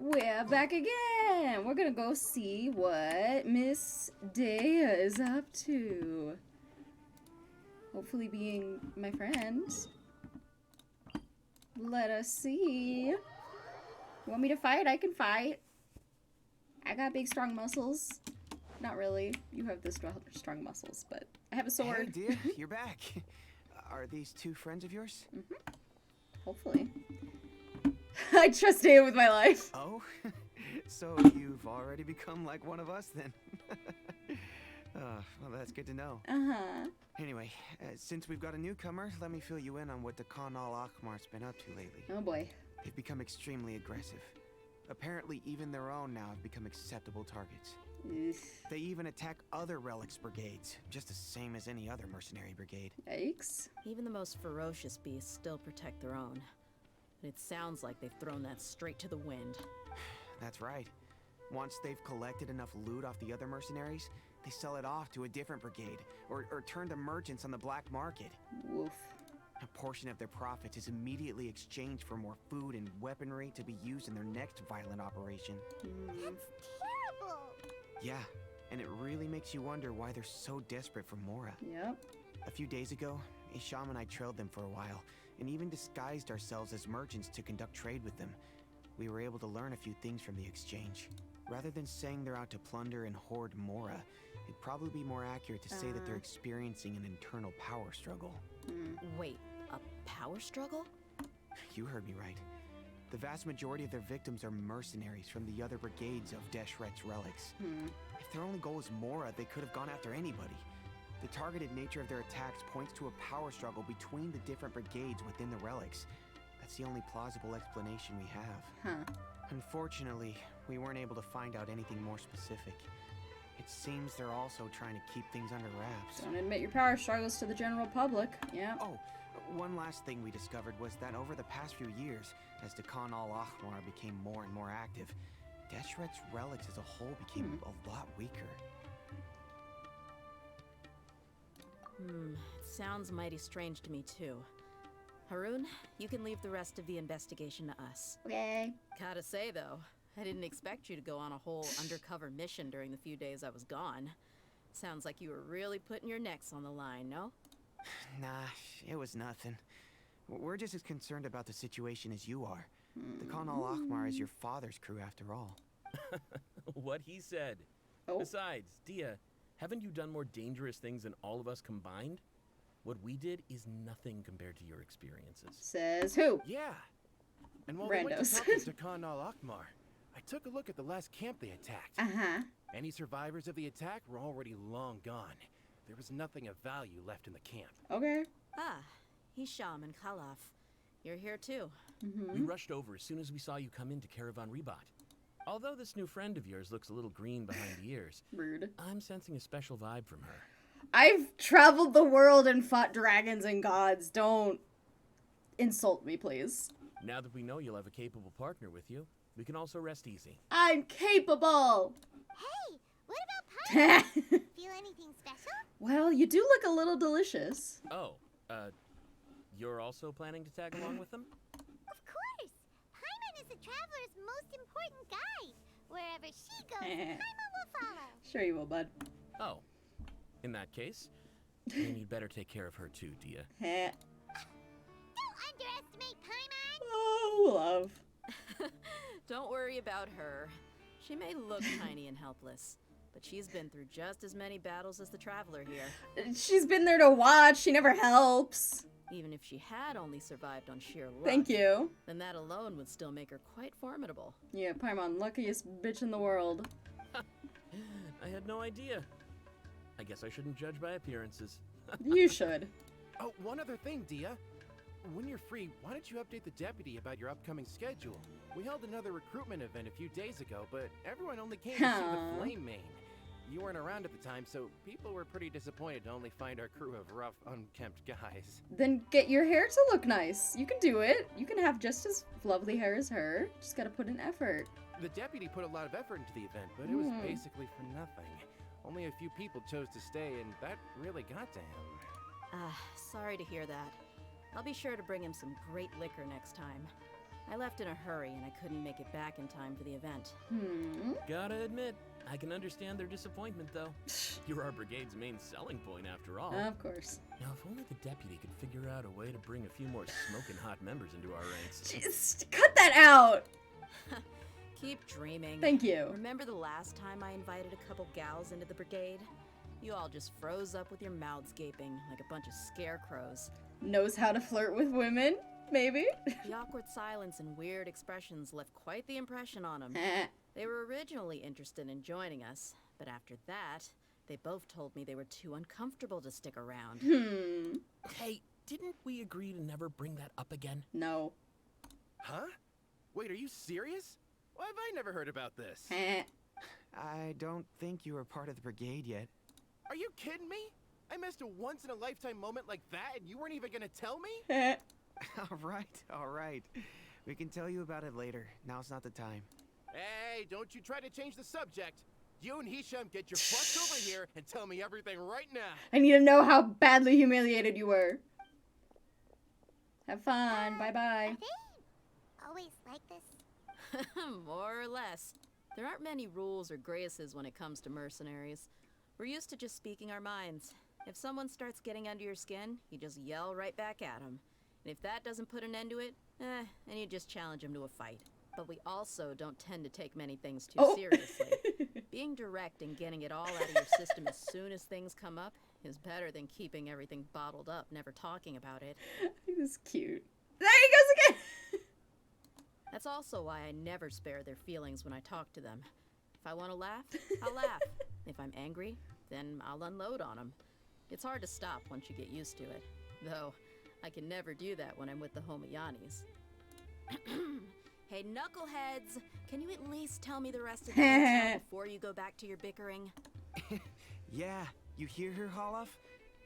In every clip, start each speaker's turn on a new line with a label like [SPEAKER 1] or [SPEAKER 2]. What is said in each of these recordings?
[SPEAKER 1] We're back again. We're gonna go see what Miss Dehya is up to. Hopefully being my friend. Let us see. You want me to fight? I can fight. I got big, strong muscles. Not really. You have the strong muscles, but I have a sword.
[SPEAKER 2] Hey, dear, you're back. Are these two friends of yours?
[SPEAKER 1] Mm-hmm. Hopefully. I trust Dehya with my life.
[SPEAKER 2] Oh, so you've already become like one of us then? Well, that's good to know.
[SPEAKER 1] Uh-huh.
[SPEAKER 2] Anyway, since we've got a newcomer, let me fill you in on what the Khan al-Akhmar's been up to lately.
[SPEAKER 1] Oh boy.
[SPEAKER 2] They've become extremely aggressive. Apparently, even their own now have become acceptable targets. They even attack other relics brigades, just the same as any other mercenary brigade.
[SPEAKER 1] Yikes.
[SPEAKER 3] Even the most ferocious beasts still protect their own. But it sounds like they've thrown that straight to the wind.
[SPEAKER 2] That's right. Once they've collected enough loot off the other mercenaries, they sell it off to a different brigade, or turn to merchants on the black market.
[SPEAKER 1] Woof.
[SPEAKER 2] A portion of their profits is immediately exchanged for more food and weaponry to be used in their next violent operation.
[SPEAKER 4] That's terrible!
[SPEAKER 2] Yeah, and it really makes you wonder why they're so desperate for Mora.
[SPEAKER 1] Yep.
[SPEAKER 2] A few days ago, Isham and I trailed them for a while, and even disguised ourselves as merchants to conduct trade with them. We were able to learn a few things from the exchange. Rather than saying they're out to plunder and hoard Mora, it'd probably be more accurate to say that they're experiencing an internal power struggle.
[SPEAKER 3] Wait, a power struggle?
[SPEAKER 2] You heard me right. The vast majority of their victims are mercenaries from the other brigades of Deshret's relics. If their only goal is Mora, they could have gone after anybody. The targeted nature of their attacks points to a power struggle between the different brigades within the relics. That's the only plausible explanation we have. Unfortunately, we weren't able to find out anything more specific. It seems they're also trying to keep things under wraps.
[SPEAKER 1] Don't admit your power struggles to the general public. Yeah.
[SPEAKER 2] Oh, one last thing we discovered was that over the past few years, as the Khan al-Akhmar became more and more active, Deshret's relics as a whole became a lot weaker.
[SPEAKER 3] It sounds mighty strange to me too. Haroon, you can leave the rest of the investigation to us.
[SPEAKER 1] Okay.
[SPEAKER 3] Gotta say though, I didn't expect you to go on a whole undercover mission during the few days I was gone. Sounds like you were really putting your necks on the line, no?
[SPEAKER 2] Nah, it was nothing. We're just as concerned about the situation as you are. The Khan al-Akhmar is your father's crew after all.
[SPEAKER 5] What he said.
[SPEAKER 1] Oh.
[SPEAKER 5] Besides, Dehya, haven't you done more dangerous things than all of us combined? What we did is nothing compared to your experiences.
[SPEAKER 1] Says who?
[SPEAKER 6] Yeah. And while they went to
[SPEAKER 1] Randos.
[SPEAKER 6] talk to Khan al-Akhmar, I took a look at the last camp they attacked.
[SPEAKER 1] Uh-huh.
[SPEAKER 6] Any survivors of the attack were already long gone. There was nothing of value left in the camp.
[SPEAKER 1] Okay.
[SPEAKER 3] Ah, Hisham and Khalaf. You're here too.
[SPEAKER 5] We rushed over as soon as we saw you come into Caravan Rebat. Although this new friend of yours looks a little green behind the ears,
[SPEAKER 1] Rude.
[SPEAKER 5] I'm sensing a special vibe from her.
[SPEAKER 1] I've traveled the world and fought dragons and gods. Don't insult me, please.
[SPEAKER 5] Now that we know you'll have a capable partner with you, we can also rest easy.
[SPEAKER 1] I'm capable.
[SPEAKER 4] Hey, what about pie? Feel anything special?
[SPEAKER 1] Well, you do look a little delicious.
[SPEAKER 5] Oh, you're also planning to tag along with them?
[SPEAKER 4] Of course! Paimon is the traveler's most important guide. Wherever she goes, Paimon will follow.
[SPEAKER 1] Sure you will, bud.
[SPEAKER 5] Oh. In that case, then you'd better take care of her too, Dehya.
[SPEAKER 4] Don't underestimate Paimon!
[SPEAKER 1] Oh, love.
[SPEAKER 3] Don't worry about her. She may look tiny and helpless, but she's been through just as many battles as the traveler here.
[SPEAKER 1] She's been there to watch. She never helps.
[SPEAKER 3] Even if she had only survived on sheer luck,
[SPEAKER 1] Thank you.
[SPEAKER 3] then that alone would still make her quite formidable.
[SPEAKER 1] Yeah, Paimon, luckiest bitch in the world.
[SPEAKER 5] I had no idea. I guess I shouldn't judge by appearances.
[SPEAKER 1] You should.
[SPEAKER 6] Oh, one other thing, Dehya. When you're free, why don't you update the deputy about your upcoming schedule? We held another recruitment event a few days ago, but everyone only came to see the Flame Main. You weren't around at the time, so people were pretty disappointed to only find our crew of rough, unkempt guys.
[SPEAKER 1] Then get your hair to look nice. You can do it. You can have just as lovely hair as her. Just gotta put in effort.
[SPEAKER 6] The deputy put a lot of effort into the event, but it was basically for nothing. Only a few people chose to stay, and that really got to him.
[SPEAKER 3] Sorry to hear that. I'll be sure to bring him some great liquor next time. I left in a hurry and I couldn't make it back in time for the event.
[SPEAKER 5] Gotta admit, I can understand their disappointment, though. You're our brigade's main selling point, after all.
[SPEAKER 1] Of course.
[SPEAKER 5] Now, if only the deputy could figure out a way to bring a few more smoking hot members into our ranks.
[SPEAKER 1] Just cut that out.
[SPEAKER 3] Keep dreaming.
[SPEAKER 1] Thank you.
[SPEAKER 3] Remember the last time I invited a couple gals into the brigade? You all just froze up with your mouths gaping like a bunch of scarecrows.
[SPEAKER 1] Knows how to flirt with women, maybe?
[SPEAKER 3] The awkward silence and weird expressions left quite the impression on them. They were originally interested in joining us, but after that, they both told me they were too uncomfortable to stick around.
[SPEAKER 5] Hey, didn't we agree to never bring that up again?
[SPEAKER 1] No.
[SPEAKER 6] Huh? Wait, are you serious? Why have I never heard about this?
[SPEAKER 2] I don't think you were part of the brigade yet.
[SPEAKER 6] Are you kidding me? I missed a once-in-a-lifetime moment like that and you weren't even gonna tell me?
[SPEAKER 2] All right. We can tell you about it later. Now's not the time.
[SPEAKER 6] Hey, don't you try to change the subject. You and Hisham get your butts over here and tell me everything right now.
[SPEAKER 1] I need to know how badly humiliated you were. Have fun. Bye-bye.
[SPEAKER 4] Are they always like this?
[SPEAKER 3] More or less. There aren't many rules or graces when it comes to mercenaries. We're used to just speaking our minds. If someone starts getting under your skin, you just yell right back at them. And if that doesn't put an end to it, then you just challenge them to a fight. But we also don't tend to take many things too seriously. Being direct and getting it all out of your system as soon as things come up is better than keeping everything bottled up, never talking about it.
[SPEAKER 1] This is cute. There he goes again!
[SPEAKER 3] That's also why I never spare their feelings when I talk to them. If I want to laugh, I'll laugh. If I'm angry, then I'll unload on them. It's hard to stop once you get used to it. Though, I can never do that when I'm with the Homayanis. Hey, knuckleheads! Can you at least tell me the rest of the info before you go back to your bickering?
[SPEAKER 2] Yeah, you hear her, Holloff?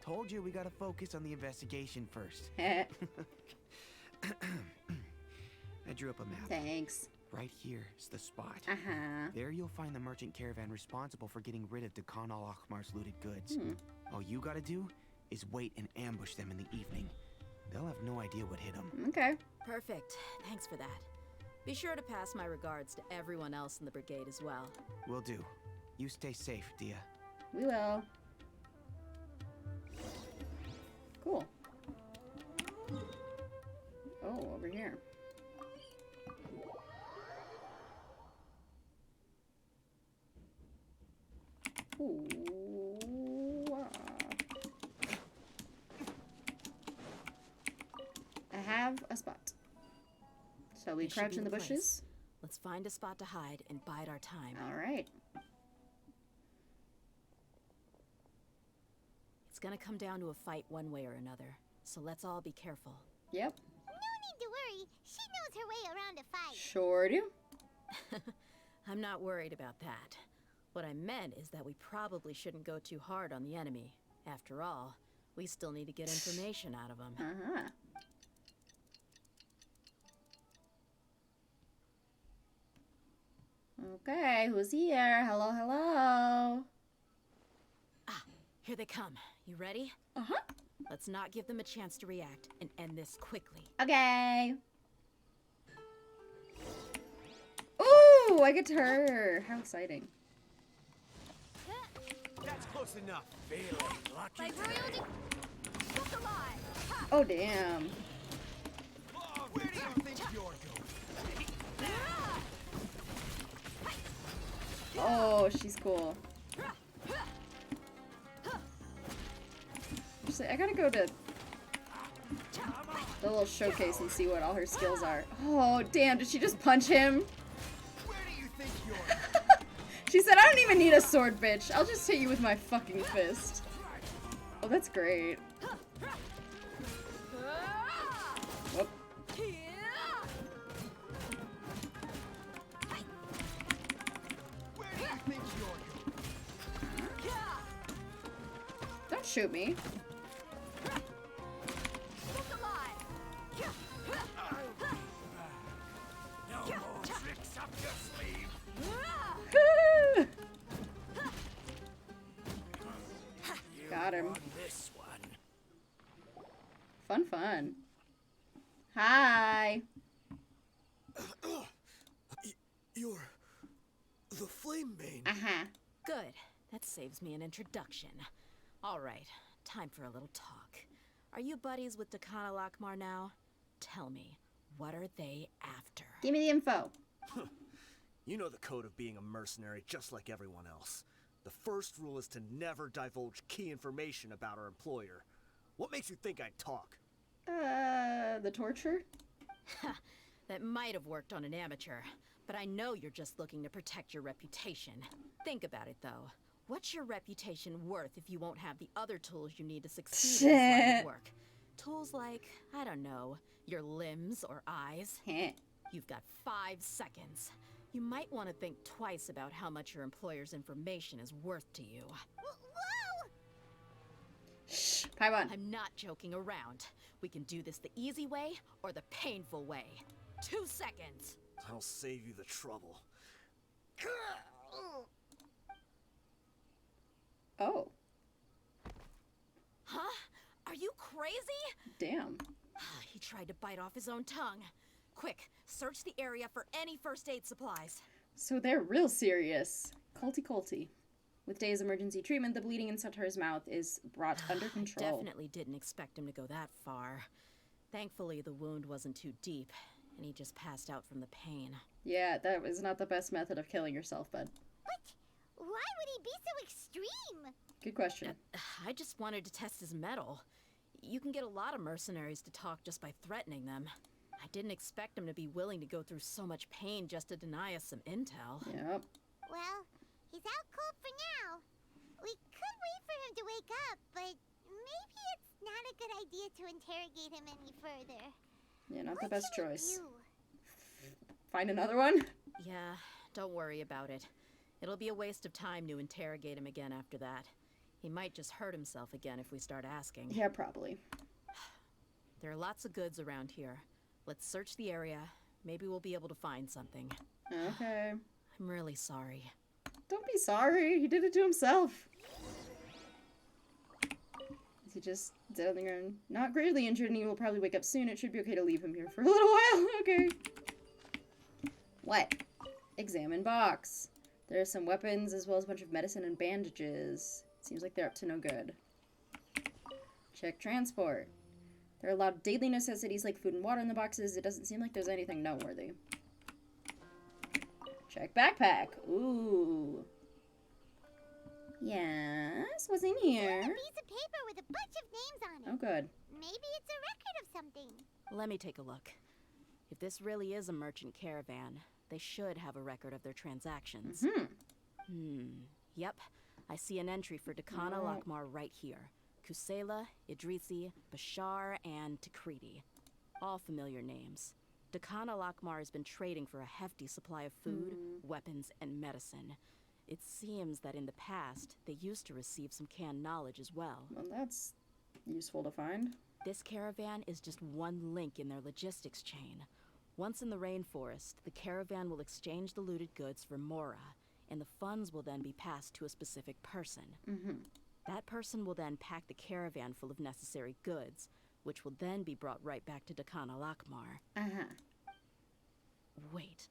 [SPEAKER 2] Told you we gotta focus on the investigation first. I drew up a map.
[SPEAKER 1] Thanks.
[SPEAKER 2] Right here is the spot.
[SPEAKER 1] Uh-huh.
[SPEAKER 2] There you'll find the merchant caravan responsible for getting rid of Dekan al-Akhmar's looted goods. All you gotta do is wait and ambush them in the evening. They'll have no idea what hit them.
[SPEAKER 1] Okay.
[SPEAKER 3] Perfect. Thanks for that. Be sure to pass my regards to everyone else in the brigade as well.
[SPEAKER 2] Will do. You stay safe, Dehya.
[SPEAKER 1] We will. Cool. Oh, over here. Ooh. I have a spot. Shall we
[SPEAKER 3] This should
[SPEAKER 1] crouch
[SPEAKER 3] be
[SPEAKER 1] in the
[SPEAKER 3] the place.
[SPEAKER 1] bushes?
[SPEAKER 3] Let's find a spot to hide and bide our time.
[SPEAKER 1] All right.
[SPEAKER 3] It's gonna come down to a fight one way or another, so let's all be careful.
[SPEAKER 1] Yep.
[SPEAKER 4] No need to worry. She knows her way around a fight.
[SPEAKER 1] Sure do.
[SPEAKER 3] I'm not worried about that. What I meant is that we probably shouldn't go too hard on the enemy. After all, we still need to get information out of them.
[SPEAKER 1] Uh-huh. Okay, who's here? Hello, hello.
[SPEAKER 3] Ah, here they come. You ready?
[SPEAKER 1] Uh-huh.
[SPEAKER 3] Let's not give them a chance to react and end this quickly.
[SPEAKER 1] Okay. Ooh, I get to her. How exciting.
[SPEAKER 6] That's close enough. Feeling lucky.
[SPEAKER 4] Like royalty. Look alive. Ha.
[SPEAKER 1] Oh, damn.
[SPEAKER 6] Where do you think you're going?
[SPEAKER 1] Oh, she's cool. Actually, I gotta go to the little showcase and see what all her skills are. Oh, damn, did she just punch him?
[SPEAKER 6] Where do you think you're
[SPEAKER 1] She said, I don't even need a sword, bitch. I'll just hit you with my fucking fist. Oh, that's great. Whoop.
[SPEAKER 6] Where do you think you're going?
[SPEAKER 1] Don't shoot me.
[SPEAKER 4] Look alive.
[SPEAKER 6] No more tricks up your sleeve.
[SPEAKER 1] Got him.
[SPEAKER 6] On this one.
[SPEAKER 1] Fun, fun. Hi.
[SPEAKER 7] You're the Flame Main.
[SPEAKER 1] Uh-huh.
[SPEAKER 3] Good. That saves me an introduction. All right, time for a little talk. Are you buddies with Dakana Lakmar now? Tell me, what are they after?
[SPEAKER 1] Give me the info.
[SPEAKER 7] You know the code of being a mercenary just like everyone else. The first rule is to never divulge key information about our employer. What makes you think I'd talk?
[SPEAKER 1] The torture?
[SPEAKER 3] That might have worked on an amateur, but I know you're just looking to protect your reputation. Think about it, though. What's your reputation worth if you won't have the other tools you need to succeed in this line of work? Tools like, I don't know, your limbs or eyes. You've got 5 seconds. You might want to think twice about how much your employer's information is worth to you.
[SPEAKER 4] Whoa!
[SPEAKER 1] Shh, Paimon.
[SPEAKER 3] I'm not joking around. We can do this the easy way or the painful way. 2 seconds.
[SPEAKER 7] I'll save you the trouble.
[SPEAKER 1] Oh.
[SPEAKER 3] Huh? Are you crazy?
[SPEAKER 1] Damn.
[SPEAKER 3] He tried to bite off his own tongue. Quick, search the area for any first aid supplies.
[SPEAKER 1] So they're real serious. Culty. With Day's emergency treatment, the bleeding in Sator's mouth is brought under control.
[SPEAKER 3] Definitely didn't expect him to go that far. Thankfully, the wound wasn't too deep, and he just passed out from the pain.
[SPEAKER 1] Yeah, that was not the best method of killing yourself, bud.
[SPEAKER 4] What? Why would he be so extreme?
[SPEAKER 1] Good question.
[SPEAKER 3] I just wanted to test his mettle. You can get a lot of mercenaries to talk just by threatening them. I didn't expect him to be willing to go through so much pain just to deny us some intel.
[SPEAKER 1] Yep.
[SPEAKER 4] Well, he's out cold for now. We could wait for him to wake up, but maybe it's not a good idea to interrogate him any further.
[SPEAKER 1] Yeah, not the
[SPEAKER 4] What
[SPEAKER 1] best
[SPEAKER 4] should we
[SPEAKER 1] choice.
[SPEAKER 4] do?
[SPEAKER 1] Find another one?
[SPEAKER 3] Yeah, don't worry about it. It'll be a waste of time to interrogate him again after that. He might just hurt himself again if we start asking.
[SPEAKER 1] Yeah, probably.
[SPEAKER 3] There are lots of goods around here. Let's search the area. Maybe we'll be able to find something.
[SPEAKER 1] Okay.
[SPEAKER 3] I'm really sorry.
[SPEAKER 1] Don't be sorry. He did it to himself. Is he just down the ground? Not gravely injured, and he will probably wake up soon. It should be okay to leave him here for a little while. Okay. What? Examine box. There are some weapons as well as a bunch of medicine and bandages. Seems like they're up to no good. Check transport. There are a lot of daily necessities like food and water in the boxes. It doesn't seem like there's anything noteworthy. Check backpack. Ooh. Yes, what's in here?
[SPEAKER 4] A piece of paper with a bunch of names on it.
[SPEAKER 1] Oh, good.
[SPEAKER 4] Maybe it's a record of something.
[SPEAKER 3] Let me take a look. If this really is a merchant caravan, they should have a record of their transactions. Yep. I see an entry for Dakana Lakmar right here. Kusela, Idrisi, Bashar, and Takriti. All familiar names. Dakana Lakmar has been trading for a hefty supply of food, weapons, and medicine. It seems that in the past, they used to receive some canned knowledge as well.
[SPEAKER 1] Well, that's useful to find.
[SPEAKER 3] This caravan is just one link in their logistics chain. Once in the rainforest, the caravan will exchange the looted goods for Mora, and the funds will then be passed to a specific person. That person will then pack the caravan full of necessary goods, which will then be brought right back to Dakana Lakmar. Wait,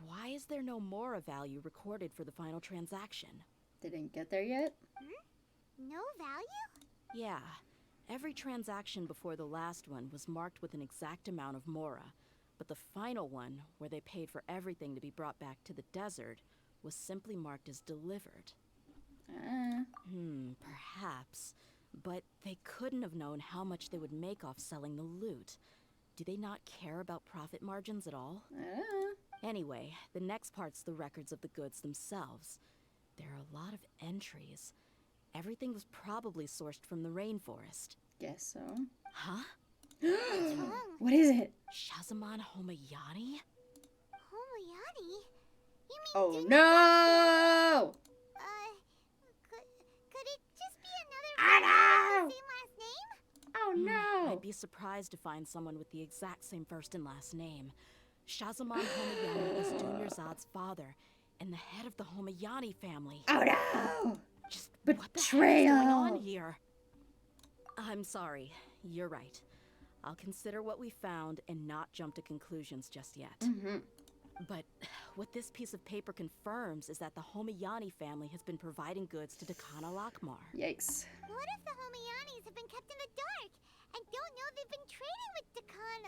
[SPEAKER 3] why is there no Mora value recorded for the final transaction?
[SPEAKER 1] They didn't get there yet?
[SPEAKER 4] No value?
[SPEAKER 3] Yeah, every transaction before the last one was marked with an exact amount of Mora, but the final one, where they paid for everything to be brought back to the desert, was simply marked as delivered. Perhaps. But they couldn't have known how much they would make off selling the loot. Do they not care about profit margins at all? Anyway, the next part's the records of the goods themselves. There are a lot of entries. Everything was probably sourced from the rainforest.
[SPEAKER 1] Guess so.
[SPEAKER 3] Huh?
[SPEAKER 1] What is it?
[SPEAKER 3] Shazamon Homayani?
[SPEAKER 4] Homayani? You mean
[SPEAKER 1] Oh
[SPEAKER 4] Junior
[SPEAKER 1] no!
[SPEAKER 4] Could it just be
[SPEAKER 1] I
[SPEAKER 4] another
[SPEAKER 1] know!
[SPEAKER 4] with the same last name?
[SPEAKER 1] Oh no!
[SPEAKER 3] I'd be surprised to find someone with the exact same first and last name. Shazamon Homayani is Junior Zod's father, and the head of the Homayani family.
[SPEAKER 1] Oh no!
[SPEAKER 3] Just what the heck is going on here? I'm sorry. You're right. I'll consider what we found and not jump to conclusions just yet. But what this piece of paper confirms is that the Homayani family has been providing goods to Dakana Lakmar.
[SPEAKER 1] Yikes.
[SPEAKER 4] What if the Homayanis have been kept in the dark and don't know they've been trading with Dakan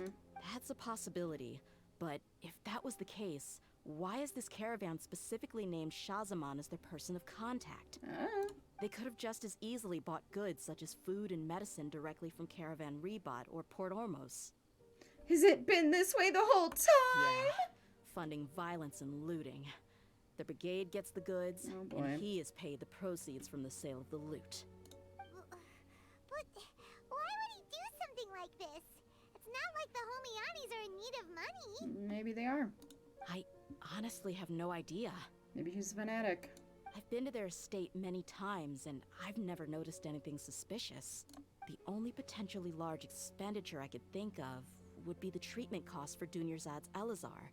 [SPEAKER 4] Akhmar?
[SPEAKER 3] That's a possibility, but if that was the case, why is this caravan specifically named Shahzaman as their person of contact? They could have just as easily bought goods such as food and medicine directly from Caravan Ribat or Port Ormos.
[SPEAKER 1] Has it been this way the whole time?
[SPEAKER 3] Yeah, funding violence and looting. The brigade gets the goods, and he is paid the proceeds from the sale of the loot.
[SPEAKER 4] But why would he do something like this? It's not like the Homayanis are in need of money.
[SPEAKER 1] Maybe they are.
[SPEAKER 3] I honestly have no idea.
[SPEAKER 1] Maybe he's a fanatic.
[SPEAKER 3] I've been to their estate many times, and I've never noticed anything suspicious. The only potentially large expenditure I could think of would be the treatment costs for Dunyarzad's Elazar.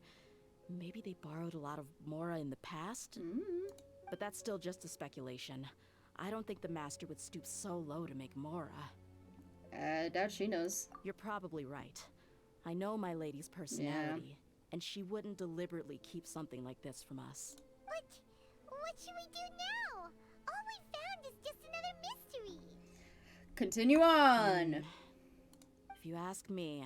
[SPEAKER 3] Maybe they borrowed a lot of Mora in the past? But that's still just a speculation. I don't think the master would stoop so low to make Mora.
[SPEAKER 1] I doubt she knows.
[SPEAKER 3] You're probably right. I know my lady's personality, and she wouldn't deliberately keep something like this from us.
[SPEAKER 4] But what should we do now? All we found is just another mystery.
[SPEAKER 1] Continue on.
[SPEAKER 3] If you ask me,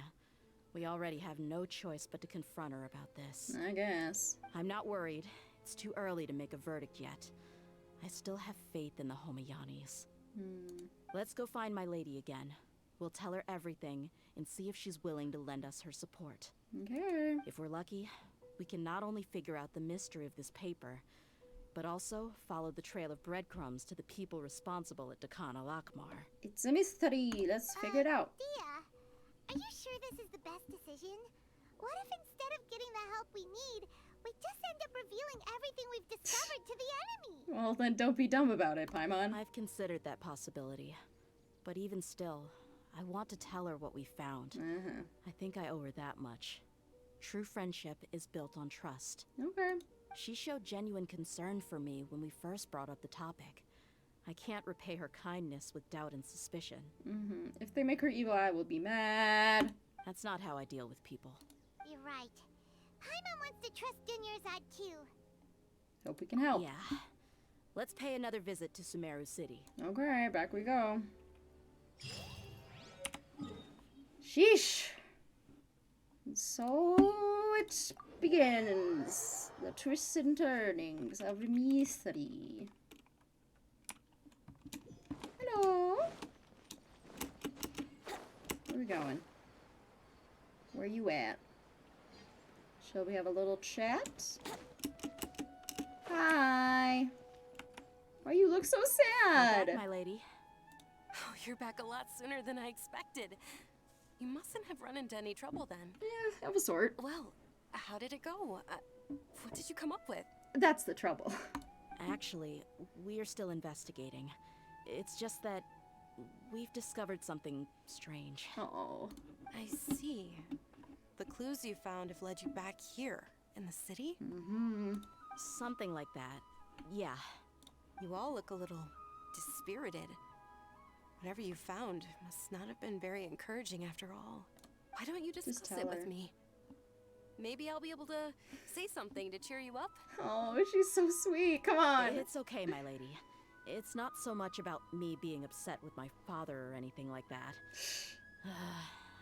[SPEAKER 3] we already have no choice but to confront her about this.
[SPEAKER 1] I guess.
[SPEAKER 3] I'm not worried. It's too early to make a verdict yet. I still have faith in the Homayanis. Let's go find my lady again. We'll tell her everything and see if she's willing to lend us her support.
[SPEAKER 1] Okay.
[SPEAKER 3] If we're lucky, we can not only figure out the mystery of this paper, but also follow the trail of breadcrumbs to the people responsible at Dakana Lakmar.
[SPEAKER 1] It's a mystery. Let's figure it out.
[SPEAKER 4] Dehya, are you sure this is the best decision? What if instead of getting the help we need, we just end up revealing everything we've discovered to the enemy?
[SPEAKER 1] Well, then don't be dumb about it, Paimon.
[SPEAKER 3] I've considered that possibility. But even still, I want to tell her what we found. I think I owe her that much. True friendship is built on trust.
[SPEAKER 1] Okay.
[SPEAKER 3] She showed genuine concern for me when we first brought up the topic. I can't repay her kindness with doubt and suspicion.
[SPEAKER 1] If they make her evil, I will be mad.
[SPEAKER 3] That's not how I deal with people.
[SPEAKER 4] You're right. Paimon wants to trust Dunyarzad too.
[SPEAKER 1] Hope we can help.
[SPEAKER 3] Yeah. Let's pay another visit to Sumeru City.
[SPEAKER 1] Okay, back we go. Sheesh. And so it begins. The twists and turnings of the mystery. Hello. Where are we going? Where you at? Shall we have a little chat? Hi. Why you look so sad?
[SPEAKER 3] Back, my lady.
[SPEAKER 8] Oh, you're back a lot sooner than I expected. You mustn't have run into any trouble then.
[SPEAKER 1] Yeah, of a sort.
[SPEAKER 8] Well, how did it go? What did you come up with?
[SPEAKER 1] That's the trouble.
[SPEAKER 3] Actually, we are still investigating. It's just that we've discovered something strange.
[SPEAKER 1] Oh.
[SPEAKER 8] I see. The clues you found have led you back here, in the city?
[SPEAKER 3] Something like that. Yeah.
[SPEAKER 8] You all look a little dispirited. Whatever you found must not have been very encouraging after all. Why don't you discuss
[SPEAKER 1] tell
[SPEAKER 8] it
[SPEAKER 1] her.
[SPEAKER 8] with me? Maybe I'll be able to say something to cheer you up.
[SPEAKER 1] Oh, she's so sweet. Come on.
[SPEAKER 3] It's okay, my lady. It's not so much about me being upset with my father or anything like that.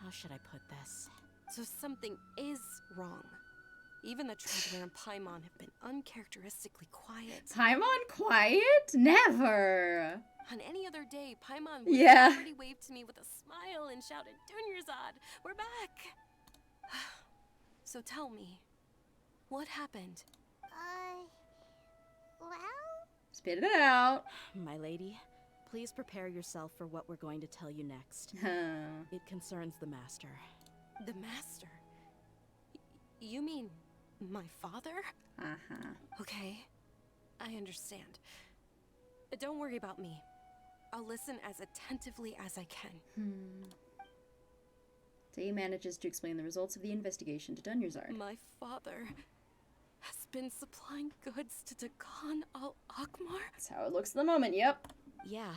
[SPEAKER 3] How should I put this?
[SPEAKER 8] So something is wrong. Even the Traveler and Paimon have been uncharacteristically quiet.
[SPEAKER 1] Paimon quiet? Never.
[SPEAKER 8] On any other day, Paimon would
[SPEAKER 1] Yeah.
[SPEAKER 8] have already waved to me with a smile and shouted, Dunyarzad, we're back! So tell me, what happened?
[SPEAKER 4] Well?
[SPEAKER 1] Spit it out.
[SPEAKER 3] My lady, please prepare yourself for what we're going to tell you next. It concerns the Master.
[SPEAKER 8] The Master? You mean my father? Okay, I understand. Don't worry about me. I'll listen as attentively as I can.
[SPEAKER 1] Day manages to explain the results of the investigation to Dunyarzad.
[SPEAKER 8] My father has been supplying goods to Dakan al-Akmar?
[SPEAKER 1] That's how it looks at the moment, yep.
[SPEAKER 3] Yeah,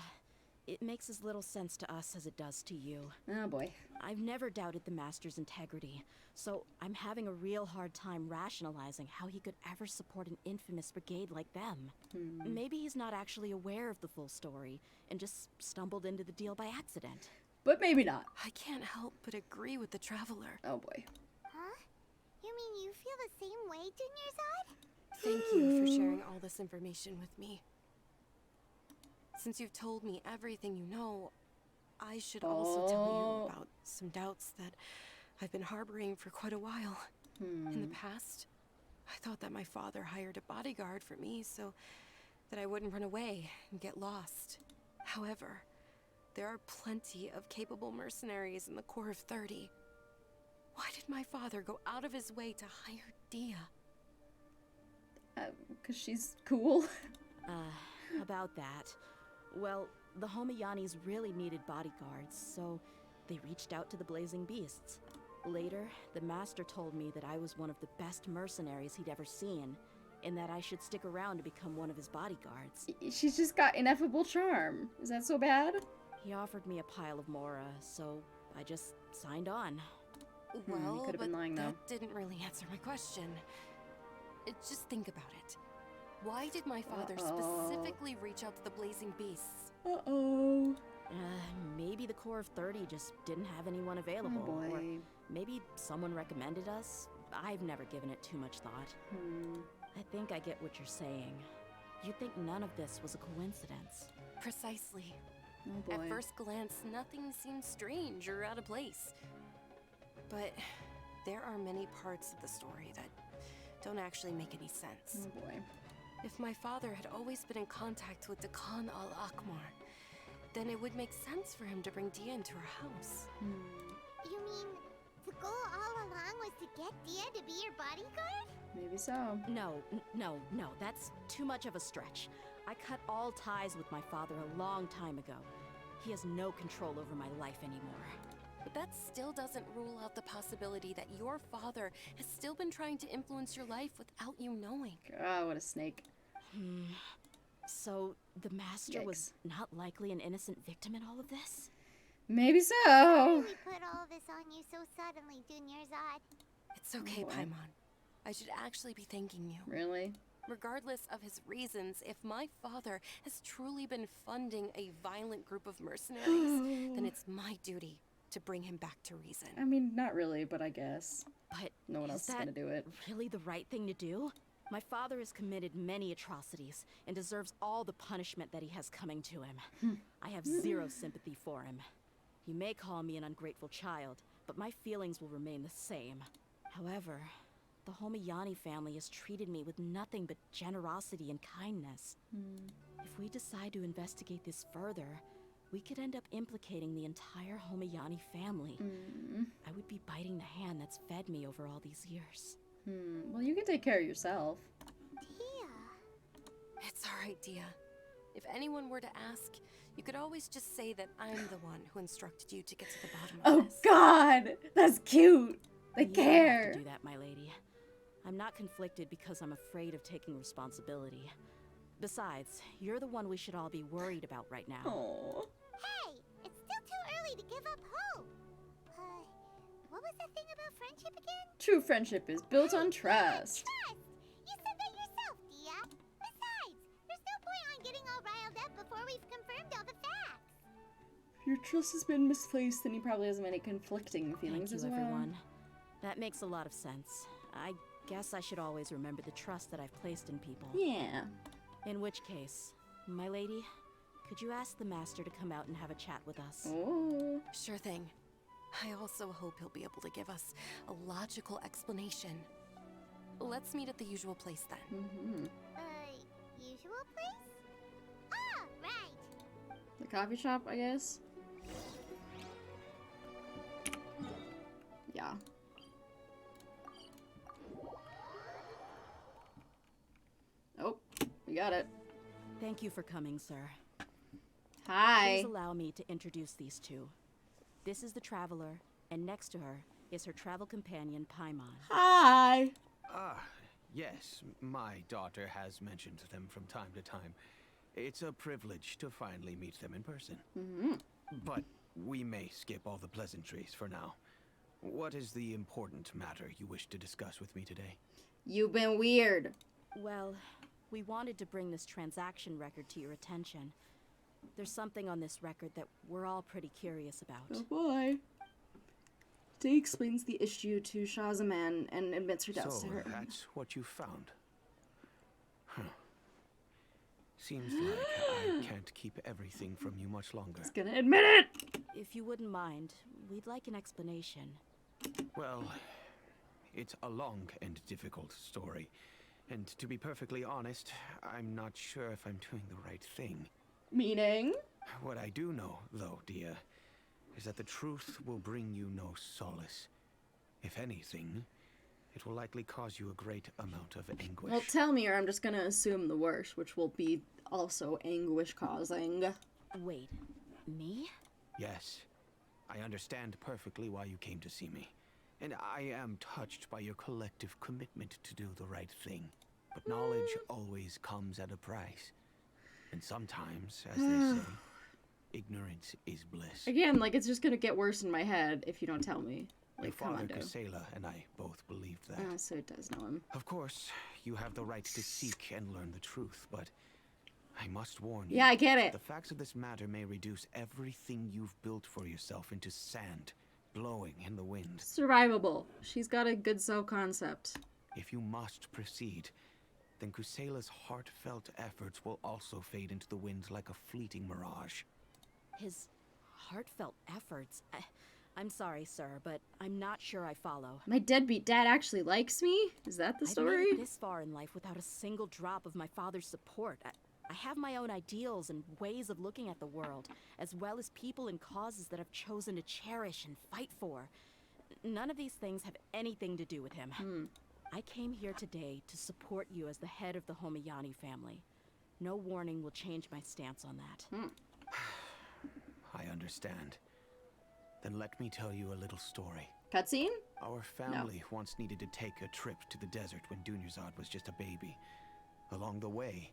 [SPEAKER 3] it makes as little sense to us as it does to you.
[SPEAKER 1] Oh boy.
[SPEAKER 3] I've never doubted the Master's integrity, so I'm having a real hard time rationalizing how he could ever support an infamous brigade like them. Maybe he's not actually aware of the full story and just stumbled into the deal by accident.
[SPEAKER 1] But maybe not.
[SPEAKER 8] I can't help but agree with the Traveler.
[SPEAKER 1] Oh boy.
[SPEAKER 4] Huh? You mean you feel the same way, Dunyarzad?
[SPEAKER 8] Thank you for sharing all this information with me. Since you've told me everything you know, I should also tell you about some doubts that I've been harboring for quite a while. In the past, I thought that my father hired a bodyguard for me so that I wouldn't run away and get lost. However, there are plenty of capable mercenaries in the Corps of 30. Why did my father go out of his way to hire Dehya?
[SPEAKER 1] 'Cause she's cool.
[SPEAKER 3] About that. Well, the Homayanis really needed bodyguards, so they reached out to the Blazing Beasts. Later, the Master told me that I was one of the best mercenaries he'd ever seen, and that I should stick around to become one of his bodyguards.
[SPEAKER 1] She's just got ineffable charm. Is that so bad?
[SPEAKER 3] He offered me a pile of Mora, so I just signed on.
[SPEAKER 8] Well,
[SPEAKER 1] could've
[SPEAKER 8] but
[SPEAKER 1] been lying, though.
[SPEAKER 8] that didn't really answer my question. Just think about it. Why did my father specifically reach out to the Blazing Beasts?
[SPEAKER 1] Uh-oh.
[SPEAKER 3] Maybe the Corps of 30 just didn't have anyone available.
[SPEAKER 1] Oh boy.
[SPEAKER 3] Or maybe someone recommended us. I've never given it too much thought. I think I get what you're saying. You think none of this was a coincidence.
[SPEAKER 8] Precisely.
[SPEAKER 1] Oh boy.
[SPEAKER 8] At first glance, nothing seems strange or out of place. But there are many parts of the story that don't actually make any sense.
[SPEAKER 1] Oh boy.
[SPEAKER 8] If my father had always been in contact with the Khan al-Akmar, then it would make sense for him to bring Dehya into our house.
[SPEAKER 4] You mean the goal all along was to get Dehya to be your bodyguard?
[SPEAKER 1] Maybe so.
[SPEAKER 3] No, that's too much of a stretch. I cut all ties with my father a long time ago. He has no control over my life anymore.
[SPEAKER 8] But that still doesn't rule out the possibility that your father has still been trying to influence your life without you knowing.
[SPEAKER 1] Oh, what a snake.
[SPEAKER 3] So, the Master
[SPEAKER 1] Yikes.
[SPEAKER 3] was not likely an innocent victim in all of this?
[SPEAKER 1] Maybe so.
[SPEAKER 4] We put all this on you so suddenly, Dunyarzad.
[SPEAKER 8] It's okay,
[SPEAKER 1] boy.
[SPEAKER 8] Paimon. I should actually be thanking you.
[SPEAKER 1] Really?
[SPEAKER 8] Regardless of his reasons, if my father has truly been funding a violent group of mercenaries, then it's my duty to bring him back to reason.
[SPEAKER 1] I mean, not really, but I guess.
[SPEAKER 3] But
[SPEAKER 1] No one else is gonna do it.
[SPEAKER 3] Really the right thing to do? My father has committed many atrocities and deserves all the punishment that he has coming to him. I have zero sympathy for him. You may call me an ungrateful child, but my feelings will remain the same. However, the Homayani family has treated me with nothing but generosity and kindness. If we decide to investigate this further, we could end up implicating the entire Homayani family. I would be biting the hand that's fed me over all these years.
[SPEAKER 1] Well, you can take care of yourself.
[SPEAKER 4] Dehya.
[SPEAKER 8] It's alright, Dehya. If anyone were to ask, you could always just say that I'm the one who instructed you to get to the bottom of
[SPEAKER 1] Oh
[SPEAKER 8] this.
[SPEAKER 1] God, that's cute. They
[SPEAKER 3] You don't have
[SPEAKER 1] care.
[SPEAKER 3] to do that, my lady. I'm not conflicted because I'm afraid of taking responsibility. Besides, you're the one we should all be worried about right now.
[SPEAKER 1] Oh.
[SPEAKER 4] Hey, it's still too early to give up hope. What was that thing about friendship again?
[SPEAKER 1] True friendship is built on trust.
[SPEAKER 4] Trust! You said that yourself, Dehya. Besides, there's no point on getting all riled up before we've confirmed all the facts.
[SPEAKER 1] If your trust has been misplaced, then he probably has many conflicting feelings
[SPEAKER 3] Thank
[SPEAKER 1] as
[SPEAKER 3] you,
[SPEAKER 1] well.
[SPEAKER 3] everyone. That makes a lot of sense. I guess I should always remember the trust that I've placed in people.
[SPEAKER 1] Yeah.
[SPEAKER 3] In which case, my lady, could you ask the Master to come out and have a chat with us?
[SPEAKER 1] Oh.
[SPEAKER 8] Sure thing. I also hope he'll be able to give us a logical explanation. Let's meet at the usual place then.
[SPEAKER 4] Usual place? Ah, right.
[SPEAKER 1] The coffee shop, I guess. Yeah. Oh, we got it.
[SPEAKER 3] Thank you for coming, sir.
[SPEAKER 1] Hi.
[SPEAKER 3] Please allow me to introduce these two. This is the Traveler, and next to her is her travel companion, Paimon.
[SPEAKER 1] Hi.
[SPEAKER 2] Ah, yes, my daughter has mentioned them from time to time. It's a privilege to finally meet them in person.
[SPEAKER 1] Mm-hmm.
[SPEAKER 2] But we may skip all the pleasantries for now. What is the important matter you wish to discuss with me today?
[SPEAKER 1] You've been weird.
[SPEAKER 3] Well, we wanted to bring this transaction record to your attention. There's something on this record that we're all pretty curious about.
[SPEAKER 1] Oh boy. Day explains the issue to Shahzaman and admits her doubts
[SPEAKER 2] So,
[SPEAKER 1] to her.
[SPEAKER 2] that's what you found. Huh. Seems like I can't keep everything from you much longer.
[SPEAKER 1] He's gonna admit it!
[SPEAKER 3] If you wouldn't mind, we'd like an explanation.
[SPEAKER 2] Well, it's a long and difficult story. And to be perfectly honest, I'm not sure if I'm doing the right thing.
[SPEAKER 1] Meaning?
[SPEAKER 2] What I do know, though, Dehya, is that the truth will bring you no solace. If anything, it will likely cause you a great amount of anguish.
[SPEAKER 1] Well, tell me or I'm just gonna assume the worst, which will be also anguish causing.
[SPEAKER 3] Wait, me?
[SPEAKER 2] Yes, I understand perfectly why you came to see me. And I am touched by your collective commitment to do the right thing. But knowledge always comes at a price. And sometimes, as they say, ignorance is bliss.
[SPEAKER 1] Again, like, it's just gonna get worse in my head if you don't tell me.
[SPEAKER 2] Your
[SPEAKER 1] Like, come
[SPEAKER 2] father,
[SPEAKER 1] on, dude.
[SPEAKER 2] Kusela, and I both believed that.
[SPEAKER 1] Oh, so it does know him.
[SPEAKER 2] Of course, you have the right to seek and learn the truth, but I must warn you.
[SPEAKER 1] Yeah, I get it.
[SPEAKER 2] The facts of this matter may reduce everything you've built for yourself into sand, blowing in the wind.
[SPEAKER 1] Survivable. She's got a good self-concept.
[SPEAKER 2] If you must proceed, then Kusela's heartfelt efforts will also fade into the wind like a fleeting mirage.
[SPEAKER 3] His heartfelt efforts? I'm sorry, sir, but I'm not sure I follow.
[SPEAKER 1] My deadbeat dad actually likes me? Is that the
[SPEAKER 3] I've
[SPEAKER 1] story?
[SPEAKER 3] made it this far in life without a single drop of my father's support. I have my own ideals and ways of looking at the world, as well as people and causes that I've chosen to cherish and fight for. None of these things have anything to do with him. I came here today to support you as the head of the Homayani family. No warning will change my stance on that.
[SPEAKER 2] I understand. Then let me tell you a little story.
[SPEAKER 1] Cutscene?
[SPEAKER 2] Our family once needed to take a trip to the desert when Dunyarzad was just a baby. Along the way,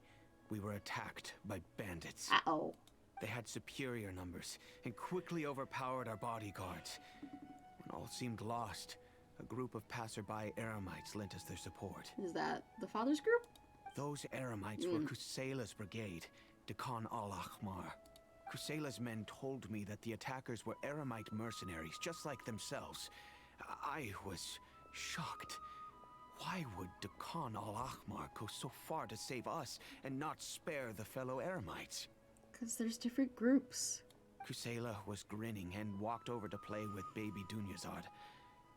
[SPEAKER 2] we were attacked by bandits.
[SPEAKER 1] Uh-oh.
[SPEAKER 2] They had superior numbers and quickly overpowered our bodyguards. When all seemed lost, a group of passerby Eremites lent us their support.
[SPEAKER 1] Is that the father's group?
[SPEAKER 2] Those Eremites were Kusela's brigade, Dekan al-Ahmar. Kusela's men told me that the attackers were Eremite mercenaries, just like themselves. I was shocked. Why would Dekan al-Ahmar go so far to save us and not spare the fellow Eremites?
[SPEAKER 1] Because there's different groups.
[SPEAKER 2] Kusela was grinning and walked over to play with baby Dunyarzad.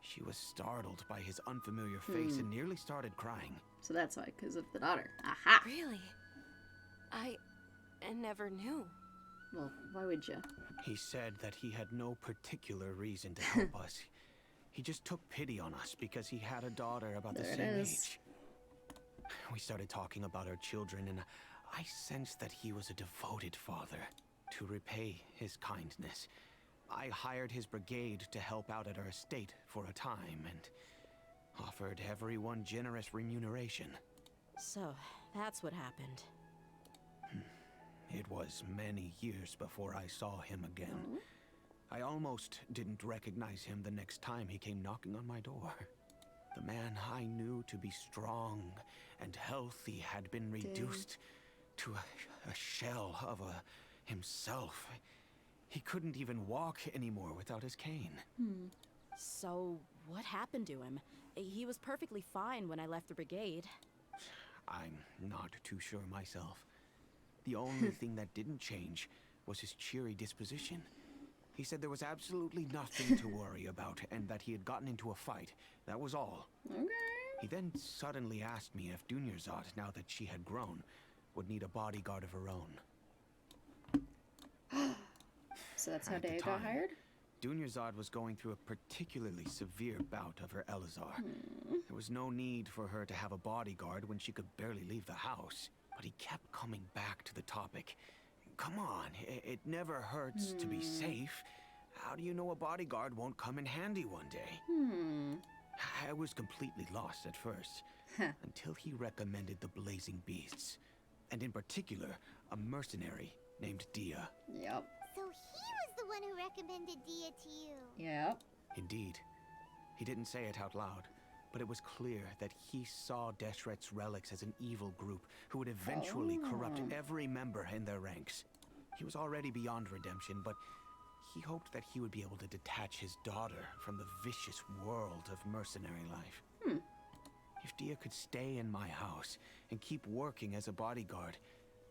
[SPEAKER 2] She was startled by his unfamiliar face and nearly started crying.
[SPEAKER 1] So that's why, because of the daughter. Aha!
[SPEAKER 8] Really? I never knew.
[SPEAKER 1] Well, why would you?
[SPEAKER 2] He said that he had no particular reason to help us. He just took pity on us because he had a daughter about the
[SPEAKER 1] There it
[SPEAKER 2] same
[SPEAKER 1] is.
[SPEAKER 2] age. We started talking about our children, and I sensed that he was a devoted father. To repay his kindness, I hired his brigade to help out at our estate for a time and offered everyone generous remuneration.
[SPEAKER 3] So, that's what happened.
[SPEAKER 2] It was many years before I saw him again. I almost didn't recognize him the next time he came knocking on my door. The man I knew to be strong and healthy had been reduced to a shell of himself. He couldn't even walk anymore without his cane.
[SPEAKER 3] So, what happened to him? He was perfectly fine when I left the brigade.
[SPEAKER 2] I'm not too sure myself. The only thing that didn't change was his cheery disposition. He said there was absolutely nothing to worry about and that he had gotten into a fight. That was all.
[SPEAKER 1] Okay.
[SPEAKER 2] He then suddenly asked me if Dunyarzad, now that she had grown, would need a bodyguard of her own.
[SPEAKER 1] So that's how
[SPEAKER 2] At the
[SPEAKER 1] Dehya got
[SPEAKER 2] time,
[SPEAKER 1] hired?
[SPEAKER 2] Dunyarzad was going through a particularly severe bout of her Elazar. There was no need for her to have a bodyguard when she could barely leave the house. But he kept coming back to the topic. Come on, it never hurts to be safe. How do you know a bodyguard won't come in handy one day? I was completely lost at first, until he recommended the Blazing Beasts. and in particular, a mercenary named Dehya.
[SPEAKER 1] Yep.
[SPEAKER 4] So he was the one who recommended Dehya to you.
[SPEAKER 1] Yep.
[SPEAKER 2] Indeed. He didn't say it out loud, but it was clear that he saw Deshret's relics as an evil group who would eventually corrupt every member in their ranks. He was already beyond redemption, but he hoped that he would be able to detach his daughter from the vicious world of mercenary life. If Dehya could stay in my house and keep working as a bodyguard,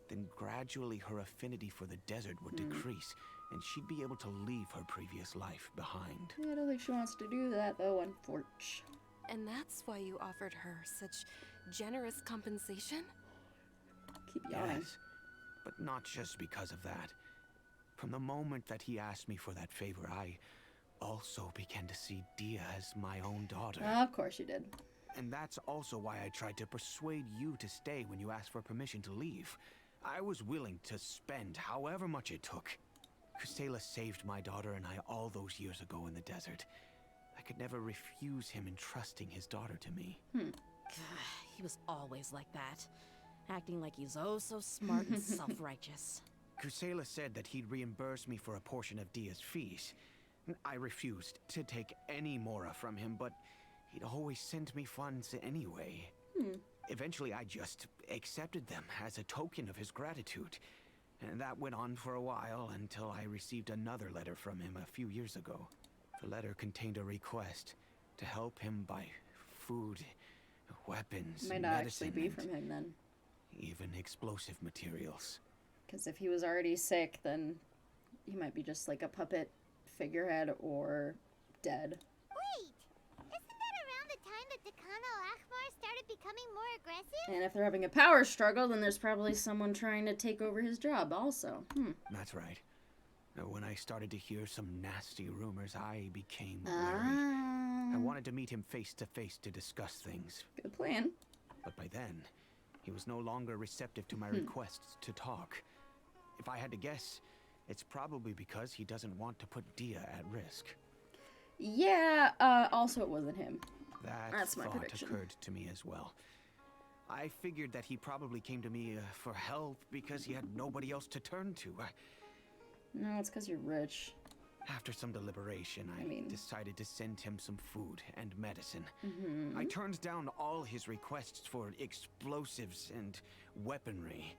[SPEAKER 2] then gradually her affinity for the desert would decrease, and she'd be able to leave her previous life behind.
[SPEAKER 1] I don't think she wants to do that, though, unfortunately.
[SPEAKER 8] And that's why you offered her such generous compensation?
[SPEAKER 1] Keep yawning.
[SPEAKER 2] Yes, but not just because of that. From the moment that he asked me for that favor, I also began to see Dehya as my own daughter.
[SPEAKER 1] Of course you did.
[SPEAKER 2] And that's also why I tried to persuade you to stay when you asked for permission to leave. I was willing to spend however much it took. Kusela saved my daughter and I all those years ago in the desert. I could never refuse him entrusting his daughter to me.
[SPEAKER 3] He was always like that, acting like he's oh so smart and self-righteous.
[SPEAKER 2] Kusela said that he'd reimburse me for a portion of Dia's fees. I refused to take any mora from him, but he'd always send me funds anyway. Eventually, I just accepted them as a token of his gratitude. And that went on for a while until I received another letter from him a few years ago. The letter contained a request to help him buy food, weapons,
[SPEAKER 1] Might not
[SPEAKER 2] medicine,
[SPEAKER 1] actually be
[SPEAKER 2] and
[SPEAKER 1] from him then.
[SPEAKER 2] even explosive materials.
[SPEAKER 1] Because if he was already sick, then he might be just like a puppet figurehead or dead.
[SPEAKER 4] Wait! Isn't that around the time that Dehya Akhmar started becoming more aggressive?
[SPEAKER 1] And if they're having a power struggle, then there's probably someone trying to take over his job also.
[SPEAKER 2] That's right. When I started to hear some nasty rumors, I became wary. I wanted to meet him face to face to discuss things.
[SPEAKER 1] Good plan.
[SPEAKER 2] But by then, he was no longer receptive to my requests to talk. If I had to guess, it's probably because he doesn't want to put Dehya at risk.
[SPEAKER 1] Yeah, also it wasn't him. That's my
[SPEAKER 2] thought
[SPEAKER 1] prediction.
[SPEAKER 2] occurred to me as well. I figured that he probably came to me for help because he had nobody else to turn to.
[SPEAKER 1] No, it's because you're rich.
[SPEAKER 2] After some deliberation, I decided to send him some food and medicine. I turned down all his requests for explosives and weaponry.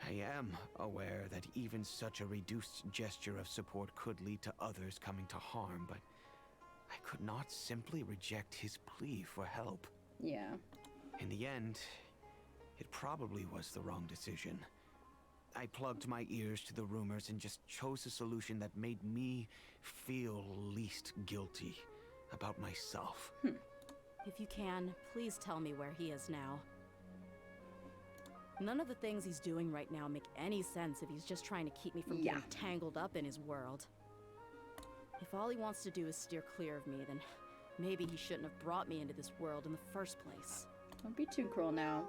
[SPEAKER 2] I am aware that even such a reduced gesture of support could lead to others coming to harm, but I could not simply reject his plea for help.
[SPEAKER 1] Yeah.
[SPEAKER 2] In the end, it probably was the wrong decision. I plugged my ears to the rumors and just chose a solution that made me feel least guilty about myself.
[SPEAKER 3] If you can, please tell me where he is now. None of the things he's doing right now make any sense if he's just trying to keep me from getting tangled up in his world. If all he wants to do is steer clear of me, then maybe he shouldn't have brought me into this world in the first place.
[SPEAKER 1] Don't be too cruel now.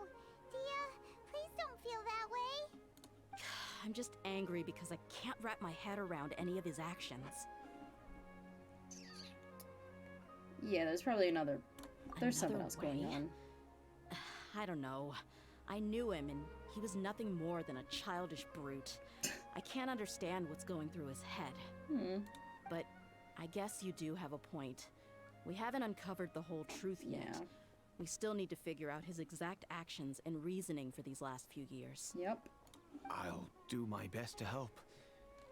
[SPEAKER 4] Dehya, please don't feel that way.
[SPEAKER 3] I'm just angry because I can't wrap my head around any of his actions.
[SPEAKER 1] Yeah, there's probably there's something else
[SPEAKER 3] way?
[SPEAKER 1] going on.
[SPEAKER 3] I don't know. I knew him, and he was nothing more than a childish brute. I can't understand what's going through his head. But I guess you do have a point. We haven't uncovered the whole truth yet.
[SPEAKER 1] Yeah.
[SPEAKER 3] We still need to figure out his exact actions and reasoning for these last few years.
[SPEAKER 1] Yep.
[SPEAKER 2] I'll do my best to help.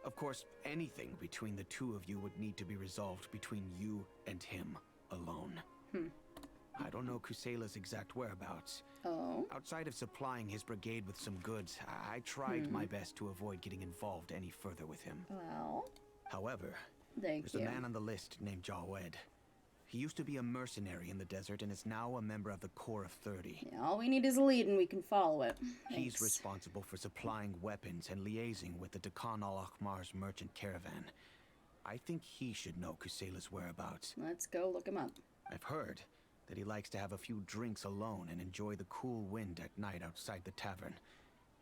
[SPEAKER 2] Of course, anything between the two of you would need to be resolved between you and him alone. I don't know Kusela's exact whereabouts.
[SPEAKER 1] Oh.
[SPEAKER 2] Outside of supplying his brigade with some goods, I tried my best to avoid getting involved any further with him.
[SPEAKER 1] Well,
[SPEAKER 2] However,
[SPEAKER 1] thank
[SPEAKER 2] there's
[SPEAKER 1] you.
[SPEAKER 2] a man on the list named Jawed. He used to be a mercenary in the desert and is now a member of the Corps of 30.
[SPEAKER 1] Yeah, all we need is a lead and we can follow it.
[SPEAKER 2] He's
[SPEAKER 1] Thanks.
[SPEAKER 2] responsible for supplying weapons and liaising with the Dehya Akhmar's merchant caravan. I think he should know Kusela's whereabouts.
[SPEAKER 1] Let's go look him up.
[SPEAKER 2] I've heard that he likes to have a few drinks alone and enjoy the cool wind at night outside the tavern.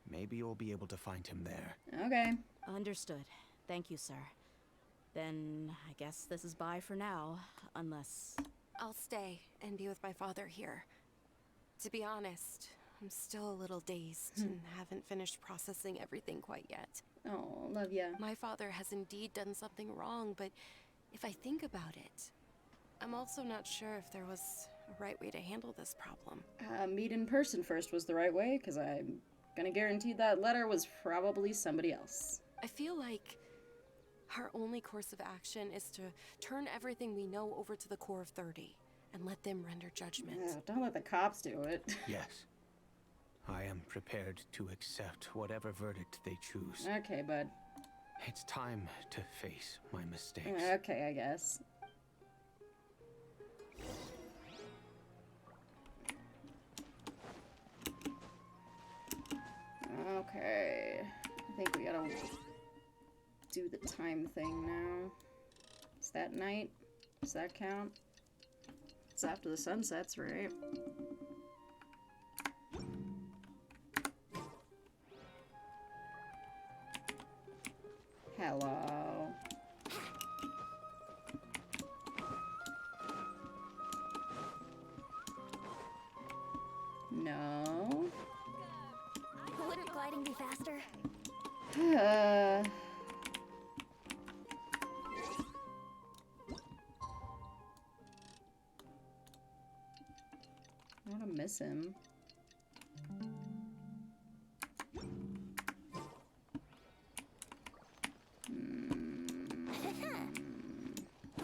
[SPEAKER 2] Maybe you'll be able to find him there.
[SPEAKER 1] Okay.
[SPEAKER 3] Understood. Thank you, sir. Then I guess this is bye for now, unless...
[SPEAKER 8] I'll stay and be with my father here. To be honest, I'm still a little dazed and haven't finished processing everything quite yet.
[SPEAKER 1] Oh, love ya.
[SPEAKER 8] My father has indeed done something wrong, but if I think about it, I'm also not sure if there was a right way to handle this problem.
[SPEAKER 1] Meet in person first was the right way, because I'm gonna guarantee that letter was probably somebody else.
[SPEAKER 8] I feel like our only course of action is to turn everything we know over to the Core of 30 and let them render judgment.
[SPEAKER 1] Yeah, don't let the cops do it.
[SPEAKER 2] Yes. I am prepared to accept whatever verdict they choose.
[SPEAKER 1] Okay, bud.
[SPEAKER 2] It's time to face my mistakes.
[SPEAKER 1] Okay, I guess. Okay. I think we gotta do the time thing now. Is that night? Does that count? It's after the sun sets, right? Hello. No.
[SPEAKER 4] Wouldn't gliding be faster?
[SPEAKER 1] I want to miss him.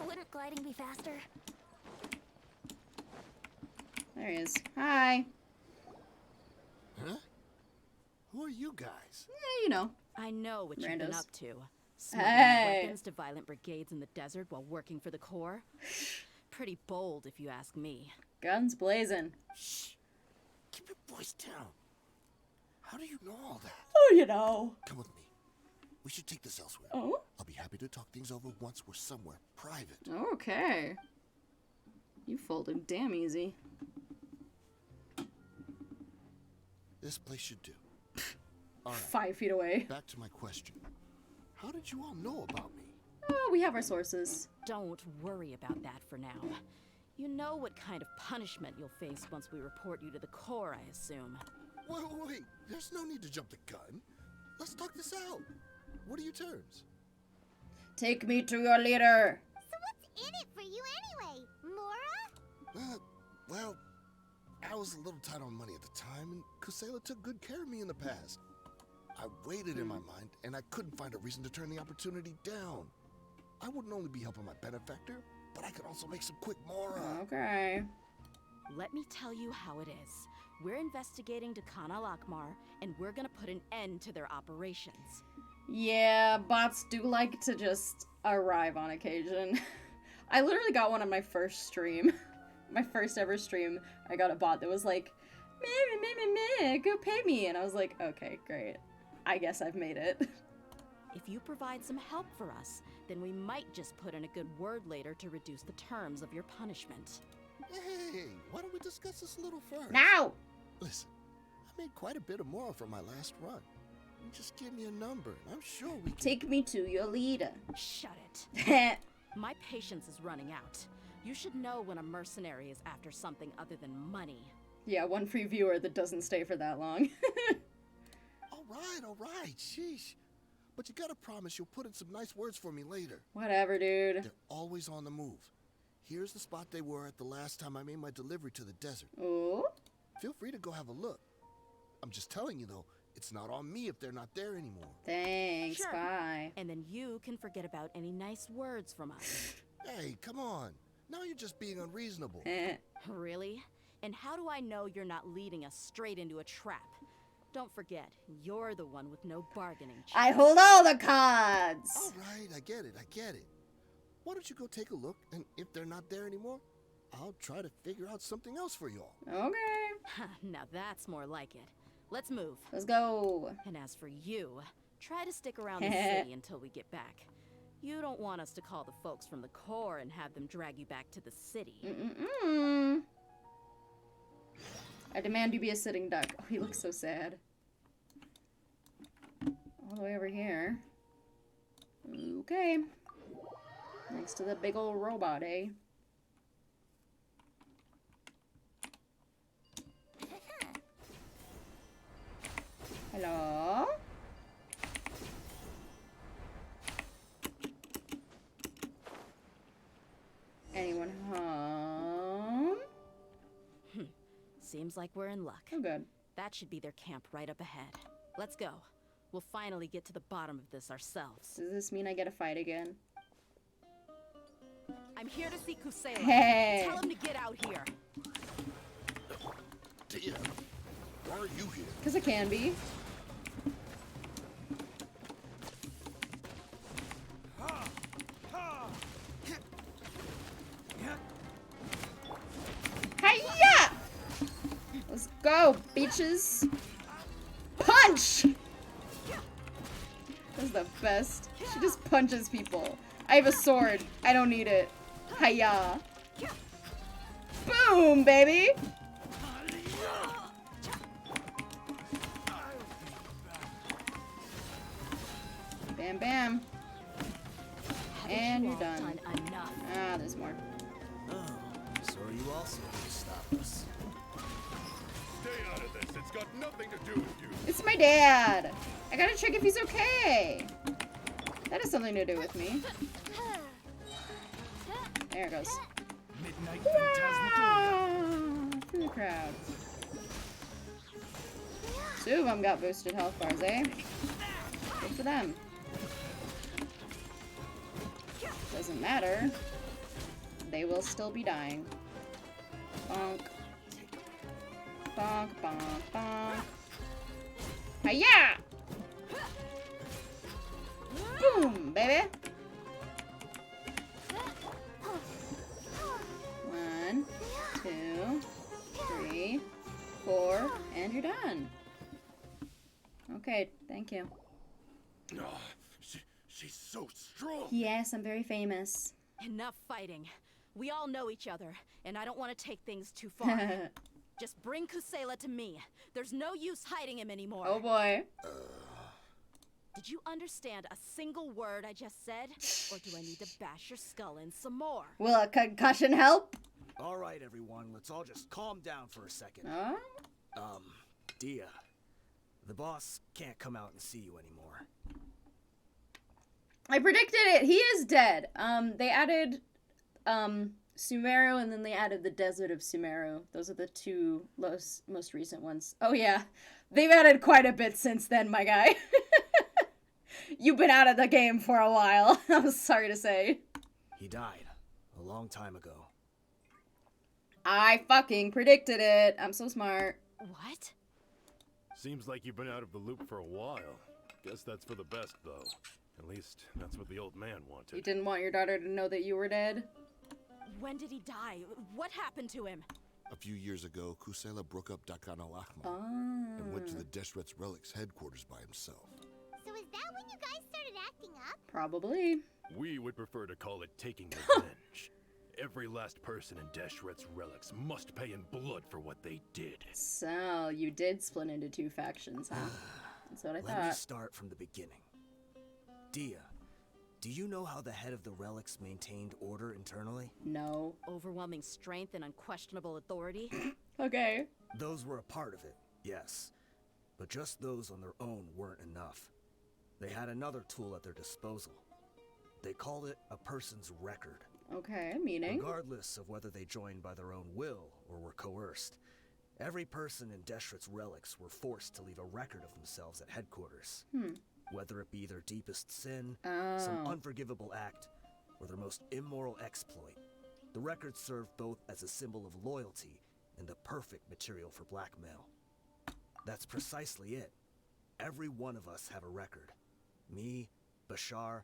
[SPEAKER 4] Wouldn't gliding be faster?
[SPEAKER 1] There he is. Hi.
[SPEAKER 7] Huh? Who are you guys?
[SPEAKER 1] Yeah, you know.
[SPEAKER 3] I know what you've been
[SPEAKER 1] Randos.
[SPEAKER 3] up to. Smuggling
[SPEAKER 1] Hey.
[SPEAKER 3] weapons to violent brigades in the desert while working for the Corps. Pretty bold, if you ask me.
[SPEAKER 1] Guns blazing.
[SPEAKER 7] Shh. Keep your voice down. How do you know all that?
[SPEAKER 1] Oh, you know.
[SPEAKER 7] Come with me. We should take this elsewhere.
[SPEAKER 1] Oh?
[SPEAKER 7] I'll be happy to talk things over once we're somewhere private.
[SPEAKER 1] Okay. You folded damn easy.
[SPEAKER 7] This place should do. All right.
[SPEAKER 1] 5 feet away.
[SPEAKER 7] Back to my question. How did you all know about me?
[SPEAKER 1] Oh, we have our sources.
[SPEAKER 3] Don't worry about that for now. You know what kind of punishment you'll face once we report you to the Corps, I assume.
[SPEAKER 7] Wait. There's no need to jump the gun. Let's talk this out. What are your terms?
[SPEAKER 1] Take me to your leader.
[SPEAKER 4] So what's in it for you anyway, Mora?
[SPEAKER 7] Well, I was a little tight on money at the time, and Kusela took good care of me in the past. I weighed it in my mind, and I couldn't find a reason to turn the opportunity down. I wouldn't only be helping my benefactor, but I could also make some quick Mora.
[SPEAKER 1] Okay.
[SPEAKER 3] Let me tell you how it is. We're investigating Dehya Lakmar, and we're gonna put an end to their operations.
[SPEAKER 1] Yeah, bots do like to just arrive on occasion. I literally got one on my first stream. My first ever stream, I got a bot that was like, meh, go pay me. And I was like, okay, great. I guess I've made it.
[SPEAKER 3] If you provide some help for us, then we might just put in a good word later to reduce the terms of your punishment.
[SPEAKER 7] Hey, why don't we discuss this a little first?
[SPEAKER 1] Now!
[SPEAKER 7] Listen, I made quite a bit of Mora from my last run. You just give me a number, and I'm sure we can...
[SPEAKER 1] Take me to your leader.
[SPEAKER 3] Shut it. My patience is running out. You should know when a mercenary is after something other than money.
[SPEAKER 1] Yeah, one free viewer that doesn't stay for that long.
[SPEAKER 7] All right, sheesh. But you gotta promise you'll put in some nice words for me later.
[SPEAKER 1] Whatever, dude.
[SPEAKER 7] They're always on the move. Here's the spot they were at the last time I made my delivery to the desert.
[SPEAKER 1] Oh?
[SPEAKER 7] Feel free to go have a look. I'm just telling you, though, it's not on me if they're not there anymore.
[SPEAKER 1] Thanks,
[SPEAKER 3] Sure.
[SPEAKER 1] bye.
[SPEAKER 3] And then you can forget about any nice words from us.
[SPEAKER 7] Hey, come on. Now you're just being unreasonable.
[SPEAKER 3] Really? And how do I know you're not leading us straight into a trap? Don't forget, you're the one with no bargaining chips.
[SPEAKER 1] I hold all the cards!
[SPEAKER 7] All right, I get it. Why don't you go take a look, and if they're not there anymore, I'll try to figure out something else for y'all.
[SPEAKER 1] Okay.
[SPEAKER 3] Now that's more like it. Let's move.
[SPEAKER 1] Let's go.
[SPEAKER 3] And as for you, try to stick around the city until we get back. You don't want us to call the folks from the Corps and have them drag you back to the city.
[SPEAKER 1] Mm-mm-mm. I demand you be a sitting duck. Oh, he looks so sad. All the way over here. Okay. Next to the big old robot, eh? Hello? Anyone home?
[SPEAKER 3] Seems like we're in luck.
[SPEAKER 1] Oh, good.
[SPEAKER 3] That should be their camp right up ahead. Let's go. We'll finally get to the bottom of this ourselves.
[SPEAKER 1] Does this mean I get a fight again?
[SPEAKER 3] I'm here to see Kusela.
[SPEAKER 1] Hey.
[SPEAKER 3] Tell him to get out here.
[SPEAKER 7] Dehya, why are you here?
[SPEAKER 1] Because it can be. Hiya! Let's go, bitches. Punch! That's the best. She just punches people. I have a sword. I don't need it. Hiya. Boom, baby! Bam, bam. And you're done.
[SPEAKER 3] Enough.
[SPEAKER 1] Ah, there's more.
[SPEAKER 9] Oh, so are you also here to stop us?
[SPEAKER 10] Stay out of this. It's got nothing to do with you.
[SPEAKER 1] It's my dad. I gotta check if he's okay. That has something to do with me. There it goes.
[SPEAKER 9] Midnight
[SPEAKER 1] Ah, through the crowd. Two of them got boosted health bars, eh? Good for them. Doesn't matter. They will still be dying. Bonk. Bonk, bonk, bonk. Hiya! Boom, baby! 1, 2, 3, 4, and you're done. Okay, thank you.
[SPEAKER 10] Oh, she's so strong.
[SPEAKER 1] Yes, I'm very famous.
[SPEAKER 3] Enough fighting. We all know each other, and I don't want to take things too far. Just bring Kusela to me. There's no use hiding him anymore.
[SPEAKER 1] Oh boy.
[SPEAKER 3] Did you understand a single word I just said? Or do I need to bash your skull in some more?
[SPEAKER 1] Will a concussion help?
[SPEAKER 9] All right, everyone, let's all just calm down for a second. Dehya, the boss can't come out and see you anymore.
[SPEAKER 1] I predicted it. He is dead. They added Sumeru, and then they added the Desert of Sumeru. Those are the two most recent ones. Oh yeah, they've added quite a bit since then, my guy. You've been out of the game for a while. I'm sorry to say.
[SPEAKER 9] He died a long time ago.
[SPEAKER 1] I fucking predicted it. I'm so smart.
[SPEAKER 3] What?
[SPEAKER 10] Seems like you've been out of the loop for a while. Guess that's for the best, though. At least, that's what the old man wanted.
[SPEAKER 1] You didn't want your daughter to know that you were dead?
[SPEAKER 3] When did he die? What happened to him?
[SPEAKER 7] A few years ago, Kusela broke up Dakan al-Ahmar and went to the Deshret's Relics headquarters by himself.
[SPEAKER 4] So is that when you guys started acting up?
[SPEAKER 1] Probably.
[SPEAKER 10] We would prefer to call it taking revenge. Every last person in Deshret's Relics must pay in blood for what they did.
[SPEAKER 1] So, you did split into two factions, huh? That's what I
[SPEAKER 9] Let me
[SPEAKER 1] thought.
[SPEAKER 9] start from the beginning. Dehya, do you know how the head of the Relics maintained order internally?
[SPEAKER 1] No.
[SPEAKER 3] Overwhelming strength and unquestionable authority?
[SPEAKER 1] Okay.
[SPEAKER 9] Those were a part of it, yes. But just those on their own weren't enough. They had another tool at their disposal. They called it a person's record.
[SPEAKER 1] Okay, meaning?
[SPEAKER 9] Regardless of whether they joined by their own will or were coerced, every person in Deshret's Relics were forced to leave a record of themselves at headquarters. Whether it be their deepest sin, some unforgivable act, or their most immoral exploit, the record served both as a symbol of loyalty and the perfect material for blackmail. That's precisely it. Every one of us have a record. Me, Bashar,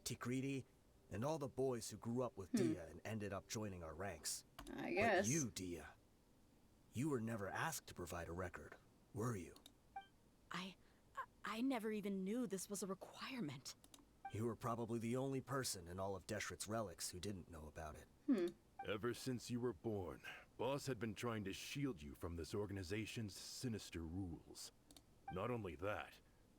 [SPEAKER 9] Tikriti, and all the boys who grew up with Dehya and ended up joining our ranks.
[SPEAKER 1] I guess.
[SPEAKER 9] But you, Dehya, you were never asked to provide a record, were you?
[SPEAKER 3] I never even knew this was a requirement.
[SPEAKER 9] You were probably the only person in all of Deshret's Relics who didn't know about it.
[SPEAKER 10] Ever since you were born, Boss had been trying to shield you from this organization's sinister rules. Not only that,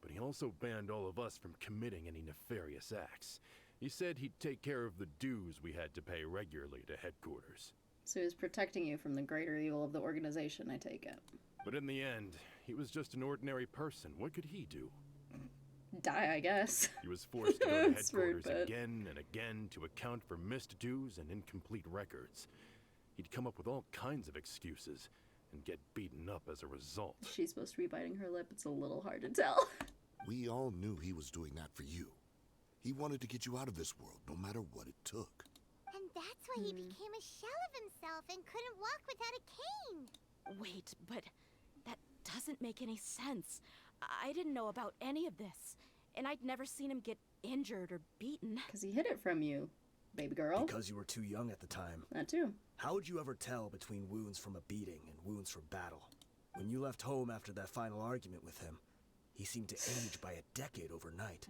[SPEAKER 10] but he also banned all of us from committing any nefarious acts. He said he'd take care of the dues we had to pay regularly to headquarters.
[SPEAKER 1] So he was protecting you from the greater evil of the organization, I take it.
[SPEAKER 10] But in the end, He was just an ordinary person. What could he do?
[SPEAKER 1] Die, I guess.
[SPEAKER 10] He was forced to go to
[SPEAKER 1] It's rude,
[SPEAKER 10] headquarters
[SPEAKER 1] but-
[SPEAKER 10] again and again to account for missed dues and incomplete records. He'd come up with all kinds of excuses and get beaten up as a result.
[SPEAKER 1] She's supposed to be biting her lip. It's a little hard to tell.
[SPEAKER 7] We all knew he was doing that for you. He wanted to get you out of this world, no matter what it took.
[SPEAKER 4] And that's why he became a shell of himself and couldn't walk without a cane.
[SPEAKER 3] Wait, but that doesn't make any sense. I didn't know about any of this, and I'd never seen him get injured or beaten.
[SPEAKER 1] Because he hid it from you, baby girl.
[SPEAKER 9] Because you were too young at the time.
[SPEAKER 1] That too.
[SPEAKER 9] How would you ever tell between wounds from a beating and wounds from battle? When you left home after that final argument with him, he seemed to age by a decade overnight.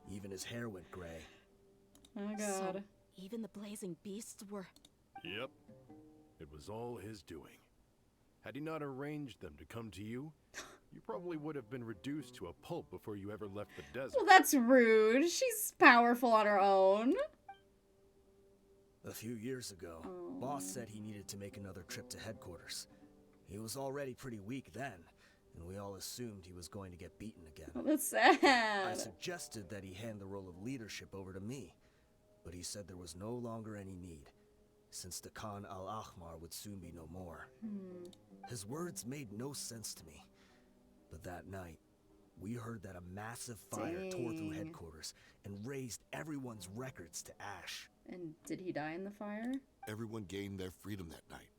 [SPEAKER 9] Even his hair went gray.
[SPEAKER 1] Oh god.
[SPEAKER 3] So even the blazing beasts were...
[SPEAKER 10] Yep. It was all his doing. Had he not arranged them to come to you, you probably would have been reduced to a pulp before you ever left the desert.
[SPEAKER 1] Well, that's rude. She's powerful on her own.
[SPEAKER 9] A few years ago, Boss said he needed to make another trip to headquarters. He was already pretty weak then, and we all assumed he was going to get beaten again.
[SPEAKER 1] Oh, that's sad.
[SPEAKER 9] I suggested that he hand the role of leadership over to me, but he said there was no longer any need, since the Khan al-Ahmar would soon be no more. His words made no sense to me, but that night, we heard that a massive fire tore through
[SPEAKER 1] Dang.
[SPEAKER 9] headquarters and razed everyone's records to ash.
[SPEAKER 1] And did he die in the fire?
[SPEAKER 7] Everyone gained their freedom that night.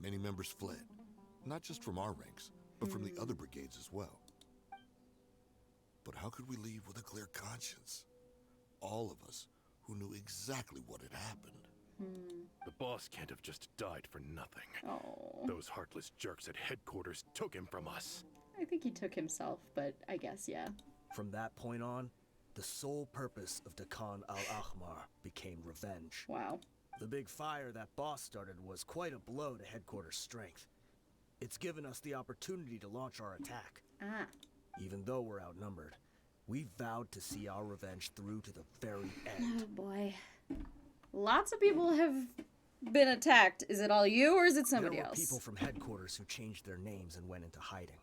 [SPEAKER 7] Many members fled, not just from our ranks, but from the other brigades as well. But how could we leave with a clear conscience? All of us who knew exactly what had happened.
[SPEAKER 10] The boss can't have just died for nothing.
[SPEAKER 1] Oh.
[SPEAKER 10] Those heartless jerks at headquarters took him from us.
[SPEAKER 1] I think he took himself, but I guess, yeah.
[SPEAKER 9] From that point on, the sole purpose of the Khan al-Ahmar became revenge.
[SPEAKER 1] Wow.
[SPEAKER 9] The big fire that Boss started was quite a blow to headquarters' strength. It's given us the opportunity to launch our attack.
[SPEAKER 1] Ah.
[SPEAKER 9] Even though we're outnumbered, we vowed to see our revenge through to the very end.
[SPEAKER 1] Oh boy. Lots of people have been attacked. Is it all you or is it somebody
[SPEAKER 9] There were
[SPEAKER 1] else?
[SPEAKER 9] people from headquarters who changed their names and went into hiding.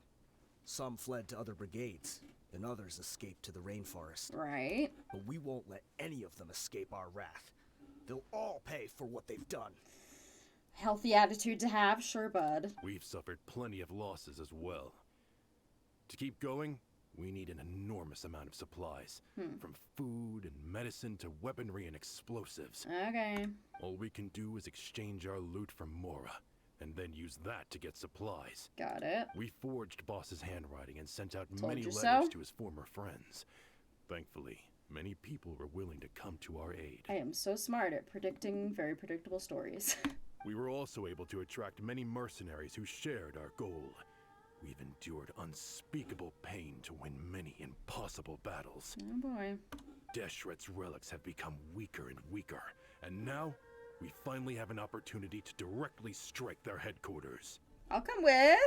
[SPEAKER 9] Some fled to other brigades, and others escaped to the rainforest.
[SPEAKER 1] Right.
[SPEAKER 9] But we won't let any of them escape our wrath. They'll all pay for what they've done.
[SPEAKER 1] Healthy attitude to have, sure, bud.
[SPEAKER 10] We've suffered plenty of losses as well. To keep going, we need an enormous amount of supplies. From food and medicine to weaponry and explosives.
[SPEAKER 1] Okay.
[SPEAKER 10] All we can do is exchange our loot from Mora, and then use that to get supplies.
[SPEAKER 1] Got it.
[SPEAKER 10] We forged Boss's handwriting and sent out
[SPEAKER 1] Told
[SPEAKER 10] many
[SPEAKER 1] you
[SPEAKER 10] letters
[SPEAKER 1] so.
[SPEAKER 10] to his former friends. Thankfully, many people were willing to come to our aid.
[SPEAKER 1] I am so smart at predicting very predictable stories.
[SPEAKER 10] We were also able to attract many mercenaries who shared our goal. We've endured unspeakable pain to win many impossible battles.
[SPEAKER 1] Oh boy.
[SPEAKER 10] Deshret's relics have become weaker and weaker, and now we finally have an opportunity to directly strike their headquarters.
[SPEAKER 1] I'll come with.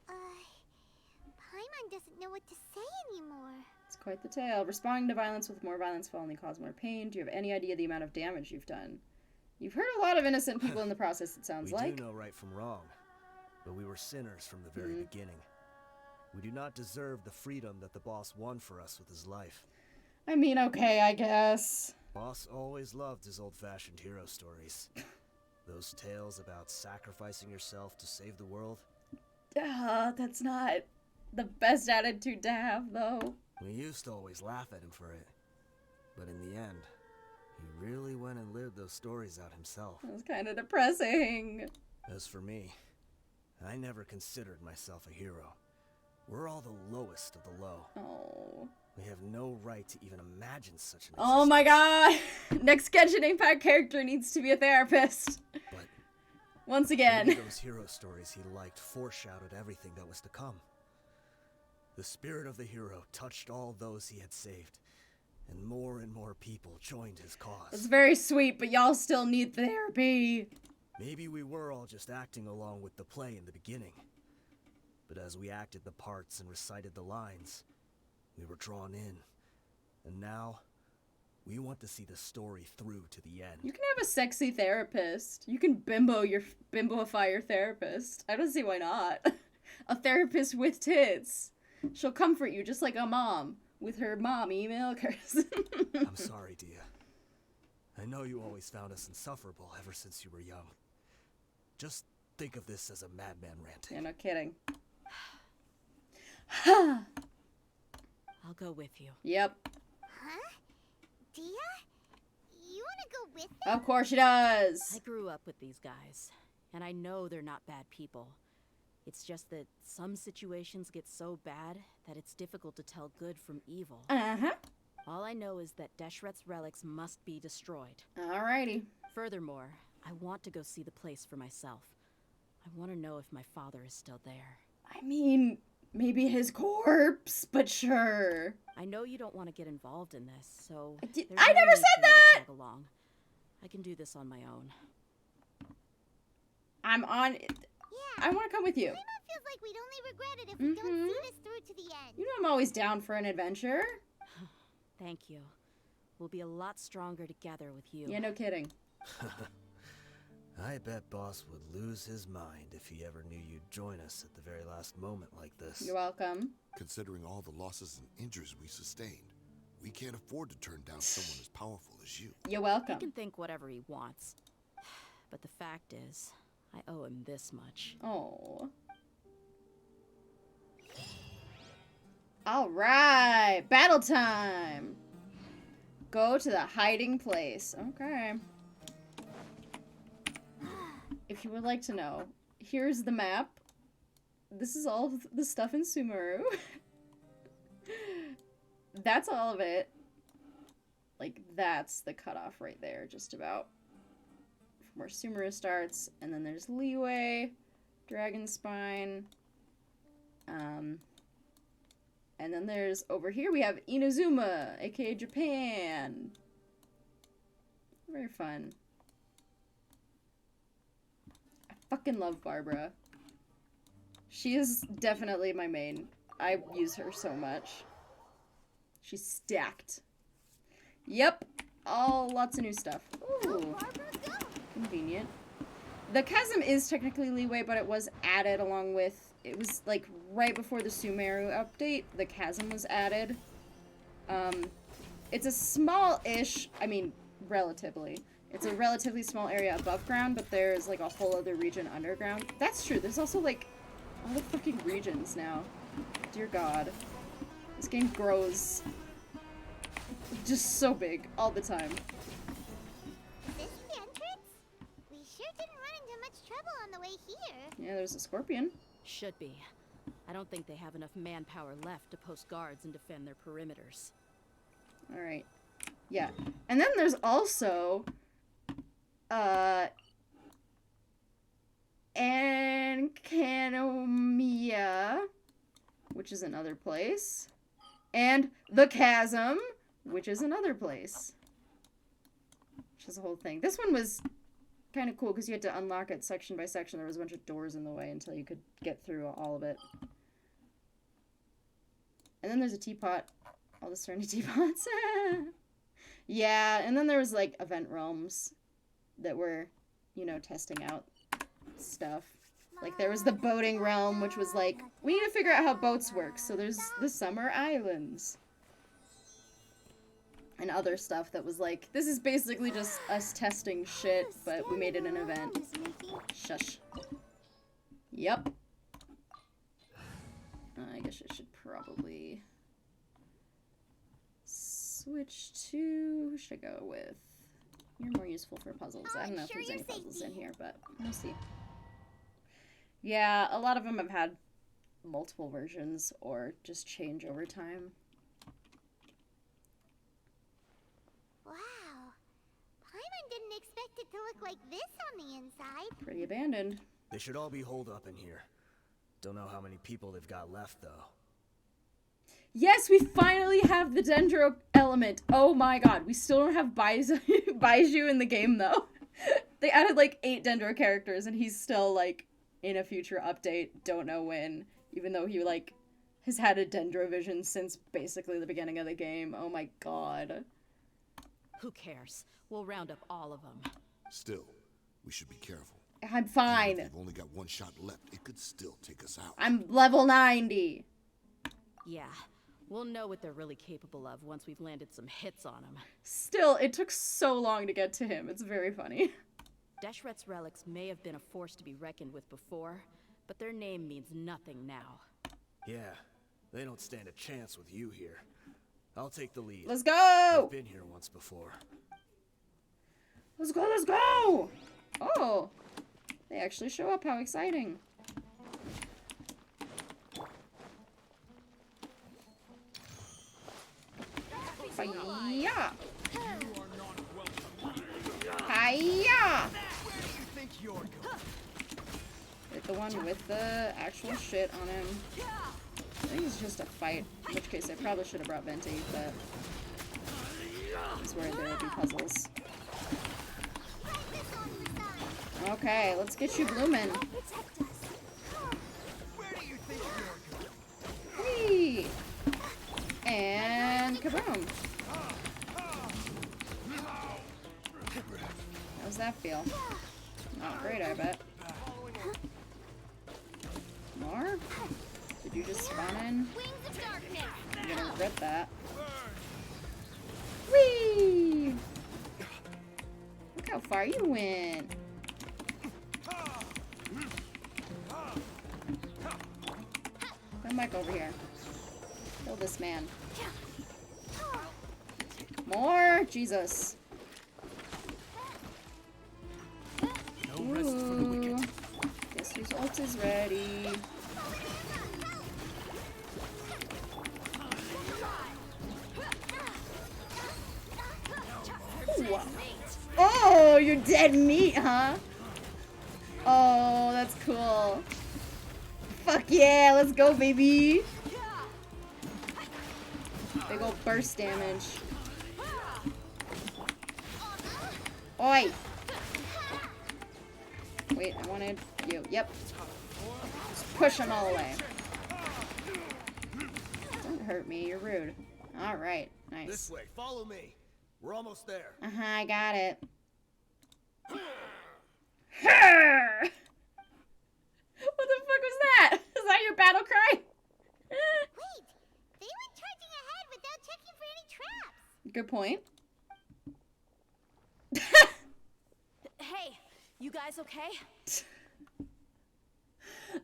[SPEAKER 4] Paimon doesn't know what to say anymore.
[SPEAKER 1] It's quite the tale. Responding to violence with more violence will only cause more pain. Do you have any idea the amount of damage you've done? You've hurt a lot of innocent people in the process, it sounds like.
[SPEAKER 9] We do know right from wrong, but we were sinners from the very beginning. We do not deserve the freedom that the boss won for us with his life.
[SPEAKER 1] I mean, okay, I guess.
[SPEAKER 9] Boss always loved his old-fashioned hero stories. Those tales about sacrificing yourself to save the world.
[SPEAKER 1] That's not the best attitude to have, though.
[SPEAKER 9] We used to always laugh at him for it. But in the end, he really went and lived those stories out himself.
[SPEAKER 1] It was kind of depressing.
[SPEAKER 9] As for me, I never considered myself a hero. We're all the lowest of the low.
[SPEAKER 1] Oh.
[SPEAKER 9] We have no right to even imagine such an
[SPEAKER 1] Oh my
[SPEAKER 9] existence.
[SPEAKER 1] god! Next Genshin Impact character needs to be a therapist.
[SPEAKER 9] But
[SPEAKER 1] Once
[SPEAKER 9] maybe
[SPEAKER 1] again.
[SPEAKER 9] those hero stories he liked foreshadowed everything that was to come. The spirit of the hero touched all those he had saved, and more people joined his cause.
[SPEAKER 1] It's very sweet, but y'all still need therapy.
[SPEAKER 9] Maybe we were all just acting along with the play in the beginning. But as we acted the parts and recited the lines, we were drawn in. And now, we want to see the story through to the end.
[SPEAKER 1] You can have a sexy therapist. You can bimboify your therapist. I don't see why not. A therapist with tits. She'll comfort you just like a mom with her mommy milkers.
[SPEAKER 9] I'm sorry, Dehya. I know you always found us insufferable ever since you were young. Just think of this as a madman ranting.
[SPEAKER 1] Yeah, no kidding.
[SPEAKER 3] I'll go with you.
[SPEAKER 1] Yep.
[SPEAKER 4] Huh? Dehya? You wanna go with me?
[SPEAKER 1] Of course she does.
[SPEAKER 3] I grew up with these guys, and I know they're not bad people. It's just that some situations get so bad that it's difficult to tell good from evil.
[SPEAKER 1] Uh-huh.
[SPEAKER 3] All I know is that Deshret's relics must be destroyed.
[SPEAKER 1] Alrighty.
[SPEAKER 3] Furthermore, I want to go see the place for myself. I want to know if my father is still there.
[SPEAKER 1] I mean, maybe his corpse, but sure.
[SPEAKER 3] I know you don't want to get involved in this, so...
[SPEAKER 1] I
[SPEAKER 3] there's
[SPEAKER 1] never
[SPEAKER 3] no need
[SPEAKER 1] said
[SPEAKER 3] for you to
[SPEAKER 1] that!
[SPEAKER 3] tag along. I can do this on my own.
[SPEAKER 1] I'm on...
[SPEAKER 4] Yeah.
[SPEAKER 1] I want to come with you.
[SPEAKER 4] Paimon feels like we'd only regret it if we don't see this through to the end.
[SPEAKER 1] You know I'm always down for an adventure.
[SPEAKER 3] Thank you. We'll be a lot stronger together with you.
[SPEAKER 1] Yeah, no kidding.
[SPEAKER 9] I bet Boss would lose his mind if he ever knew you'd join us at the very last moment like this.
[SPEAKER 1] You're welcome.
[SPEAKER 7] Considering all the losses and injuries we sustained, we can't afford to turn down someone as powerful as you.
[SPEAKER 1] You're
[SPEAKER 3] He
[SPEAKER 1] welcome.
[SPEAKER 3] can think whatever he wants. But the fact is, I owe him this much.
[SPEAKER 1] Oh. Alright, battle time. Go to the hiding place. Okay. If you would like to know, here's the map. This is all of the stuff in Sumeru. That's all of it. Like, that's the cutoff right there, just about. From where Sumeru starts. And then there's Leeway, Dragon Spine. And then there's, over here we have Inazuma, aka Japan. Very fun. I fucking love Barbara. She is definitely my main. I use her so much. She's stacked. Yep. Lots of new stuff. Ooh. Convenient. The chasm is technically Leeway, but it was added along with... It was, like, right before the Sumeru update. The chasm was added. It's a small-ish... I mean, relatively. It's a relatively small area above ground, but there's, like, a whole other region underground. That's true. There's also, like, all the fucking regions now. Dear God. This game grows just so big all the time.
[SPEAKER 4] Is this the entrance? We sure didn't run into much trouble on the way here.
[SPEAKER 1] Yeah, there's a scorpion.
[SPEAKER 3] Should be. I don't think they have enough manpower left to post guards and defend their perimeters.
[SPEAKER 1] Alright. Yeah. And then there's also... Enkanomiya, which is another place. And the Chasm, which is another place. Which is the whole thing. This one was kind of cool because you had to unlock it section by section. There was a bunch of doors in the way until you could get through all of it. And then there's a teapot. All the Cerny teapots. Yeah, and then there was, like, event realms that were, you know, testing out stuff. Like, there was the boating realm, which was like, we need to figure out how boats work. So there's the Summer Islands. And other stuff that was like, this is basically just us testing shit, but we made it an event. Shush. Yep. I guess I should probably switch to... Who should I go with? You're more useful for puzzles. I don't know if there's any puzzles in here, but we'll see. Yeah, a lot of them have had multiple versions or just change over time.
[SPEAKER 4] Wow. Paimon didn't expect it to look like this on the inside.
[SPEAKER 1] Pretty abandoned.
[SPEAKER 9] They should all be holed up in here. Don't know how many people they've got left, though.
[SPEAKER 1] Yes, we finally have the Dendro element. Oh my god, we still don't have Baiju in the game, though. They added, like, 8 Dendro characters, and he's still, like, in a future update. Don't know when. Even though he, like, has had a Dendro vision since basically the beginning of the game. Oh my god.
[SPEAKER 3] Who cares? We'll round up all of them.
[SPEAKER 7] Still, we should be careful.
[SPEAKER 1] I'm fine.
[SPEAKER 7] Even if you've only got one shot left, it could still take us out.
[SPEAKER 1] I'm level 90.
[SPEAKER 3] Yeah, we'll know what they're really capable of once we've landed some hits on them.
[SPEAKER 1] Still, it took so long to get to him. It's very funny.
[SPEAKER 3] Deshret's relics may have been a force to be reckoned with before, but their name means nothing now.
[SPEAKER 9] Yeah, they don't stand a chance with you here. I'll take the lead.
[SPEAKER 1] Let's go!
[SPEAKER 9] I've been here once before.
[SPEAKER 1] Let's go, let's go! Oh, they actually show up. How exciting. Hiya! Hiya! Hit the one with the actual shit on him. I think it's just a fight, in which case I probably should have brought Venti, but I was worried there would be puzzles. Okay, let's get you blooming. Hey! And kaboom! How's that feel? Not great, I bet. More? Did you just spawn in? You're gonna regret that. Whee! Look how far you went. Come back over here. Kill this man. More? Jesus.
[SPEAKER 9] No rest for the wicked.
[SPEAKER 1] Guess whose ult is ready. Ooh. Oh, you're dead meat, huh? Oh, that's cool. Fuck yeah, let's go, baby. Big ol' burst damage. Oi! Wait, I wanted you. Yep. Just push them all away. Don't hurt me, you're rude. Alright, nice.
[SPEAKER 9] This way, follow me. We're almost there.
[SPEAKER 1] Uh-huh, I got it. What the fuck was that? Is that your battle cry?
[SPEAKER 4] Wait, they went charging ahead without checking for any traps.
[SPEAKER 1] Good point.
[SPEAKER 3] Hey, you guys okay?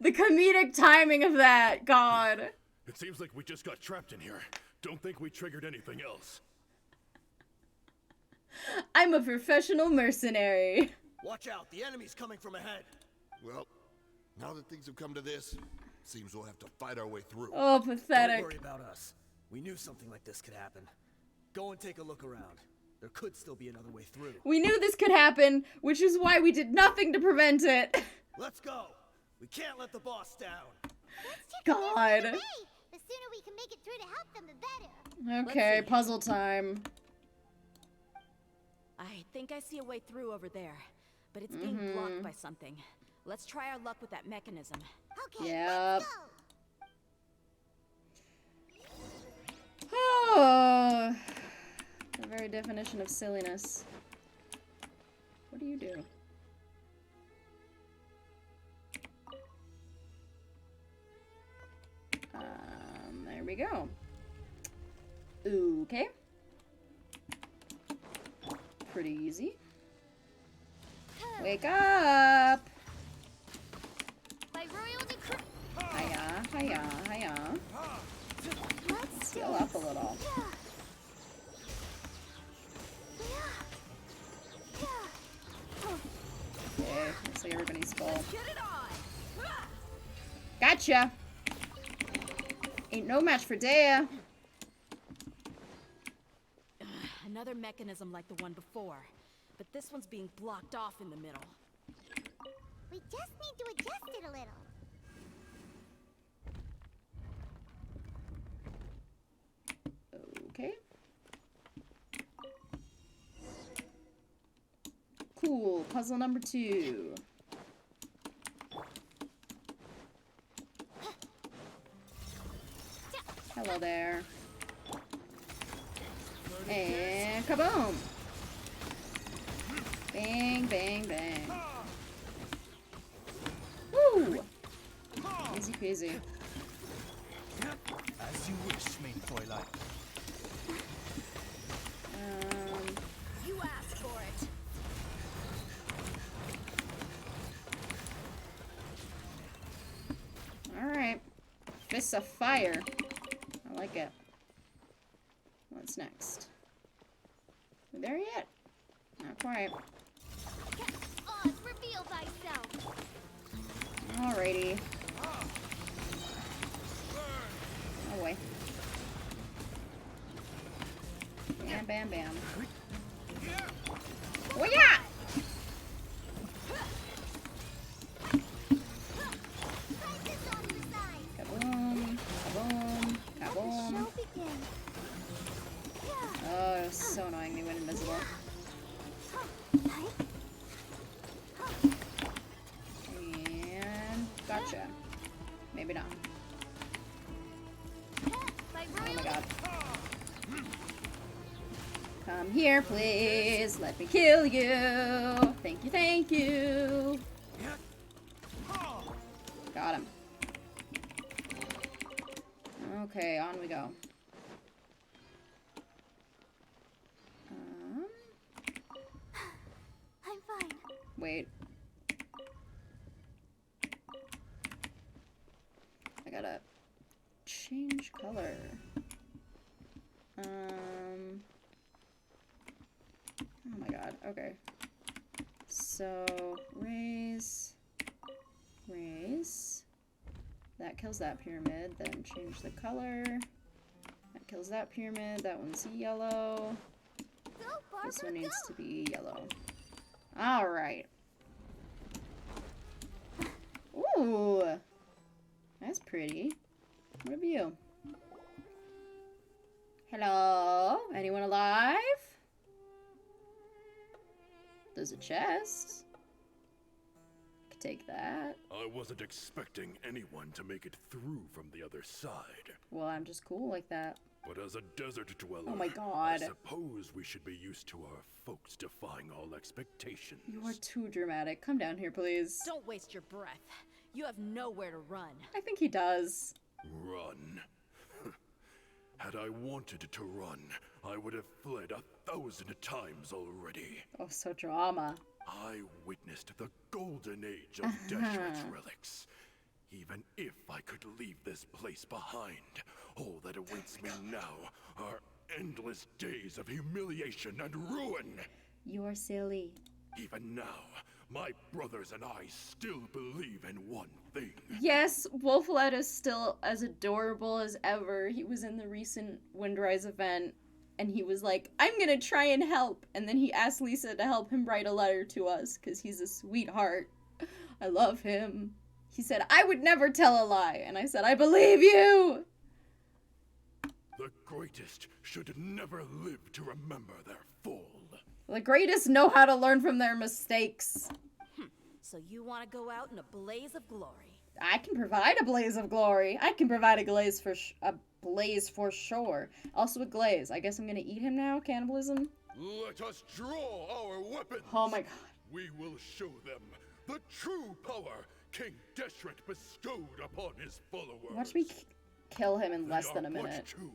[SPEAKER 1] The comedic timing of that, God.
[SPEAKER 10] It seems like we just got trapped in here. Don't think we triggered anything else.
[SPEAKER 1] I'm a professional mercenary.
[SPEAKER 9] Watch out, the enemy's coming from ahead.
[SPEAKER 7] Well, now that things have come to this, seems we'll have to fight our way through.
[SPEAKER 1] Oh,
[SPEAKER 9] Don't
[SPEAKER 1] pathetic.
[SPEAKER 9] worry about us. We knew something like this could happen. Go and take a look around. There could still be another way through.
[SPEAKER 1] We knew this could happen, which is why we did nothing to prevent it.
[SPEAKER 9] Let's go. We can't let the boss down.
[SPEAKER 1] God.
[SPEAKER 4] The sooner we can make it through to help them, the better.
[SPEAKER 1] Okay, puzzle time.
[SPEAKER 3] I think I see a way through over there, but it's being blocked by something. Let's try our luck with that mechanism.
[SPEAKER 4] Okay,
[SPEAKER 1] Yep.
[SPEAKER 4] let's go.
[SPEAKER 1] Oh, the very definition of silliness. What do you do? There we go. Okay. Pretty easy. Wake up!
[SPEAKER 4] By royal decree.
[SPEAKER 1] Hiya, hiya, hiya.
[SPEAKER 4] Let's
[SPEAKER 1] Heal up a little. Okay, looks like everybody's full. Gotcha! Ain't no match for Dehya.
[SPEAKER 3] Another mechanism like the one before, but this one's being blocked off in the middle.
[SPEAKER 4] We just need to adjust it a little.
[SPEAKER 1] Okay. Cool. Puzzle number 2. Hello there. And kaboom! Bang, bang, bang. Woo! Easy peasy.
[SPEAKER 9] As you wish, main Twilight.
[SPEAKER 3] You asked for it.
[SPEAKER 1] Alright. Fists of Fire. I like it. What's next? Are we there yet? Not quite.
[SPEAKER 4] Oz, reveal thyself.
[SPEAKER 1] Alrighty. Oh boy. Bam, bam, bam. Oh yeah! Kaboom, kaboom, kaboom. Oh, it was so annoying they went invisible. And gotcha. Maybe not. Oh my god. Come here, please. Let me kill you. Thank you, thank you. Got him. Okay, on we go.
[SPEAKER 4] I'm fine.
[SPEAKER 1] Wait. I gotta change color. Oh my god, okay. So, raise. That kills that pyramid, then change the color. That kills that pyramid, that one's yellow.
[SPEAKER 4] Go, Barbara,
[SPEAKER 1] This one needs
[SPEAKER 4] go.
[SPEAKER 1] to be yellow. Alright. Ooh! That's pretty. What of you? Hello? Anyone alive? There's a chest. Could take that.
[SPEAKER 10] I wasn't expecting anyone to make it through from the other side.
[SPEAKER 1] Well, I'm just cool like that.
[SPEAKER 10] But as a desert dweller,
[SPEAKER 1] Oh my god.
[SPEAKER 10] I suppose we should be used to our folks defying all expectations.
[SPEAKER 1] You are too dramatic. Come down here, please.
[SPEAKER 3] Don't waste your breath. You have nowhere to run.
[SPEAKER 1] I think he does.
[SPEAKER 10] Run. Had I wanted to run, I would have fled 1,000 times already.
[SPEAKER 1] Oh, so drama.
[SPEAKER 10] I witnessed the golden age of Deshret's relics. Even if I could leave this place behind, all that awaits me now are endless days of humiliation and ruin.
[SPEAKER 1] You're silly.
[SPEAKER 10] Even now, my brothers and I still believe in one thing.
[SPEAKER 1] Yes, Wolflet is still as adorable as ever. He was in the recent Windrise event, and he was like, I'm gonna try and help. And then he asked Lisa to help him write a letter to us, because he's a sweetheart. I love him. He said, I would never tell a lie. And I said, I believe you!
[SPEAKER 10] The greatest should never live to remember their fall.
[SPEAKER 1] The greatest know how to learn from their mistakes.
[SPEAKER 3] So you want to go out in a blaze of glory.
[SPEAKER 1] I can provide a blaze of glory. I can provide a blaze for sure. Also a glaze. I guess I'm gonna eat him now. Cannibalism.
[SPEAKER 10] Let us draw our weapons.
[SPEAKER 1] Oh my god.
[SPEAKER 10] We will show them the true power King Deshret bestowed upon his followers.
[SPEAKER 1] Watch me kill him in
[SPEAKER 10] They
[SPEAKER 1] less than a
[SPEAKER 10] are but
[SPEAKER 1] minute.
[SPEAKER 10] two,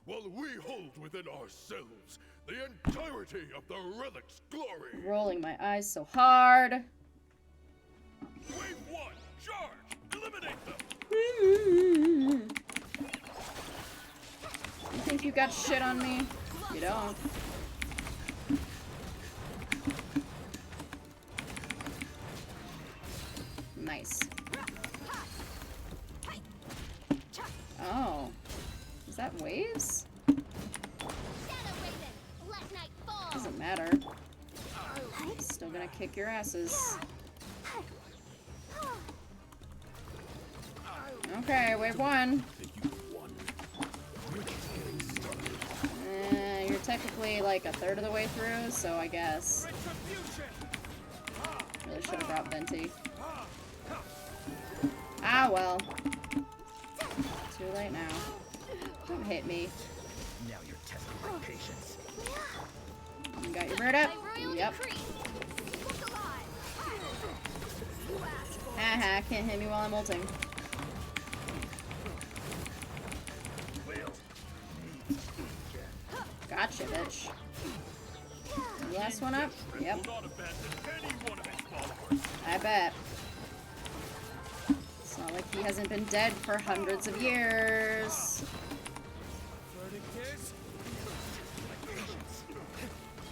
[SPEAKER 10] while we hold within ourselves the entirety of the relic's glory.
[SPEAKER 1] Rolling my eyes so hard.
[SPEAKER 10] Wave one, charge! Eliminate them!
[SPEAKER 1] You think you got shit on me? You don't. Nice. Oh. Is that waves? Doesn't matter. Still gonna kick your asses. Okay, wave one. You're technically like a third of the way through, so I guess. Really should have brought Venti. Ah, well. Too late now. Don't hit me.
[SPEAKER 9] Now you're testing my patience.
[SPEAKER 1] You got your bird up? Yep. Haha, can't hit me while I'm ulting. Gotcha, bitch. Last one up? Yep. I bet. It's not like he hasn't been dead for hundreds of years.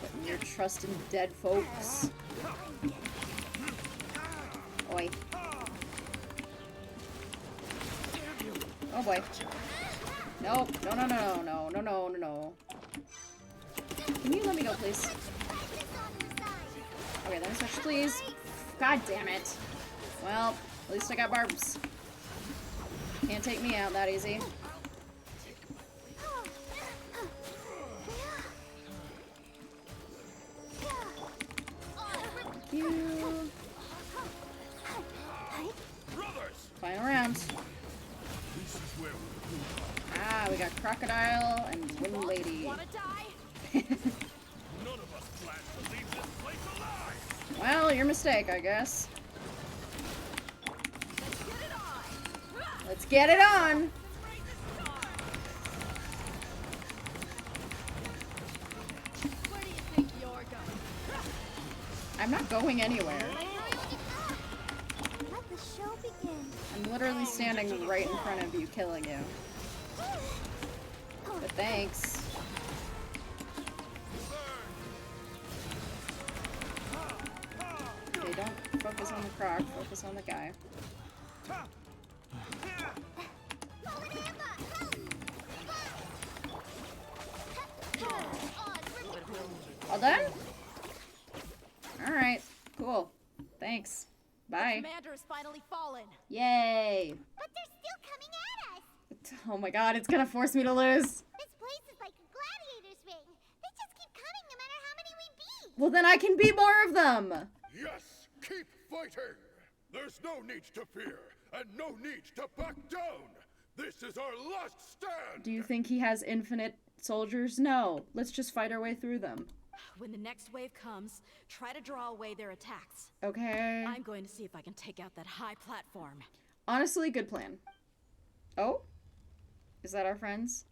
[SPEAKER 1] Putting your trust in dead folks. Oi. Oh boy. Nope. No. Can you let me go, please? Okay, let me switch, please. God damn it. Well, at least I got barbs. Can't take me out that easy. Thank you. Final round. Ah, we got Crocodile and Wind Lady. Well, your mistake, I guess. Let's get it on!
[SPEAKER 3] Where do you think you're going?
[SPEAKER 1] I'm not going anywhere.
[SPEAKER 4] Let the show begin.
[SPEAKER 1] I'm literally standing right in front of you, killing you. But thanks. Okay, don't focus on the croc, focus on the guy. All done? Alright, cool. Thanks. Bye.
[SPEAKER 3] The commander has finally fallen.
[SPEAKER 1] Yay!
[SPEAKER 4] But they're still coming at us.
[SPEAKER 1] Oh my god, it's gonna force me to lose.
[SPEAKER 4] This place is like a gladiator's ring. They just keep coming no matter how many we beat.
[SPEAKER 1] Well, then I can beat more of them.
[SPEAKER 10] Yes, keep fighting. There's no need to fear, and no need to back down. This is our last stand.
[SPEAKER 1] Do you think he has infinite soldiers? No. Let's just fight our way through them.
[SPEAKER 3] When the next wave comes, try to draw away their attacks.
[SPEAKER 1] Okay.
[SPEAKER 3] I'm going to see if I can take out that high platform.
[SPEAKER 1] Honestly, good plan. Oh? Is that our friends?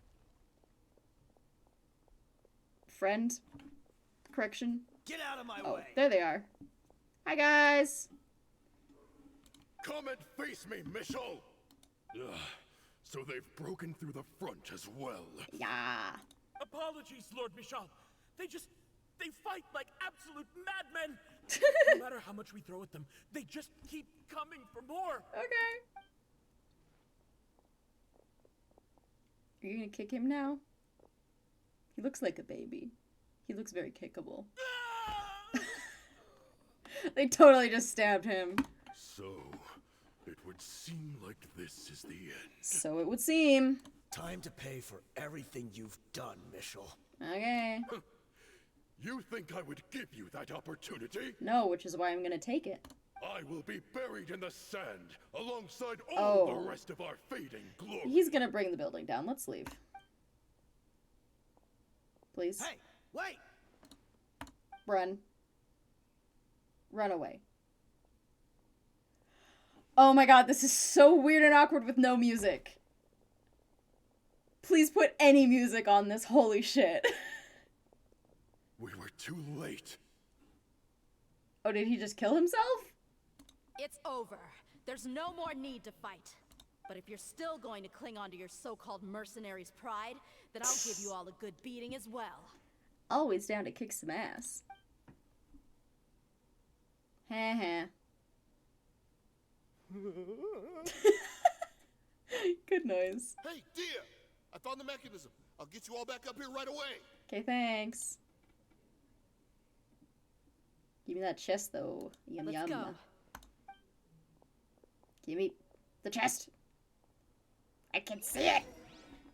[SPEAKER 1] Friend? Correction?
[SPEAKER 9] Get out of my
[SPEAKER 1] way. There they are. Hi, guys.
[SPEAKER 10] Come and face me, Michel. Ugh, so they've broken through the front as well.
[SPEAKER 1] Yeah.
[SPEAKER 5] Apologies, Lord Michel. They fight like absolute madmen. No matter how much we throw at them, they just keep coming for more.
[SPEAKER 1] Okay. Are you gonna kick him now? He looks like a baby. He looks very kickable. They totally just stabbed him.
[SPEAKER 10] So, it would seem like this is the end.
[SPEAKER 1] So it would seem.
[SPEAKER 9] Time to pay for everything you've done, Michel.
[SPEAKER 1] Okay.
[SPEAKER 10] You think I would give you that opportunity?
[SPEAKER 1] No, which is why I'm gonna take it.
[SPEAKER 10] I will be buried in the sand alongside all the rest of our fading glory.
[SPEAKER 1] He's gonna bring the building down. Let's leave. Please.
[SPEAKER 9] Hey, wait!
[SPEAKER 1] Run. Run away. Oh my god, this is so weird and awkward with no music. Please put any music on this. Holy shit.
[SPEAKER 10] We were too late.
[SPEAKER 1] Oh, did he just kill himself?
[SPEAKER 3] It's over. There's no more need to fight. But if you're still going to cling on to your so-called mercenary's pride, then I'll give you all a good beating as well.
[SPEAKER 1] Always down to kick some ass. Heh. Good noise.
[SPEAKER 7] Hey, Dehya! I found the mechanism. I'll get you all back up here right away.
[SPEAKER 1] Okay, thanks. Give me that chest, though. Yum
[SPEAKER 3] Let's
[SPEAKER 1] yum.
[SPEAKER 3] go.
[SPEAKER 1] Give me the chest. I can see it.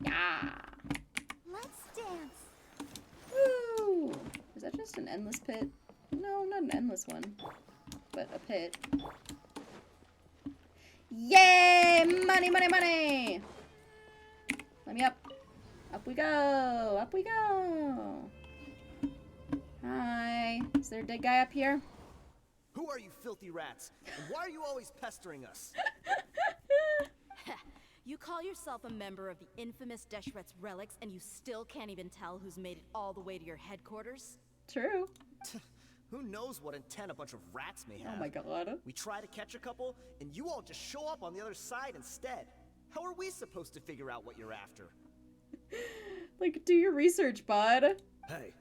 [SPEAKER 1] Yeah.
[SPEAKER 4] Let's dance.
[SPEAKER 1] Woo! Is that just an endless pit? No, not an endless one, but a pit. Yay! Money, money, money! Let me up. Up we go. Up we go. Hi. Is there a dead guy up here?
[SPEAKER 9] Who are you filthy rats? And why are you always pestering us?
[SPEAKER 3] You call yourself a member of the infamous Deshret's relics, and you still can't even tell who's made it all the way to your headquarters?
[SPEAKER 1] True.
[SPEAKER 9] Who knows what intent a bunch of rats may have?
[SPEAKER 1] Oh my god.
[SPEAKER 9] We try to catch a couple, and you all just show up on the other side instead. How are we supposed to figure out what you're after?
[SPEAKER 1] Like, do your research, bud.
[SPEAKER 9] Hey,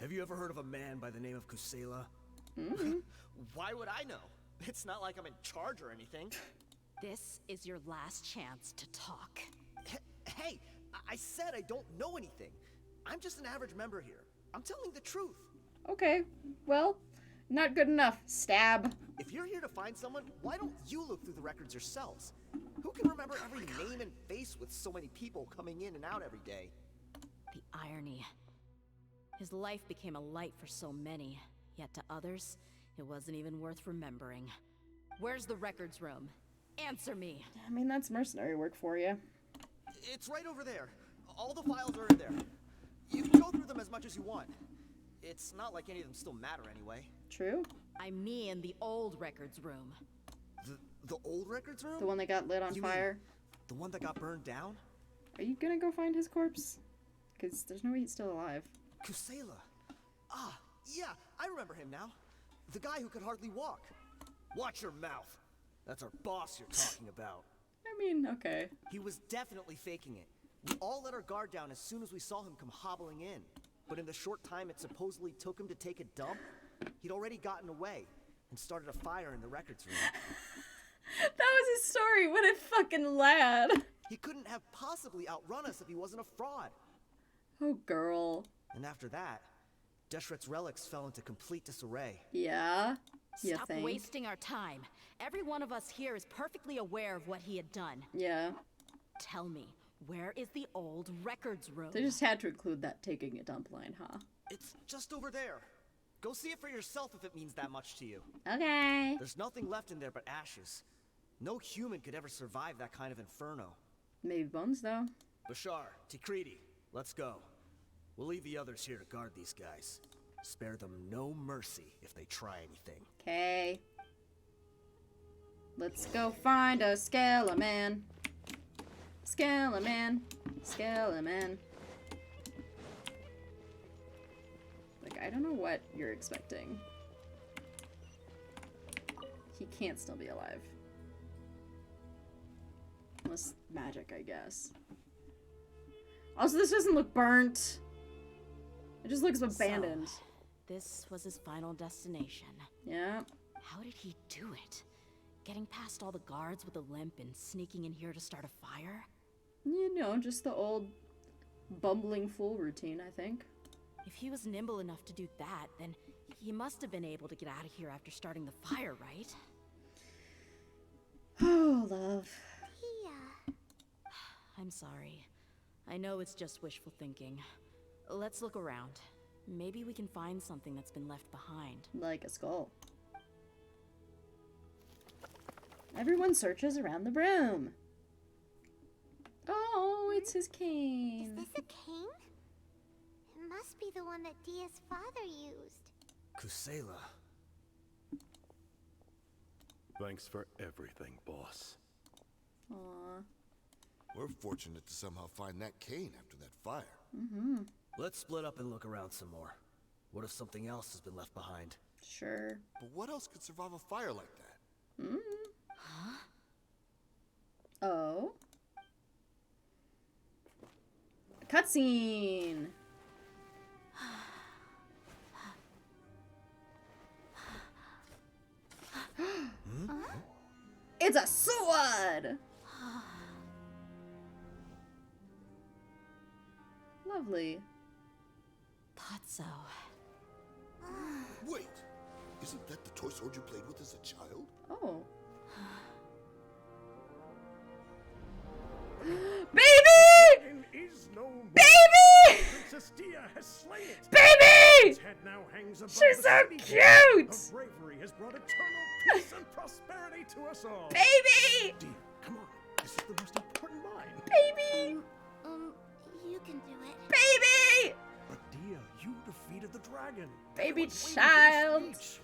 [SPEAKER 9] have you ever heard of a man by the name of Kusela? Why would I know? It's not like I'm in charge or anything.
[SPEAKER 3] This is your last chance to talk.
[SPEAKER 9] Hey, I said I don't know anything. I'm just an average member here. I'm telling the truth.
[SPEAKER 1] Okay, well, not good enough. Stab.
[SPEAKER 9] If you're here to find someone, why don't you look through the records yourselves? Who can remember every name and face with so many people coming in and out every day?
[SPEAKER 3] The irony. His life became a light for so many, yet to others, it wasn't even worth remembering. Where's the records room? Answer me.
[SPEAKER 1] I mean, that's mercenary work for you.
[SPEAKER 9] It's right over there. All the files are in there. You can go through them as much as you want. It's not like any of them still matter anyway.
[SPEAKER 1] True.
[SPEAKER 3] I mean the old records room.
[SPEAKER 9] The old records room?
[SPEAKER 1] The one that got lit on fire.
[SPEAKER 9] Mean the one that got burned down?
[SPEAKER 1] Are you gonna go find his corpse? Because there's no way he's still alive.
[SPEAKER 9] Kusela. Ah, yeah, I remember him now. The guy who could hardly walk. Watch your mouth. That's our boss you're talking about.
[SPEAKER 1] I mean, okay.
[SPEAKER 9] He was definitely faking it. We all let our guard down as soon as we saw him come hobbling in. But in the short time it supposedly took him to take a dump, he'd already gotten away and started a fire in the records room.
[SPEAKER 1] That was his story. What a fucking lad.
[SPEAKER 9] He couldn't have possibly outrun us if he wasn't a fraud.
[SPEAKER 1] Oh, girl.
[SPEAKER 9] And after that, Deshret's relics fell into complete disarray.
[SPEAKER 1] Yeah?
[SPEAKER 3] Stop wasting our time. Every one of us here is perfectly aware of what he had done.
[SPEAKER 1] Yeah.
[SPEAKER 3] Tell me, where is the old records room?
[SPEAKER 1] They just had to include that taking a dump line, huh?
[SPEAKER 9] It's just over there. Go see it for yourself if it means that much to you.
[SPEAKER 1] Okay.
[SPEAKER 9] There's nothing left in there but ashes. No human could ever survive that kind of inferno.
[SPEAKER 1] Maybe bones, though.
[SPEAKER 9] Bashar, Tikriti, let's go. We'll leave the others here to guard these guys. Spare them no mercy if they try anything.
[SPEAKER 1] Okay. Let's go find a Skeleman. Skeleman. Skeleman. Like, I don't know what you're expecting. He can't still be alive. Unless magic, I guess. Also, this doesn't look burnt. It just looks abandoned.
[SPEAKER 3] So, this was his final destination.
[SPEAKER 1] Yeah.
[SPEAKER 3] How did he do it? Getting past all the guards with a limp and sneaking in here to start a fire?
[SPEAKER 1] You know, just the old bumbling fool routine, I think.
[SPEAKER 3] If he was nimble enough to do that, then he must have been able to get out of here after starting the fire, right?
[SPEAKER 1] Oh, love.
[SPEAKER 4] Yeah.
[SPEAKER 3] I'm sorry. I know it's just wishful thinking. Let's look around. Maybe we can find something that's been left behind.
[SPEAKER 1] Like a skull. Everyone searches around the room. Oh, it's his cane.
[SPEAKER 4] Is this a cane? It must be the one that Dia's father used.
[SPEAKER 9] Kusela.
[SPEAKER 10] Thanks for everything, boss.
[SPEAKER 1] Aww.
[SPEAKER 7] We're fortunate to somehow find that cane after that fire.
[SPEAKER 1] Mm-hmm.
[SPEAKER 9] Let's split up and look around some more. What if something else has been left behind?
[SPEAKER 1] Sure.
[SPEAKER 7] But what else could survive a fire like that?
[SPEAKER 1] Mm.
[SPEAKER 3] Huh?
[SPEAKER 1] Oh. Cutscene. It's a sword. Lovely.
[SPEAKER 3] Thought so.
[SPEAKER 7] Wait! Isn't that the toy sword you played with as a child?
[SPEAKER 1] Oh. Baby!
[SPEAKER 5] Is no more.
[SPEAKER 1] Baby!
[SPEAKER 5] Princess Dehya has slain it.
[SPEAKER 1] Baby!
[SPEAKER 5] Its head now hangs above
[SPEAKER 1] She's
[SPEAKER 5] the
[SPEAKER 1] so
[SPEAKER 5] city.
[SPEAKER 1] cute!
[SPEAKER 5] Her bravery has brought eternal peace and prosperity to us all.
[SPEAKER 1] Baby!
[SPEAKER 5] Dehya, come on. This is the most important line.
[SPEAKER 1] Baby!
[SPEAKER 4] You can do it.
[SPEAKER 1] Baby!
[SPEAKER 5] But Dehya, you defeated the dragon.
[SPEAKER 1] Baby
[SPEAKER 5] Everyone's waiting for your
[SPEAKER 1] child.
[SPEAKER 5] speech.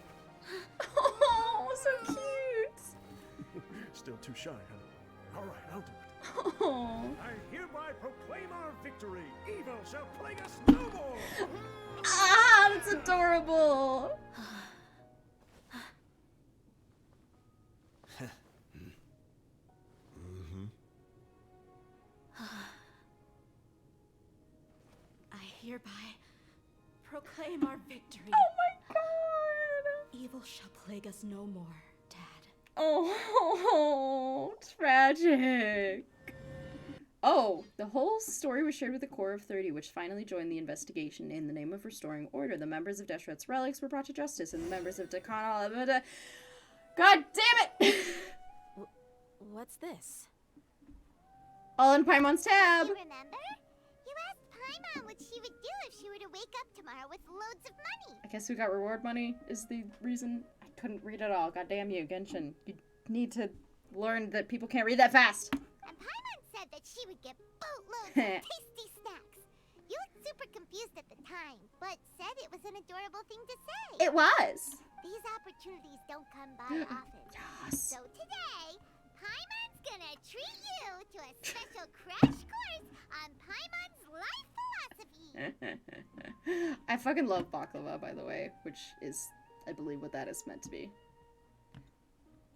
[SPEAKER 1] Oh, so cute.
[SPEAKER 10] Still too shy, huh? All right, I'll do it.
[SPEAKER 1] Oh.
[SPEAKER 5] I hereby proclaim our victory. Evil shall plague us no more.
[SPEAKER 1] Ah, that's adorable.
[SPEAKER 3] I hereby proclaim our victory.
[SPEAKER 1] Oh my god.
[SPEAKER 3] Evil shall plague us no more, Dad.
[SPEAKER 1] Oh, tragic. Oh, the whole story was shared with the Corps of 30, which finally joined the investigation. In the name of restoring order, the members of Deshret's relics were brought to justice, and the members of Dekana... God damn it!
[SPEAKER 3] What's this?
[SPEAKER 1] All in Paimon's tab.
[SPEAKER 4] You remember? You asked Paimon what she would do if she were to wake up tomorrow with loads of money.
[SPEAKER 1] I guess we got reward money is the reason. I couldn't read it all. God damn you, Genshin. You need to learn that people can't read that fast.
[SPEAKER 4] And Paimon said that she would get boatloads of tasty snacks. You looked super confused at the time, but said it was an adorable thing to say.
[SPEAKER 1] It was.
[SPEAKER 4] These opportunities don't come by often.
[SPEAKER 1] Yes.
[SPEAKER 4] So today, Paimon's gonna treat you to a special crash course on Paimon's life philosophy.
[SPEAKER 1] I fucking love baklava, by the way, which is, I believe, what that is meant to be.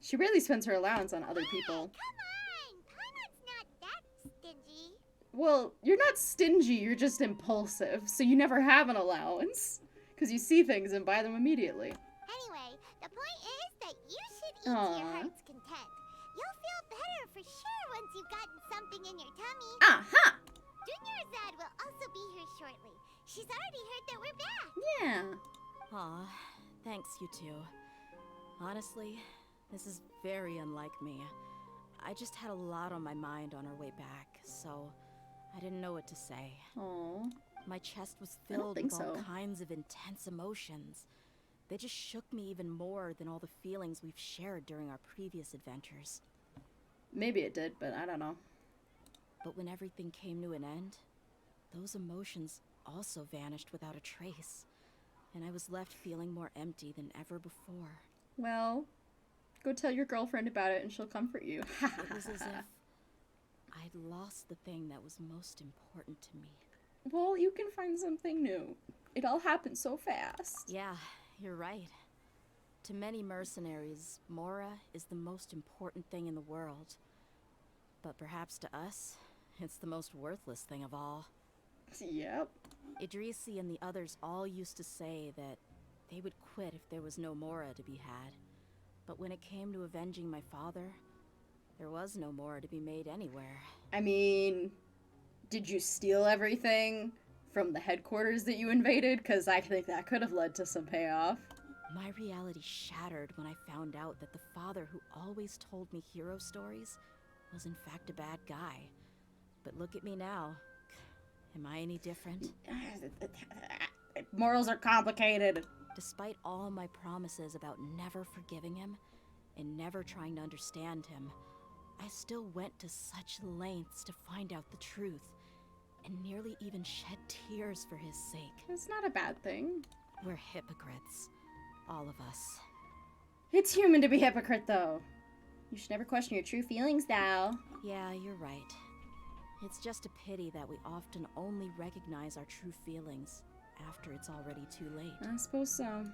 [SPEAKER 1] She really spends her allowance on other people.
[SPEAKER 4] Come on! Paimon's not that stingy.
[SPEAKER 1] Well, you're not stingy, you're just impulsive, so you never have an allowance. Because you see things and buy them immediately.
[SPEAKER 4] Anyway, the point is that you should eat to your heart's content. You'll feel better for sure once you've gotten something in your tummy.
[SPEAKER 1] Uh-huh!
[SPEAKER 4] Junior Zad will also be here shortly. She's already heard that we're back.
[SPEAKER 1] Yeah.
[SPEAKER 3] Aw, thanks, you two. Honestly, this is very unlike me. I just had a lot on my mind on our way back, so I didn't know what to say.
[SPEAKER 1] Aww.
[SPEAKER 3] My chest was
[SPEAKER 1] I don't
[SPEAKER 3] filled
[SPEAKER 1] think
[SPEAKER 3] with all
[SPEAKER 1] so.
[SPEAKER 3] kinds of intense emotions. They just shook me even more than all the feelings we've shared during our previous adventures.
[SPEAKER 1] Maybe it did, but I don't know.
[SPEAKER 3] But when everything came to an end, those emotions also vanished without a trace, and I was left feeling more empty than ever before.
[SPEAKER 1] Well, go tell your girlfriend about it and she'll comfort you.
[SPEAKER 3] It was as if I'd lost the thing that was most important to me.
[SPEAKER 1] Well, you can find something new. It all happened so fast.
[SPEAKER 3] Yeah, you're right. To many mercenaries, Mora is the most important thing in the world. But perhaps to us, it's the most worthless thing of all.
[SPEAKER 1] Yep.
[SPEAKER 3] Idrisi and the others all used to say that they would quit if there was no Mora to be had. But when it came to avenging my father, there was no Mora to be made anywhere.
[SPEAKER 1] I mean, did you steal everything from the headquarters that you invaded? Because I think that could have led to some payoff.
[SPEAKER 3] My reality shattered when I found out that the father who always told me hero stories was in fact a bad guy. But look at me now. Am I any different?
[SPEAKER 1] Morals are complicated.
[SPEAKER 3] Despite all my promises about never forgiving him and never trying to understand him, I still went to such lengths to find out the truth and nearly even shed tears for his sake.
[SPEAKER 1] It's not a bad thing.
[SPEAKER 3] We're hypocrites. All of us.
[SPEAKER 1] It's human to be hypocrite, though. You should never question your true feelings, though.
[SPEAKER 3] Yeah, you're right. It's just a pity that we often only recognize our true feelings after it's already too late.
[SPEAKER 1] I suppose so.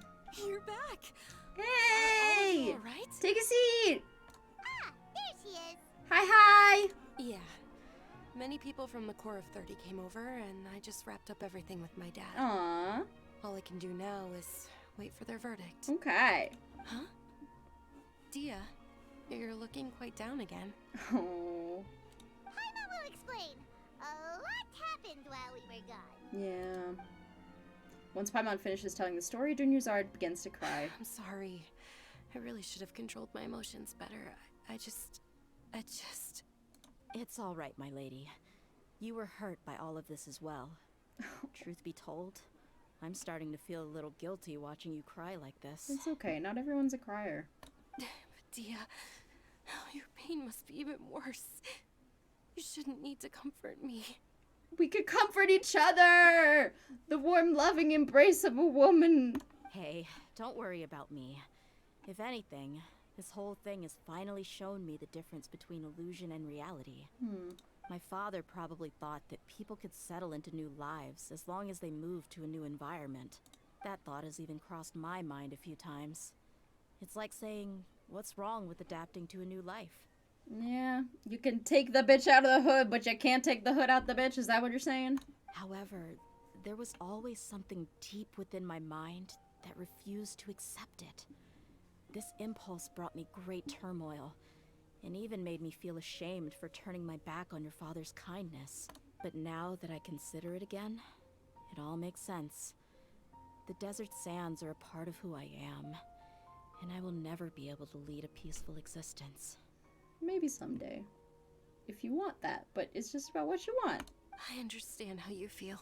[SPEAKER 8] You're back!
[SPEAKER 1] Hey!
[SPEAKER 8] All right?
[SPEAKER 1] Take a seat!
[SPEAKER 4] Ah, there she is.
[SPEAKER 1] Hi!
[SPEAKER 8] Yeah. Many people from the Corps of 30 came over, and I just wrapped up everything with my dad.
[SPEAKER 1] Aww.
[SPEAKER 8] All I can do now is wait for their verdict.
[SPEAKER 1] Okay.
[SPEAKER 8] Huh? Dehya, you're looking quite down again.
[SPEAKER 1] Oh.
[SPEAKER 4] Paimon will explain. A lot happened while we were gone.
[SPEAKER 1] Yeah. Once Paimon finishes telling the story, Dunyuzard begins to cry.
[SPEAKER 8] I'm sorry. I really should have controlled my emotions better. I just...
[SPEAKER 3] It's all right, my lady. You were hurt by all of this as well. Truth be told, I'm starting to feel a little guilty watching you cry like this.
[SPEAKER 1] It's okay, not everyone's a crier.
[SPEAKER 8] Dehya, your pain must be even worse. You shouldn't need to comfort me.
[SPEAKER 1] We could comfort each other! The warm, loving embrace of a woman.
[SPEAKER 3] Hey, don't worry about me. If anything, this whole thing has finally shown me the difference between illusion and reality. My father probably thought that people could settle into new lives as long as they moved to a new environment. That thought has even crossed my mind a few times. It's like saying, what's wrong with adapting to a new life?
[SPEAKER 1] Yeah, you can take the bitch out of the hood, but you can't take the hood out the bitch. Is that what you're saying?
[SPEAKER 3] However, there was always something deep within my mind that refused to accept it. This impulse brought me great turmoil, and even made me feel ashamed for turning my back on your father's kindness. But now that I consider it again, it all makes sense. The desert sands are a part of who I am, and I will never be able to lead a peaceful existence.
[SPEAKER 1] Maybe someday. If you want that, but it's just about what you want.
[SPEAKER 8] I understand how you feel.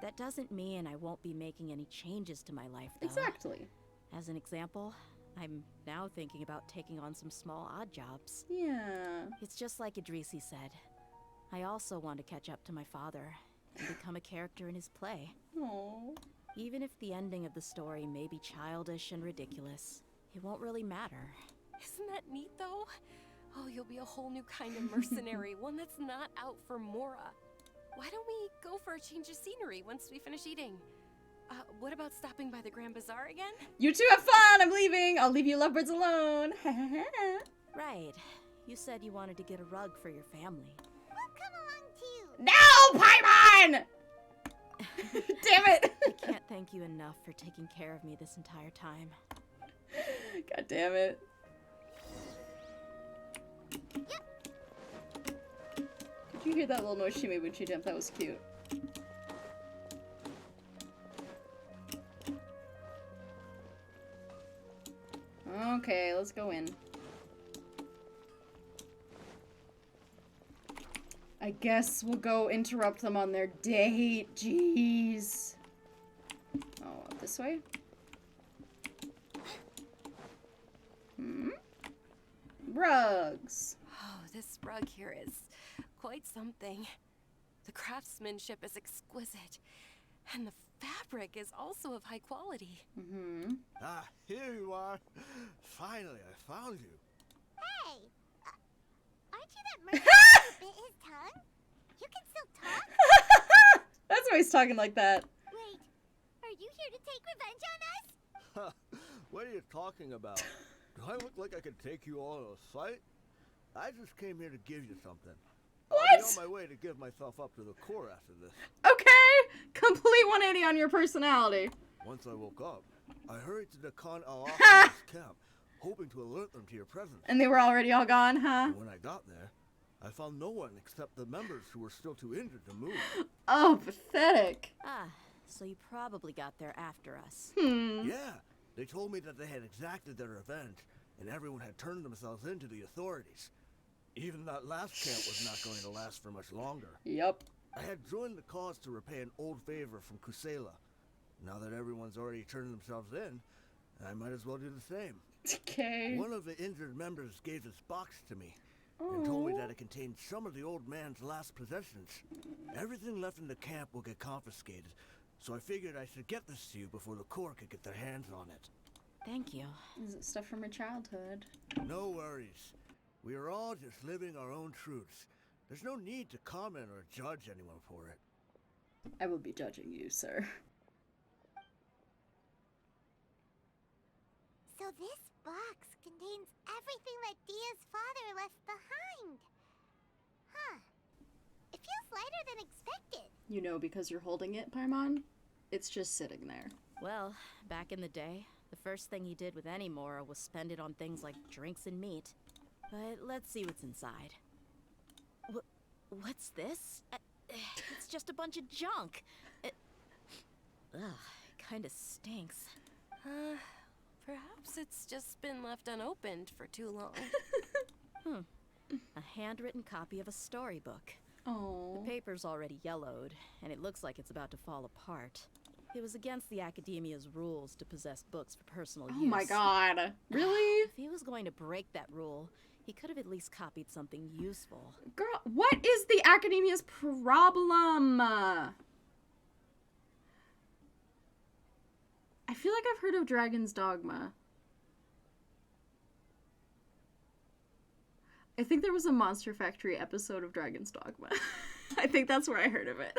[SPEAKER 3] That doesn't mean I won't be making any changes to my life, though.
[SPEAKER 1] Exactly.
[SPEAKER 3] As an example, I'm now thinking about taking on some small odd jobs.
[SPEAKER 1] Yeah.
[SPEAKER 3] It's just like Idrisi said. I also want to catch up to my father and become a character in his play.
[SPEAKER 1] Aww.
[SPEAKER 3] Even if the ending of the story may be childish and ridiculous, it won't really matter.
[SPEAKER 8] Isn't that neat, though? Oh, you'll be a whole new kind of mercenary, one that's not out for Mora. Why don't we go for a change of scenery once we finish eating? What about stopping by the Grand Bazaar again?
[SPEAKER 1] You two have fun! I'm leaving! I'll leave you lovebirds alone!
[SPEAKER 3] Right. You said you wanted to get a rug for your family.
[SPEAKER 4] We'll come along too.
[SPEAKER 1] No, Paimon! Damn it!
[SPEAKER 3] I can't thank you enough for taking care of me this entire time.
[SPEAKER 1] God damn it. Did you hear that little noise she made when she jumped? That was cute. Okay, let's go in. I guess we'll go interrupt them on their date. Jeez. Oh, this way? Rugs.
[SPEAKER 8] Oh, this rug here is quite something. The craftsmanship is exquisite, and the fabric is also of high quality.
[SPEAKER 11] Ah, here you are. Finally, I found you.
[SPEAKER 4] Hey, aren't you that merchant who bit his tongue? You can still talk?
[SPEAKER 1] That's why he's talking like that.
[SPEAKER 4] Wait, are you here to take revenge on us?
[SPEAKER 11] What are you talking about? Do I look like I could take you all in a fight? I just came here to give you something.
[SPEAKER 1] What?
[SPEAKER 11] I'll be on my way to give myself up to the Corps after this.
[SPEAKER 1] Okay! Complete 180 on your personality.
[SPEAKER 11] Once I woke up, I hurried to the Khan al-Ahmar's camp, hoping to alert them to your presence.
[SPEAKER 1] And they were already all gone, huh?
[SPEAKER 11] But when I got there, I found no one except the members who were still too injured to move.
[SPEAKER 1] Oh, pathetic.
[SPEAKER 3] Ah, so you probably got there after us.
[SPEAKER 11] Yeah, they told me that they had exacted their revenge, and everyone had turned themselves in to the authorities. Even that last camp was not going to last for much longer.
[SPEAKER 1] Yep.
[SPEAKER 11] I had joined the cause to repay an old favor from Kusela. Now that everyone's already turned themselves in, I might as well do the same.
[SPEAKER 1] Okay.
[SPEAKER 11] One of the injured members gave this box to me and told me that it contained some of the old man's last possessions. Everything left in the camp will get confiscated, so I figured I should get this to you before the Corps could get their hands on it.
[SPEAKER 3] Thank you.
[SPEAKER 1] Is it stuff from your childhood?
[SPEAKER 11] No worries. We are all just living our own truths. There's no need to comment or judge anyone for it.
[SPEAKER 1] I will be judging you, sir.
[SPEAKER 4] So this box contains everything that Dia's father left behind. Huh. It feels lighter than expected.
[SPEAKER 1] You know because you're holding it, Paimon? It's just sitting there.
[SPEAKER 3] Well, back in the day, the first thing he did with any Mora was spend it on things like drinks and meat. But let's see what's inside. What's this? It's just a bunch of junk. Ugh, it kinda stinks.
[SPEAKER 8] Perhaps it's just been left unopened for too long.
[SPEAKER 3] A handwritten copy of a storybook.
[SPEAKER 1] Oh.
[SPEAKER 3] The paper's already yellowed, and it looks like it's about to fall apart. It was against the Academia's rules to possess books for personal use.
[SPEAKER 1] Oh my god. Really?
[SPEAKER 3] If he was going to break that rule, he could have at least copied something useful.
[SPEAKER 1] Girl, what is the Academia's problem? I feel like I've heard of Dragon's Dogma. I think there was a Monster Factory episode of Dragon's Dogma. I think that's where I heard of it.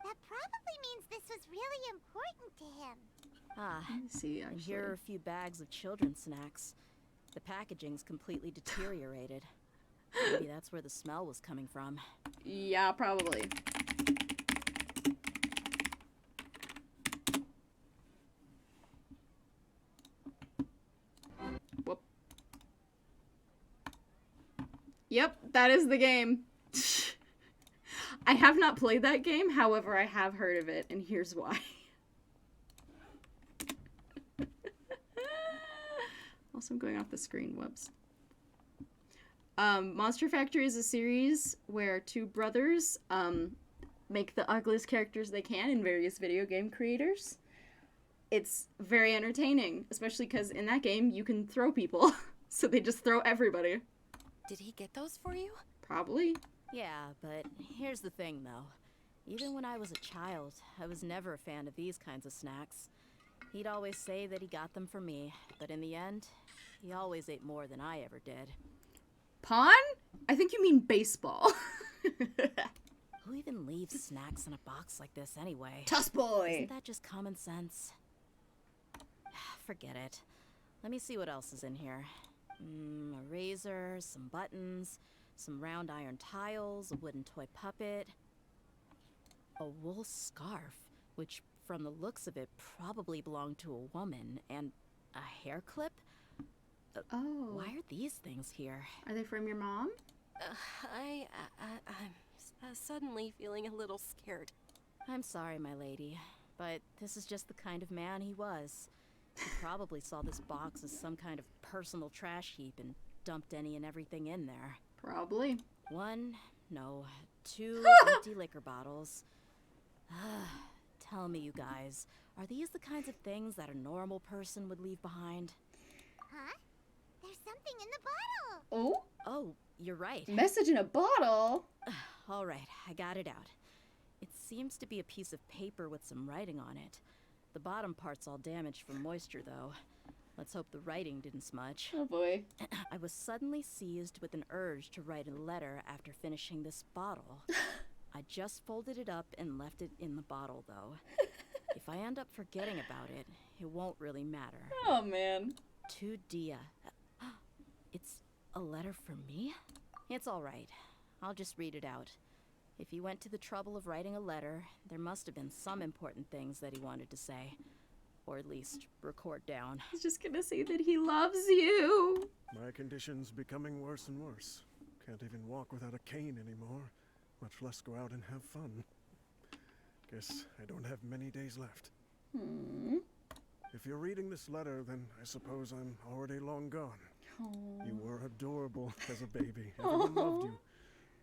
[SPEAKER 4] That probably means this was really important to him.
[SPEAKER 3] Ah,
[SPEAKER 1] Let me see,
[SPEAKER 3] and
[SPEAKER 1] actually.
[SPEAKER 3] here are a few bags of children's snacks. The packaging's completely deteriorated. Maybe that's where the smell was coming from.
[SPEAKER 1] Yeah, probably. Whoop. Yep, that is the game. I have not played that game, however, I have heard of it, and here's why. Also, I'm going off the screen, whoops. Monster Factory is a series where two brothers make the ugliest characters they can in various video game creators. It's very entertaining, especially because in that game you can throw people, so they just throw everybody.
[SPEAKER 8] Did he get those for you?
[SPEAKER 1] Probably.
[SPEAKER 3] Yeah, but here's the thing, though. Even when I was a child, I was never a fan of these kinds of snacks. He'd always say that he got them for me, but in the end, he always ate more than I ever did.
[SPEAKER 1] Pawn? I think you mean baseball.
[SPEAKER 3] Who even leaves snacks in a box like this anyway?
[SPEAKER 1] Tuss boy!
[SPEAKER 3] Isn't that just common sense? Forget it. Let me see what else is in here. A razor, some buttons, some round iron tiles, a wooden toy puppet, a wool scarf, which from the looks of it probably belonged to a woman, and a hair clip?
[SPEAKER 1] Oh.
[SPEAKER 3] Why are these things here?
[SPEAKER 1] Are they from your mom?
[SPEAKER 8] I'm suddenly feeling a little scared.
[SPEAKER 3] I'm sorry, my lady, but this is just the kind of man he was. He probably saw this box as some kind of personal trash heap and dumped any and everything in there.
[SPEAKER 1] Probably.
[SPEAKER 3] 2 empty liquor bottles. Tell me, you guys, are these the kinds of things that a normal person would leave behind?
[SPEAKER 4] Huh? There's something in the bottle!
[SPEAKER 1] Oh?
[SPEAKER 3] Oh, you're right.
[SPEAKER 1] Message in a bottle?
[SPEAKER 3] All right, I got it out. It seems to be a piece of paper with some writing on it. The bottom part's all damaged from moisture, though. Let's hope the writing didn't smudge.
[SPEAKER 1] Oh boy.
[SPEAKER 3] I was suddenly seized with an urge to write a letter after finishing this bottle. I just folded it up and left it in the bottle, though. If I end up forgetting about it, it won't really matter.
[SPEAKER 1] Oh man.
[SPEAKER 3] To Dehya. It's a letter for me? It's all right. I'll just read it out. If he went to the trouble of writing a letter, there must have been some important things that he wanted to say. Or at least record down.
[SPEAKER 1] He's just gonna say that he loves you.
[SPEAKER 10] My condition's becoming worse and worse. Can't even walk without a cane anymore, much less go out and have fun. Guess I don't have many days left. If you're reading this letter, then I suppose I'm already long gone.
[SPEAKER 1] Aww.
[SPEAKER 10] You were adorable as a baby. Everyone loved you.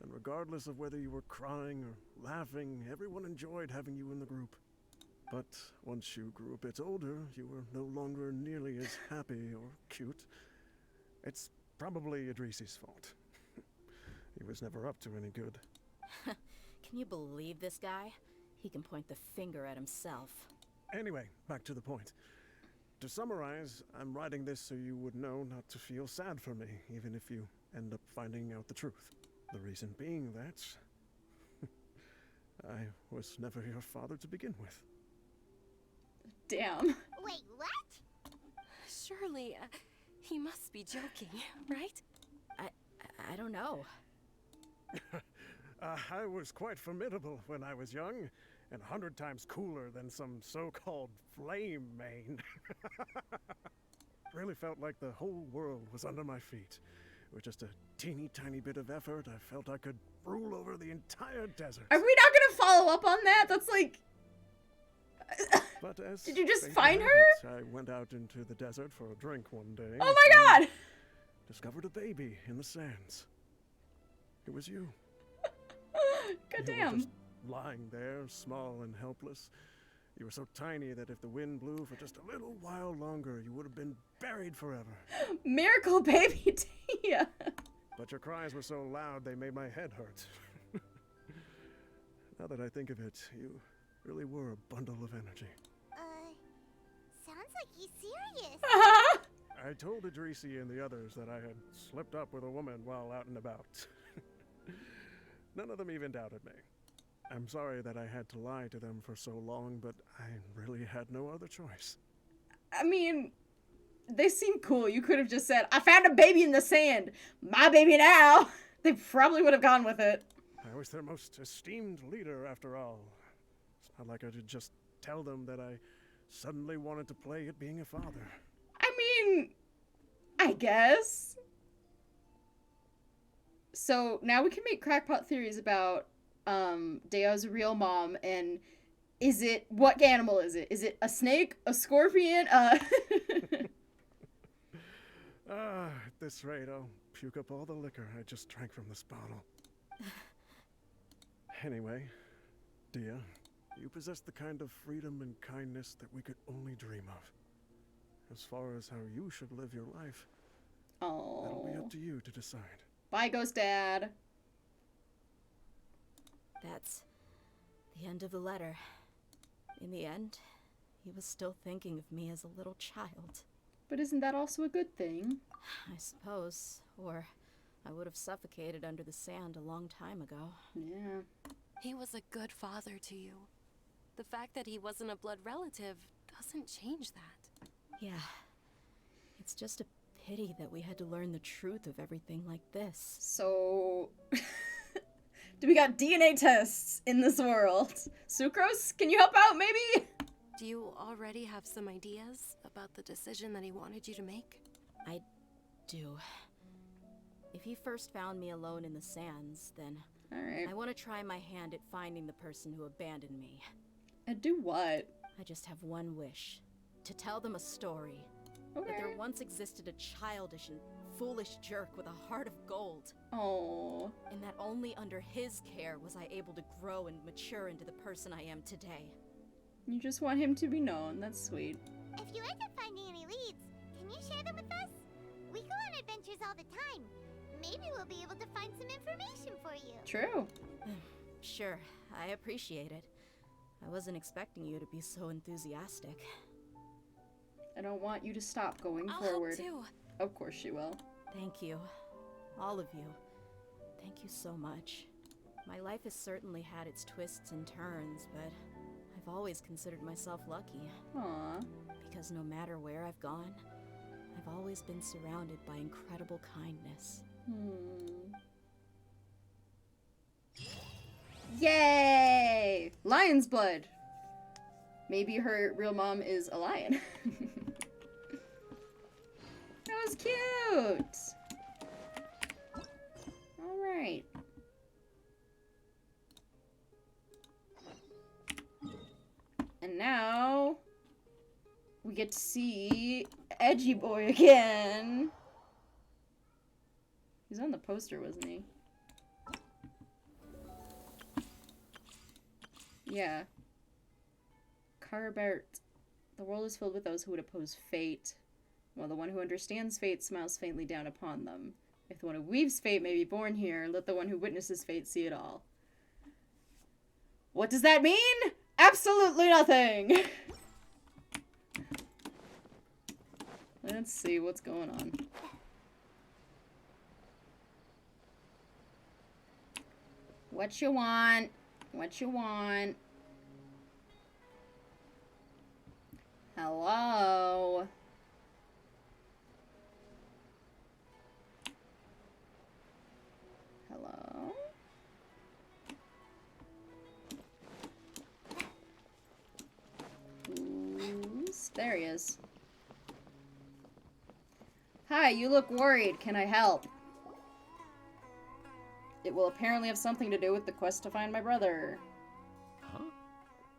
[SPEAKER 10] And regardless of whether you were crying or laughing, everyone enjoyed having you in the group. But once you grew a bit older, you were no longer nearly as happy or cute. It's probably Idrisi's fault. He was never up to any good.
[SPEAKER 3] Can you believe this guy? He can point the finger at himself.
[SPEAKER 10] Anyway, back to the point. To summarize, I'm writing this so you would know not to feel sad for me, even if you end up finding out the truth. The reason being that I was never your father to begin with.
[SPEAKER 1] Damn.
[SPEAKER 4] Wait, what?
[SPEAKER 8] Surely, he must be joking, right?
[SPEAKER 3] I don't know.
[SPEAKER 10] I was quite formidable when I was young, and 100 times cooler than some so-called flame main. Really felt like the whole world was under my feet. With just a teeny tiny bit of effort, I felt I could rule over the entire desert.
[SPEAKER 1] Are we not gonna follow up on that? That's like...
[SPEAKER 10] But as
[SPEAKER 1] Did you just
[SPEAKER 10] fate
[SPEAKER 1] find
[SPEAKER 10] would
[SPEAKER 1] her?
[SPEAKER 10] have it, I went out into the desert for a drink one day.
[SPEAKER 1] Oh my god!
[SPEAKER 10] Discovered a baby in the sands. It was you.
[SPEAKER 1] God
[SPEAKER 10] You were
[SPEAKER 1] damn.
[SPEAKER 10] just lying there, small and helpless. You were so tiny that if the wind blew for just a little while longer, you would have been buried forever.
[SPEAKER 1] Miracle baby Dehya.
[SPEAKER 10] But your cries were so loud they made my head hurt. Now that I think of it, you really were a bundle of energy.
[SPEAKER 4] Sounds like he's serious.
[SPEAKER 12] I told Idrisi and the others that I had slipped up with a woman while out and about. None of them even doubted me. I'm sorry that I had to lie to them for so long, but I really had no other choice.
[SPEAKER 1] I mean, they seem cool. You could have just said, I found a baby in the sand. My baby now. They probably would have gone with it.
[SPEAKER 12] I was their most esteemed leader, after all. It's not like I could just tell them that I suddenly wanted to play at being a father.
[SPEAKER 1] I mean, I guess. So now we can make crackpot theories about Dehya's real mom, and what animal is it? Is it a snake? A scorpion?
[SPEAKER 12] At this rate, I'll puke up all the liquor I just drank from this bottle. Anyway, Dehya, you possess the kind of freedom and kindness that we could only dream of. As far as how you should live your life, that'll be up to you to decide.
[SPEAKER 1] Bye, Ghost Dad.
[SPEAKER 3] That's the end of the letter. In the end, he was still thinking of me as a little child.
[SPEAKER 1] But isn't that also a good thing?
[SPEAKER 3] I suppose. Or I would have suffocated under the sand a long time ago.
[SPEAKER 1] Yeah.
[SPEAKER 8] He was a good father to you. The fact that he wasn't a blood relative doesn't change that.
[SPEAKER 3] Yeah. It's just a pity that we had to learn the truth of everything like this.
[SPEAKER 1] So... do we got DNA tests in this world? Sucrose, can you help out, maybe?
[SPEAKER 8] Do you already have some ideas about the decision that he wanted you to make?
[SPEAKER 3] I do. If he first found me alone in the sands, then
[SPEAKER 1] Alright.
[SPEAKER 3] I want to try my hand at finding the person who abandoned me.
[SPEAKER 1] And do what?
[SPEAKER 3] I just have one wish. To tell them a story.
[SPEAKER 1] Okay.
[SPEAKER 3] That there once existed a childish and foolish jerk with a heart of gold.
[SPEAKER 1] Oh.
[SPEAKER 3] And that only under his care was I able to grow and mature into the person I am today.
[SPEAKER 1] You just want him to be known. That's sweet.
[SPEAKER 4] If you end up finding any leads, can you share them with us? We go on adventures all the time. Maybe we'll be able to find some information for you.
[SPEAKER 1] True.
[SPEAKER 3] Sure, I appreciate it. I wasn't expecting you to be so enthusiastic.
[SPEAKER 1] I don't want you to stop going
[SPEAKER 8] I'll
[SPEAKER 1] forward.
[SPEAKER 8] help too.
[SPEAKER 1] Of course she will.
[SPEAKER 3] Thank you. All of you. Thank you so much. My life has certainly had its twists and turns, but I've always considered myself lucky.
[SPEAKER 1] Aww.
[SPEAKER 3] Because no matter where I've gone, I've always been surrounded by incredible kindness.
[SPEAKER 1] Yay! Lion's blood! Maybe her real mom is a lion. That was cute! Alright. And now we get to see Edgy Boy again. He's on the poster, wasn't he? Yeah. Carbert. The world is filled with those who would oppose fate, while the one who understands fate smiles faintly down upon them. If the one who weaves fate may be born here, let the one who witnesses fate see it all. What does that mean? Absolutely nothing! Let's see what's going on. What you want? What you want? Hello? Hello? Who's... There he is. Hi, you look worried. Can I help? It will apparently have something to do with the quest to find my brother.
[SPEAKER 13] Huh?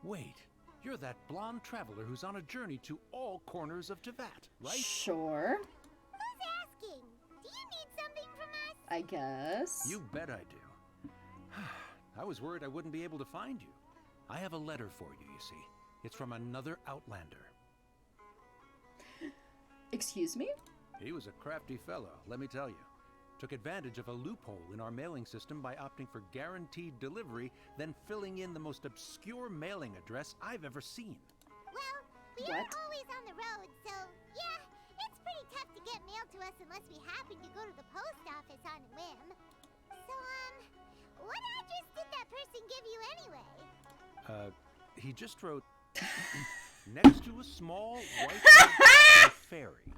[SPEAKER 13] Wait, you're that blonde traveler who's on a journey to all corners of Teyvat, right?
[SPEAKER 1] Sure.
[SPEAKER 4] Who's asking? Do you need something from us?
[SPEAKER 1] I guess.
[SPEAKER 13] You bet I do. I was worried I wouldn't be able to find you. I have a letter for you, you see. It's from another Outlander.
[SPEAKER 1] Excuse me?
[SPEAKER 13] He was a crafty fellow, let me tell you. Took advantage of a loophole in our mailing system by opting for guaranteed delivery, then filling in the most obscure mailing address I've ever seen.
[SPEAKER 4] Well, we are always on the road, so yeah, it's pretty tough to get mail to us unless we happen to go to the post office on a whim. So, what address did that person give you anyway?
[SPEAKER 13] He just wrote next to a small white ferry.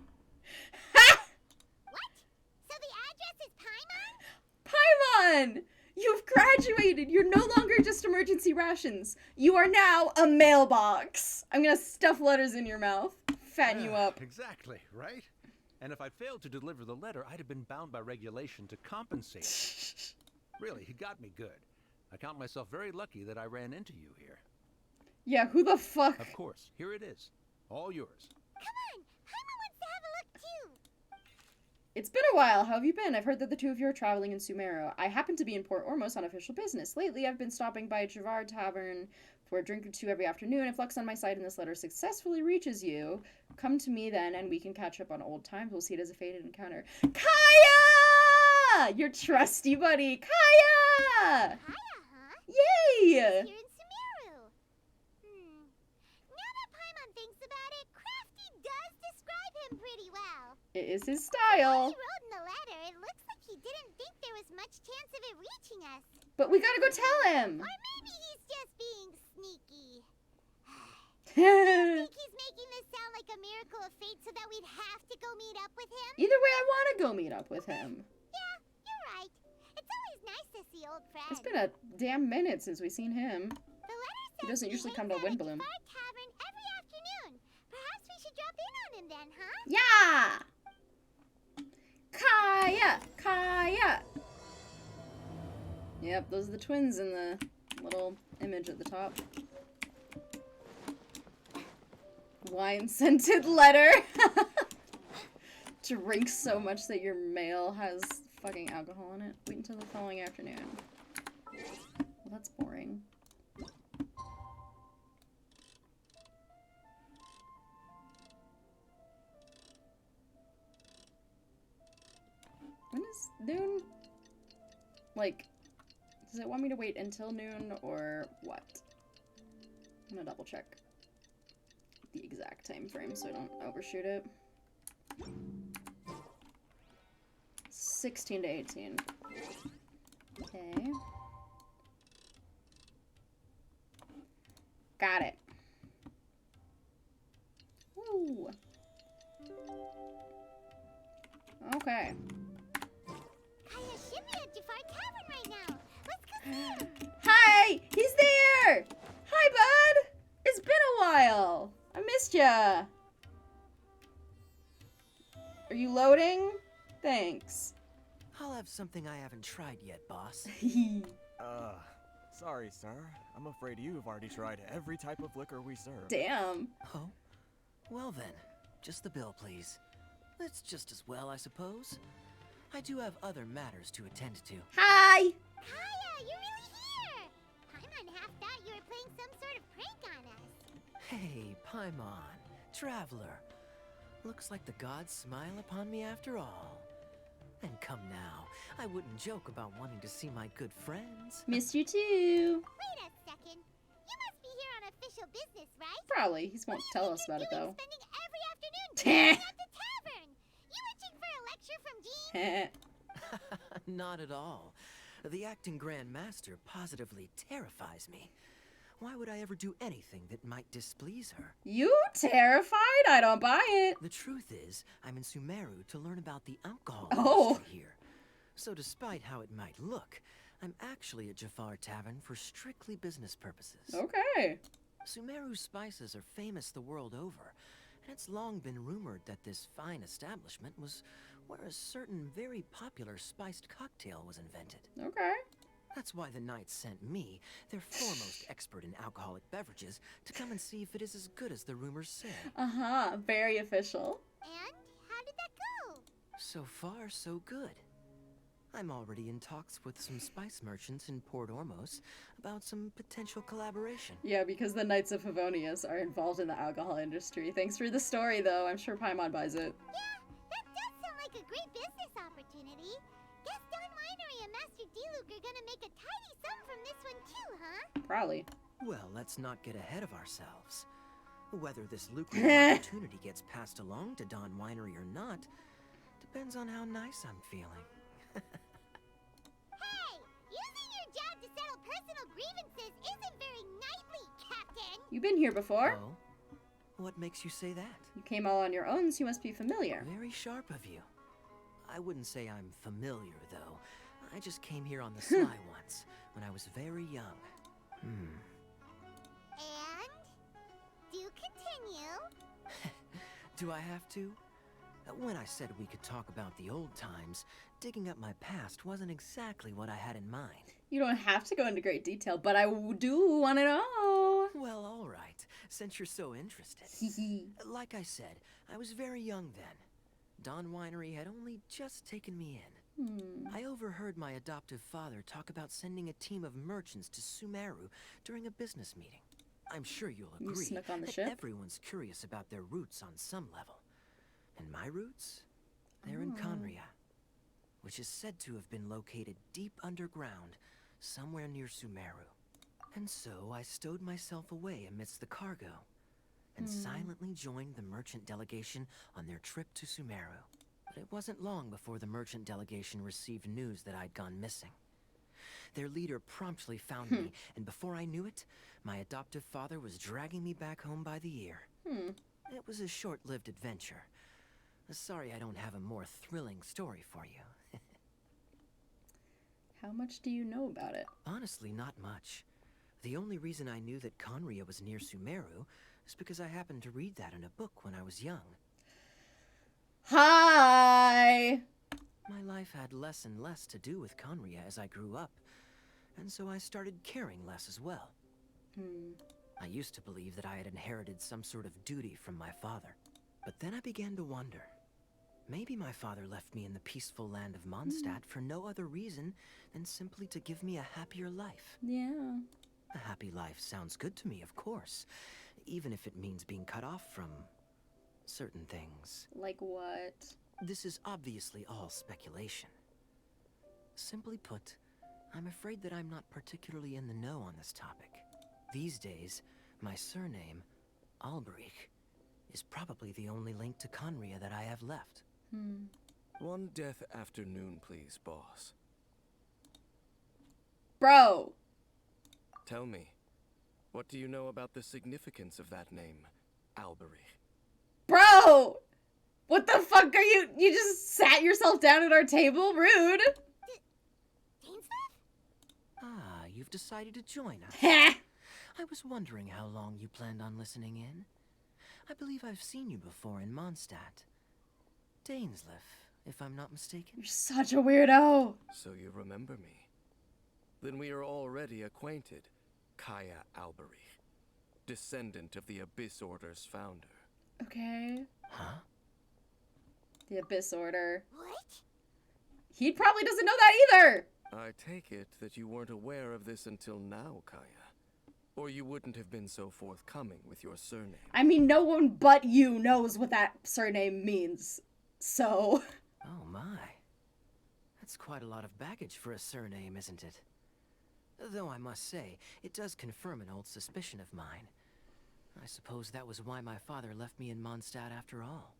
[SPEAKER 4] What? So the address is Paimon?
[SPEAKER 1] Paimon! You've graduated! You're no longer just emergency rations. You are now a mailbox. I'm gonna stuff letters in your mouth. Fatten you up.
[SPEAKER 13] Exactly, right? And if I'd failed to deliver the letter, I'd have been bound by regulation to compensate. Really, he got me good. I count myself very lucky that I ran into you here.
[SPEAKER 1] Yeah, who the fuck?
[SPEAKER 13] Of course, here it is. All yours.
[SPEAKER 4] Come on! Paimon wants to have a look too!
[SPEAKER 1] It's been a while. How have you been? I've heard that the two of you are traveling in Sumeru. I happen to be in Port Ormos on official business. Lately, I've been stopping by Javard Tavern for a drink or two every afternoon. If luck's on my side and this letter successfully reaches you, come to me then and we can catch up on old times. We'll see it as a faded encounter. Kaya! Your trusty buddy, Kaya!
[SPEAKER 4] Kaya, huh?
[SPEAKER 1] Yay!
[SPEAKER 4] Here in Sumeru. Now that Paimon thinks about it, Crafty does describe him pretty well.
[SPEAKER 1] It is his
[SPEAKER 4] What
[SPEAKER 1] style.
[SPEAKER 4] he wrote in the letter, it looks like he didn't think there was much chance of it reaching us.
[SPEAKER 1] But we gotta go tell him.
[SPEAKER 4] Or maybe he's just being sneaky. I
[SPEAKER 1] Either
[SPEAKER 4] think he's making this sound like a miracle of fate so that we'd have to go meet up with him.
[SPEAKER 1] way, I want to go meet up with him.
[SPEAKER 4] Yeah, you're right. It's always nice to see old friends.
[SPEAKER 1] It's been a damn minute since we've seen him.
[SPEAKER 4] The letter says
[SPEAKER 1] He doesn't usually come to
[SPEAKER 4] hangs out at
[SPEAKER 1] Windbloom.
[SPEAKER 4] Jafar Tavern every afternoon. Perhaps we should drop in on him then, huh?
[SPEAKER 1] Yeah! Kaya! Kaya! Yep, those are the twins in the little image at the top. Wine-scented letter. Drink so much that your mail has fucking alcohol in it. Wait until the following afternoon. Well, that's boring. When is noon? Like, does it want me to wait until noon or what? I'm gonna double check the exact time frame so I don't overshoot it. 16 to 18. Okay. Got it. Ooh. Okay.
[SPEAKER 4] Kaya should be at Jafar Tavern right now. Let's go see him.
[SPEAKER 1] Hi! He's there! Hi, bud! It's been a while. I missed ya. Are you loading? Thanks.
[SPEAKER 14] I'll have something I haven't tried yet, boss.
[SPEAKER 15] Sorry, sir. I'm afraid you've already tried every type of liquor we serve.
[SPEAKER 1] Damn.
[SPEAKER 14] Oh? Well then, just the bill, please. That's just as well, I suppose. I do have other matters to attend to.
[SPEAKER 1] Hi!
[SPEAKER 4] Kaya, you're really here! Paimon half thought you were playing some sort of prank on us.
[SPEAKER 14] Hey, Paimon, traveler. Looks like the gods smile upon me after all. And come now, I wouldn't joke about wanting to see my good friends.
[SPEAKER 1] Missed you too.
[SPEAKER 4] Wait a second. You must be here on official business, right?
[SPEAKER 1] Probably. He won't tell us about it though.
[SPEAKER 4] Spending every afternoon drinking at the tavern. You itching for a lecture from Jean?
[SPEAKER 14] Not at all. The acting Grand Master positively terrifies me. Why would I ever do anything that might displease her?
[SPEAKER 1] You terrified? I don't buy it.
[SPEAKER 14] The truth is, I'm in Sumeru to learn about the alcohol industry here. So despite how it might look, I'm actually at Jafar Tavern for strictly business purposes.
[SPEAKER 1] Okay.
[SPEAKER 14] Sumeru spices are famous the world over, and it's long been rumored that this fine establishment was where a certain very popular spiced cocktail was invented.
[SPEAKER 1] Okay.
[SPEAKER 14] That's why the Knights sent me, their foremost expert in alcoholic beverages, to come and see if it is as good as the rumors say.
[SPEAKER 1] Uh-huh. Very official.
[SPEAKER 4] And how did that go?
[SPEAKER 14] So far, so good. I'm already in talks with some spice merchants in Port Ormos about some potential collaboration.
[SPEAKER 1] Yeah, because the Knights of Favonius are involved in the alcohol industry. Thanks for the story, though. I'm sure Paimon buys it.
[SPEAKER 4] Yeah, that does sound like a great business opportunity. Guess Don Winery and Master D-Luke are gonna make a tidy sum from this one too, huh?
[SPEAKER 1] Probably.
[SPEAKER 14] Well, let's not get ahead of ourselves. Whether this lucrative opportunity gets passed along to Dawn Winery or not depends on how nice I'm feeling.
[SPEAKER 4] Hey! Using your job to settle personal grievances isn't very knightly, Captain!
[SPEAKER 1] You've been here before.
[SPEAKER 14] Oh? What makes you say that?
[SPEAKER 1] You came all on your own, so you must be familiar.
[SPEAKER 14] Very sharp of you. I wouldn't say I'm familiar, though. I just came here on the sly once, when I was very young.
[SPEAKER 4] And? Do continue.
[SPEAKER 14] Do I have to? When I said we could talk about the old times, digging up my past wasn't exactly what I had in mind.
[SPEAKER 1] You don't have to go into great detail, but I do want to know.
[SPEAKER 14] Well, all right, since you're so interested. Like I said, I was very young then. Dawn Winery had only just taken me in. I overheard my adoptive father talk about sending a team of merchants to Sumeru during a business meeting. I'm sure you'll agree
[SPEAKER 1] snuck on the
[SPEAKER 14] that
[SPEAKER 1] ship?
[SPEAKER 14] everyone's curious about their roots on some level. And my roots? They're in Conria, which is said to have been located deep underground, somewhere near Sumeru. And so I stowed myself away amidst the cargo, and silently joined the merchant delegation on their trip to Sumeru. But it wasn't long before the merchant delegation received news that I'd gone missing. Their leader promptly found me, and before I knew it, my adoptive father was dragging me back home by the ear. It was a short-lived adventure. Sorry I don't have a more thrilling story for you.
[SPEAKER 1] How much do you know about it?
[SPEAKER 14] Honestly, not much. The only reason I knew that Conria was near Sumeru is because I happened to read that in a book when I was young.
[SPEAKER 1] Hi!
[SPEAKER 14] My life had less and less to do with Conria as I grew up, and so I started caring less as well. I used to believe that I had inherited some sort of duty from my father, but then I began to wonder. Maybe my father left me in the peaceful land of Mondstadt for no other reason than simply to give me a happier life.
[SPEAKER 1] Yeah.
[SPEAKER 14] A happy life sounds good to me, of course, even if it means being cut off from certain things.
[SPEAKER 1] Like what?
[SPEAKER 14] This is obviously all speculation. Simply put, I'm afraid that I'm not particularly in the know on this topic. These days, my surname, Alberich, is probably the only link to Conria that I have left.
[SPEAKER 15] One death afternoon, please, boss.
[SPEAKER 1] Bro!
[SPEAKER 15] Tell me, what do you know about the significance of that name, Alberich?
[SPEAKER 1] Bro! What the fuck are you? You just sat yourself down at our table? Rude!
[SPEAKER 14] Ah, you've decided to join us.
[SPEAKER 1] Heh!
[SPEAKER 14] I was wondering how long you planned on listening in. I believe I've seen you before in Mondstadt. Dainslef, if I'm not mistaken.
[SPEAKER 1] You're such a weirdo!
[SPEAKER 15] So you remember me. Then we are already acquainted. Kaya Alberich, descendant of the Abyss Order's founder.
[SPEAKER 1] Okay.
[SPEAKER 14] Huh?
[SPEAKER 1] The Abyss Order.
[SPEAKER 4] What?
[SPEAKER 1] He probably doesn't know that either!
[SPEAKER 15] I take it that you weren't aware of this until now, Kaya. Or you wouldn't have been so forthcoming with your surname.
[SPEAKER 1] I mean, no one but you knows what that surname means. So...
[SPEAKER 14] Oh my. That's quite a lot of baggage for a surname, isn't it? Though I must say, it does confirm an old suspicion of mine. I suppose that was why my father left me in Mondstadt after all.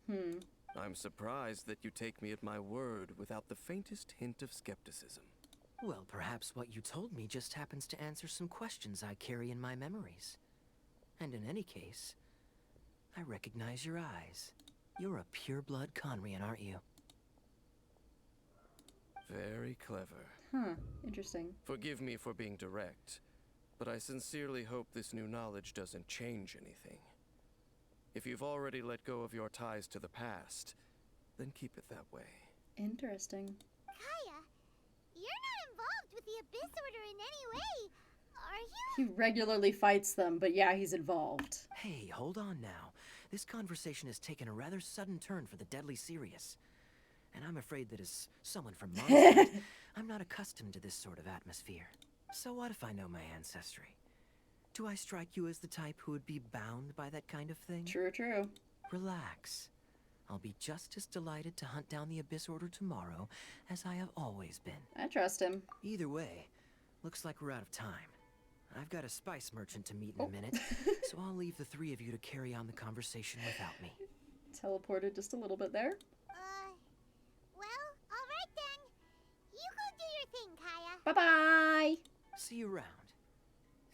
[SPEAKER 15] I'm surprised that you take me at my word without the faintest hint of skepticism.
[SPEAKER 14] Well, perhaps what you told me just happens to answer some questions I carry in my memories. And in any case, I recognize your eyes. You're a pure-blood Conrian, aren't you?
[SPEAKER 15] Very clever.
[SPEAKER 1] Huh, interesting.
[SPEAKER 15] Forgive me for being direct, but I sincerely hope this new knowledge doesn't change anything. If you've already let go of your ties to the past, then keep it that way.
[SPEAKER 1] Interesting.
[SPEAKER 4] Kaya, you're not involved with the Abyss Order in any way, are you?
[SPEAKER 1] He regularly fights them, but yeah, he's involved.
[SPEAKER 14] Hey, hold on now. This conversation has taken a rather sudden turn for the deadly serious. And I'm afraid that as someone from Mondstadt, I'm not accustomed to this sort of atmosphere. So what if I know my ancestry? Do I strike you as the type who would be bound by that kind of thing?
[SPEAKER 1] True, true.
[SPEAKER 14] Relax. I'll be just as delighted to hunt down the Abyss Order tomorrow as I have always been.
[SPEAKER 1] I trust him.
[SPEAKER 14] Either way, looks like we're out of time. I've got a spice merchant to meet in a minute, so I'll leave the three of you to carry on the conversation without me.
[SPEAKER 1] Teleported just a little bit there.
[SPEAKER 4] Well, alright then. You go do your thing, Kaya.
[SPEAKER 1] Bye-bye!
[SPEAKER 14] See you around.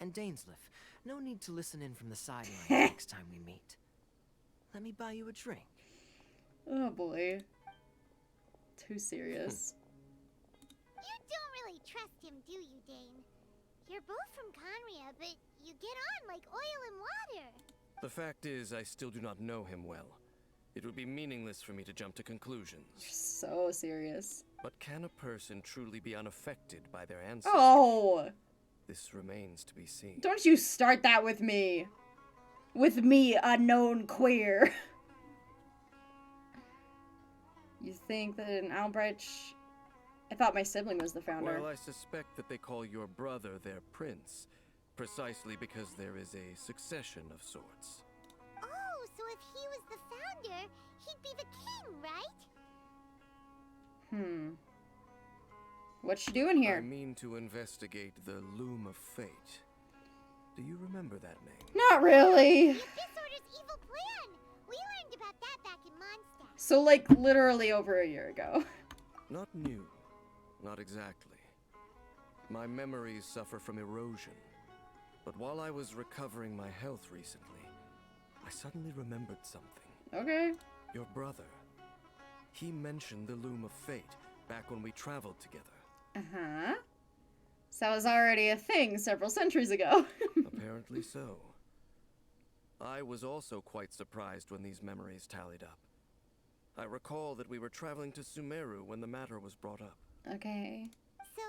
[SPEAKER 14] And Dainslef, no need to listen in from the sidelines next time we meet. Let me buy you a drink.
[SPEAKER 1] Oh boy. Too serious.
[SPEAKER 4] You don't really trust him, do you, Dane? You're both from Conria, but you get on like oil and water.
[SPEAKER 15] The fact is, I still do not know him well. It would be meaningless for me to jump to conclusions.
[SPEAKER 1] You're so serious.
[SPEAKER 15] But can a person truly be unaffected by their ancestors?
[SPEAKER 1] Oh!
[SPEAKER 15] This remains to be seen.
[SPEAKER 1] Don't you start that with me. With me, a known queer. You think that in Albrecht... I thought my sibling was the founder.
[SPEAKER 15] Well, I suspect that they call your brother their prince, precisely because there is a succession of sorts.
[SPEAKER 4] Oh, so if he was the founder, he'd be the king, right?
[SPEAKER 1] What you doing here?
[SPEAKER 15] I mean to investigate the Loom of Fate. Do you remember that name?
[SPEAKER 1] Not really.
[SPEAKER 4] The Disorder's evil plan! We learned about that back in Mondstadt.
[SPEAKER 1] So, like, literally over a year ago.
[SPEAKER 15] Not new. Not exactly. My memories suffer from erosion. But while I was recovering my health recently, I suddenly remembered something.
[SPEAKER 1] Okay.
[SPEAKER 15] Your brother. He mentioned the Loom of Fate back when we traveled together.
[SPEAKER 1] Uh-huh. So that was already a thing several centuries ago.
[SPEAKER 15] Apparently so. I was also quite surprised when these memories tallied up. I recall that we were traveling to Sumeru when the matter was brought up.
[SPEAKER 1] Okay.
[SPEAKER 4] So,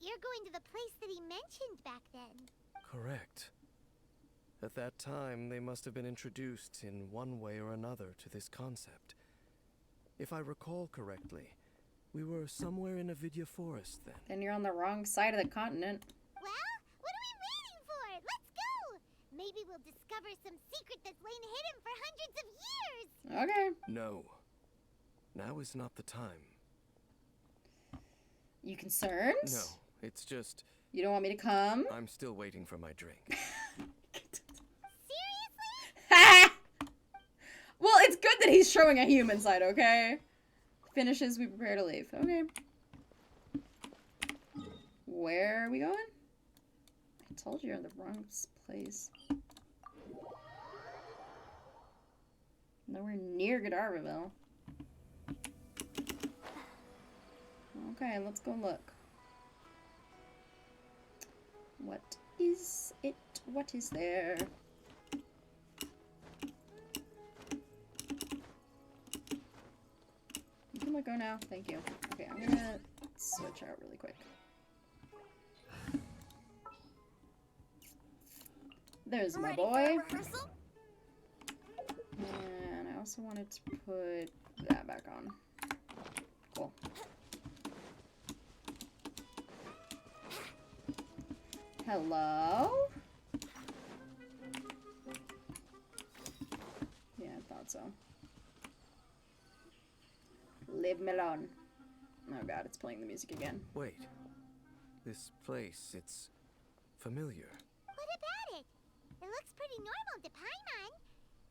[SPEAKER 4] you're going to the place that he mentioned back then?
[SPEAKER 15] Correct. At that time, they must have been introduced in one way or another to this concept. If I recall correctly, we were somewhere in Avidya Forest then.
[SPEAKER 1] Then you're on the wrong side of the continent.
[SPEAKER 4] Well, what are we waiting for? Let's go! Maybe we'll discover some secret that's lain hidden for hundreds of years!
[SPEAKER 1] Okay.
[SPEAKER 15] No. Now is not the time.
[SPEAKER 1] You concerned?
[SPEAKER 15] No, it's just...
[SPEAKER 1] You don't want me to come?
[SPEAKER 15] I'm still waiting for my drink.
[SPEAKER 4] Seriously?
[SPEAKER 1] Well, it's good that he's showing a human side, okay? Finishes, we prepare to leave. Okay. Where are we going? I told you you're in the wrong place. Nowhere near Godivarville. Okay, let's go look. What is it? What is there? You can let go now. Thank you. Okay, I'm gonna switch out really quick. There's my boy. And I also wanted to put that back on. Cool. Hello? Yeah, I thought so. Leave me alone. Oh god, it's playing the music again.
[SPEAKER 15] Wait. This place, it's familiar.
[SPEAKER 4] What about it? It looks pretty normal to Paimon.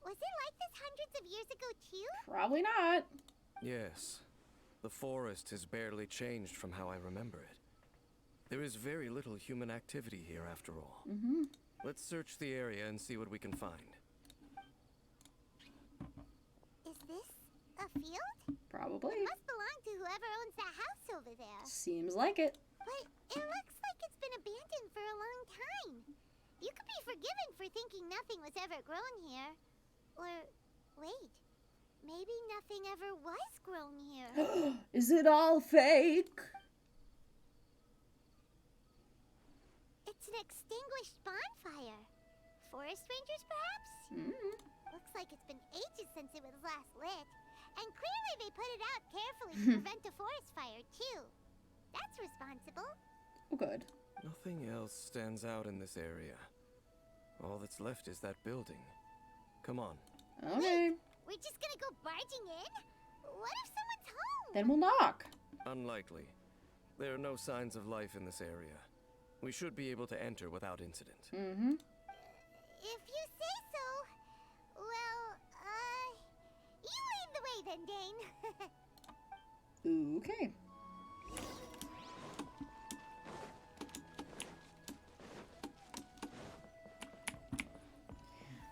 [SPEAKER 4] Was it like this hundreds of years ago too?
[SPEAKER 1] Probably not.
[SPEAKER 15] Yes. The forest has barely changed from how I remember it. There is very little human activity here after all. Let's search the area and see what we can find.
[SPEAKER 4] Is this a field?
[SPEAKER 1] Probably.
[SPEAKER 4] It must belong to whoever owns that house over there.
[SPEAKER 1] Seems like it.
[SPEAKER 4] But it looks like it's been abandoned for a long time. You could be forgiven for thinking nothing was ever grown here. Or, wait, maybe nothing ever was grown here.
[SPEAKER 1] Is it all fake?
[SPEAKER 4] It's an extinguished bonfire. Forest rangers, perhaps? Looks like it's been ages since it was last lit. And clearly they put it out carefully to prevent a forest fire, too. That's responsible.
[SPEAKER 1] Oh, good.
[SPEAKER 15] Nothing else stands out in this area. All that's left is that building. Come on.
[SPEAKER 1] Okay.
[SPEAKER 4] We're just gonna go barging in? What if someone's home?
[SPEAKER 1] Then we'll knock.
[SPEAKER 15] Unlikely. There are no signs of life in this area. We should be able to enter without incident.
[SPEAKER 4] If you say so. Well, you lead the way then, Dane.
[SPEAKER 1] Okay.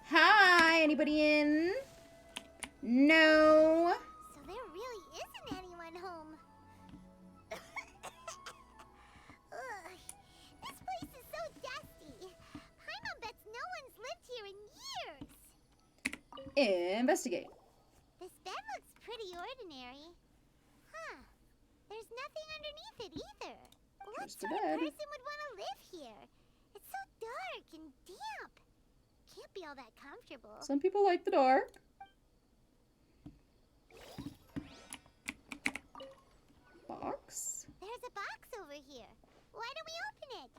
[SPEAKER 1] Hi, anybody in? No.
[SPEAKER 4] So there really isn't anyone home. Ugh, this place is so dusty. Paimon bets no one's lived here in years.
[SPEAKER 1] Investigate.
[SPEAKER 4] This bed looks pretty ordinary. Huh. There's nothing underneath it either. What
[SPEAKER 1] Just a
[SPEAKER 4] sort of
[SPEAKER 1] bed.
[SPEAKER 4] person would want to live here? It's so dark and damp. Can't be all that comfortable.
[SPEAKER 1] Some people like the dark. Box?
[SPEAKER 4] There's a box over here. Why don't we open it?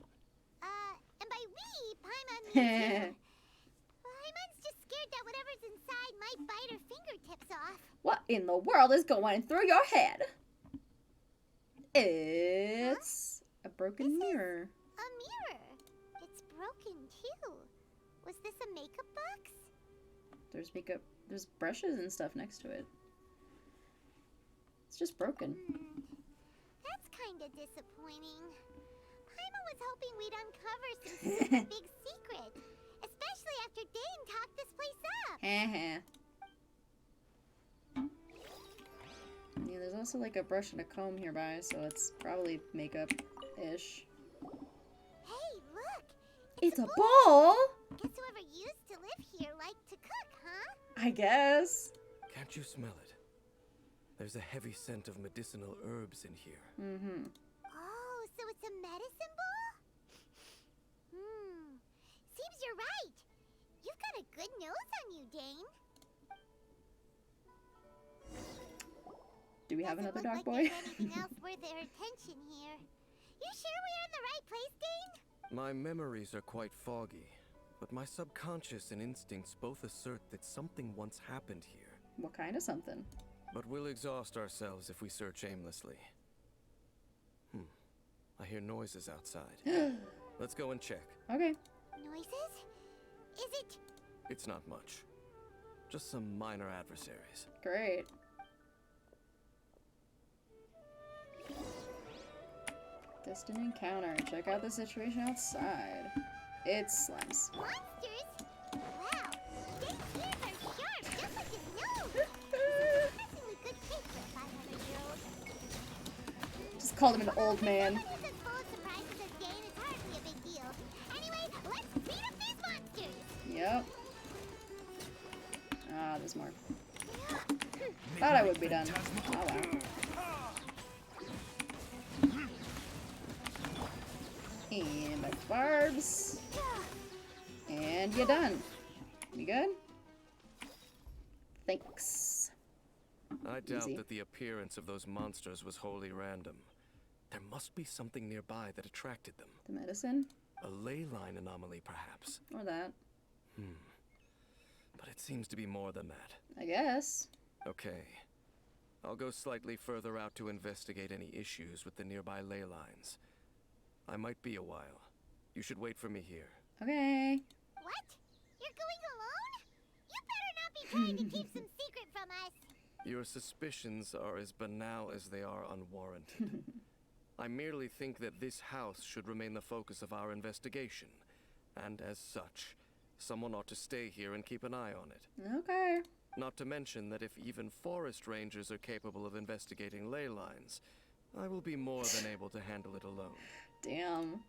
[SPEAKER 4] And by we, Paimon means you. Paimon's just scared that whatever's inside might bite her fingertips off.
[SPEAKER 1] What in the world is going through your head? It's a broken mirror.
[SPEAKER 4] A mirror. It's broken too. Was this a makeup box?
[SPEAKER 1] There's makeup. There's brushes and stuff next to it. It's just broken.
[SPEAKER 4] That's kind of disappointing. Paimon was hoping we'd uncover some super big secret, especially after Dane talked this place up.
[SPEAKER 1] Yeah, there's also like a brush and a comb nearby, so it's probably makeup-ish.
[SPEAKER 4] Hey, look!
[SPEAKER 1] It's a bowl!
[SPEAKER 4] Guess whoever used to live here liked to cook, huh?
[SPEAKER 1] I guess.
[SPEAKER 15] Can't you smell it? There's a heavy scent of medicinal herbs in here.
[SPEAKER 4] Oh, so it's a medicine bowl? Seems you're right. You've got a good nose on you, Dane.
[SPEAKER 1] Do we have another dog
[SPEAKER 4] Like
[SPEAKER 1] boy?
[SPEAKER 4] there's anything else worth their attention here. You sure we're in the right place, Dane?
[SPEAKER 15] My memories are quite foggy, but my subconscious and instincts both assert that something once happened here.
[SPEAKER 1] What kind of something?
[SPEAKER 15] But we'll exhaust ourselves if we search aimlessly. I hear noises outside. Let's go and check.
[SPEAKER 1] Okay.
[SPEAKER 4] Noises? Is it?
[SPEAKER 15] It's not much. Just some minor adversaries.
[SPEAKER 1] Great. Distant encounter. Check out the situation outside. It's slimes.
[SPEAKER 4] Monsters? Wow. Dane's ears are sharp, just like his nose. Surprisingly good shape for a 500-year-old.
[SPEAKER 1] Just called him an old man.
[SPEAKER 4] Someone who's as full of surprises as Dane is hardly a big deal. Anyway, let's beat up these monsters.
[SPEAKER 1] Yep. Ah, there's more. Thought I would be done. Oh wow. And my barbs. And you're done. You good? Thanks.
[SPEAKER 15] I doubt
[SPEAKER 1] Easy.
[SPEAKER 15] that the appearance of those monsters was wholly random. There must be something nearby that attracted them.
[SPEAKER 1] The medicine?
[SPEAKER 15] A ley line anomaly, perhaps.
[SPEAKER 1] Or that.
[SPEAKER 15] But it seems to be more than that.
[SPEAKER 1] I guess.
[SPEAKER 15] Okay. I'll go slightly further out to investigate any issues with the nearby ley lines. I might be a while. You should wait for me here.
[SPEAKER 1] Okay.
[SPEAKER 4] What? You're going alone? You better not be trying to keep some secret from us.
[SPEAKER 15] Your suspicions are as banal as they are unwarranted. I merely think that this house should remain the focus of our investigation. And as such, someone ought to stay here and keep an eye on it.
[SPEAKER 1] Okay.
[SPEAKER 15] Not to mention that if even forest rangers are capable of investigating ley lines, I will be more than able to handle it alone.
[SPEAKER 1] Damn.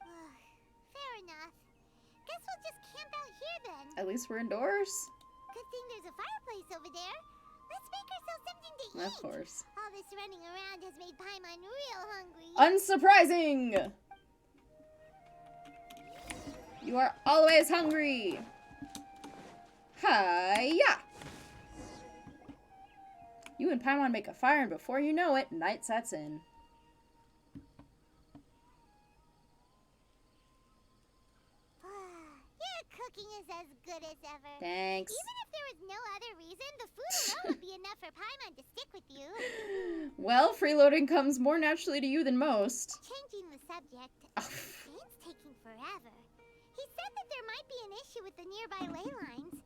[SPEAKER 4] Fair enough. Guess we'll just camp out here then.
[SPEAKER 1] At least we're indoors.
[SPEAKER 4] Good thing there's a fireplace over there. Let's make ourselves something to eat.
[SPEAKER 1] Of course.
[SPEAKER 4] All this running around has made Paimon real hungry.
[SPEAKER 1] Unsurprising! You are always hungry. Hiya! You and Paimon make a fire, and before you know it, night sets in.
[SPEAKER 4] Your cooking is as good as ever.
[SPEAKER 1] Thanks.
[SPEAKER 4] Even if there was no other reason, the food alone would be enough for Paimon to stick with you.
[SPEAKER 1] Well, freeloading comes more naturally to you than most.
[SPEAKER 4] Changing the subject. Dane's taking be an issue with the nearby ley lines.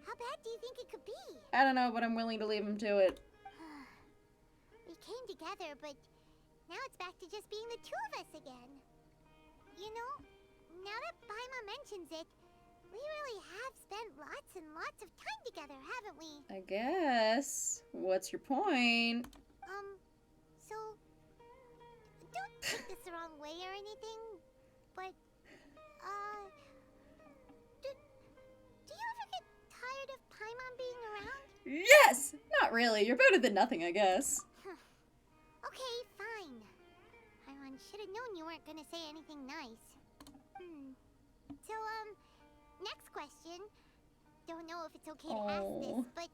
[SPEAKER 4] How bad do you think it could be?
[SPEAKER 1] I don't know, but I'm willing to leave him to it.
[SPEAKER 4] We came together, but now it's back to just being the two of us again. You know, now that Paimon mentions it, we really have spent lots and lots of time together, haven't we?
[SPEAKER 1] I guess. What's your point?
[SPEAKER 4] So, don't take this the wrong way or anything, but, do you ever get tired of Paimon being around?
[SPEAKER 1] Yes! Not really. You're better than nothing, I guess.
[SPEAKER 4] Okay, fine. Paimon should have known you weren't gonna say anything nice. So, next question. Don't know if it's okay to ask this, but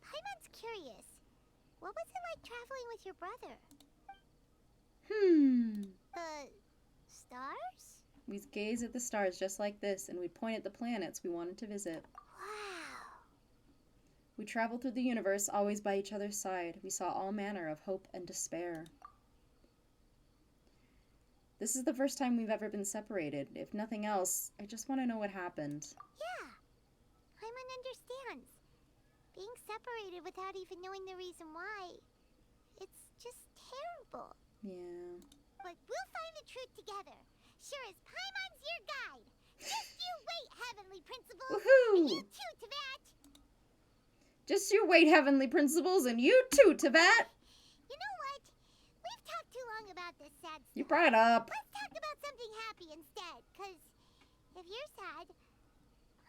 [SPEAKER 4] Paimon's curious. What was it like traveling with your brother? The stars?
[SPEAKER 1] We'd gaze at the stars just like this, and we'd point at the planets we wanted to visit.
[SPEAKER 4] Wow.
[SPEAKER 1] We traveled through the universe, always by each other's side. We saw all manner of hope and despair. This is the first time we've ever been separated. If nothing else, I just want to know what happened.
[SPEAKER 4] Yeah. Paimon understands. Being separated without even knowing the reason why, it's just terrible.
[SPEAKER 1] Yeah.
[SPEAKER 4] But we'll find the truth together. Sure as Paimon's your guide. Just you wait, Heavenly Principles.
[SPEAKER 1] Woohoo!
[SPEAKER 4] And you too, Teyvat.
[SPEAKER 1] Just you wait, Heavenly Principles, and you too, Teyvat.
[SPEAKER 4] You know what? We've talked too long about this sad stuff.
[SPEAKER 1] You brought it up.
[SPEAKER 4] Let's talk about something happy instead, because if you're sad,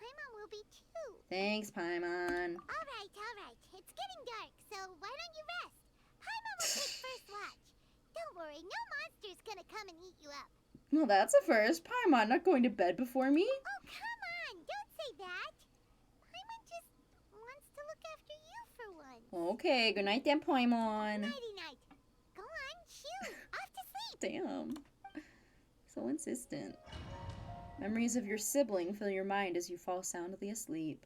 [SPEAKER 4] Paimon will be too.
[SPEAKER 1] Thanks, Paimon.
[SPEAKER 4] All right. It's getting dark, so why don't you rest? Paimon will take first watch. Don't worry, no monster's gonna come and eat you up.
[SPEAKER 1] Well, that's a first. Paimon not going to bed before me?
[SPEAKER 4] Oh, come on! Don't say that! Paimon just wants to look after you for once.
[SPEAKER 1] Okay, good night then, Paimon.
[SPEAKER 4] Nighty-night. Go on, shoo! Off to sleep!
[SPEAKER 1] Damn. So insistent. Memories of your sibling fill your mind as you fall soundly asleep.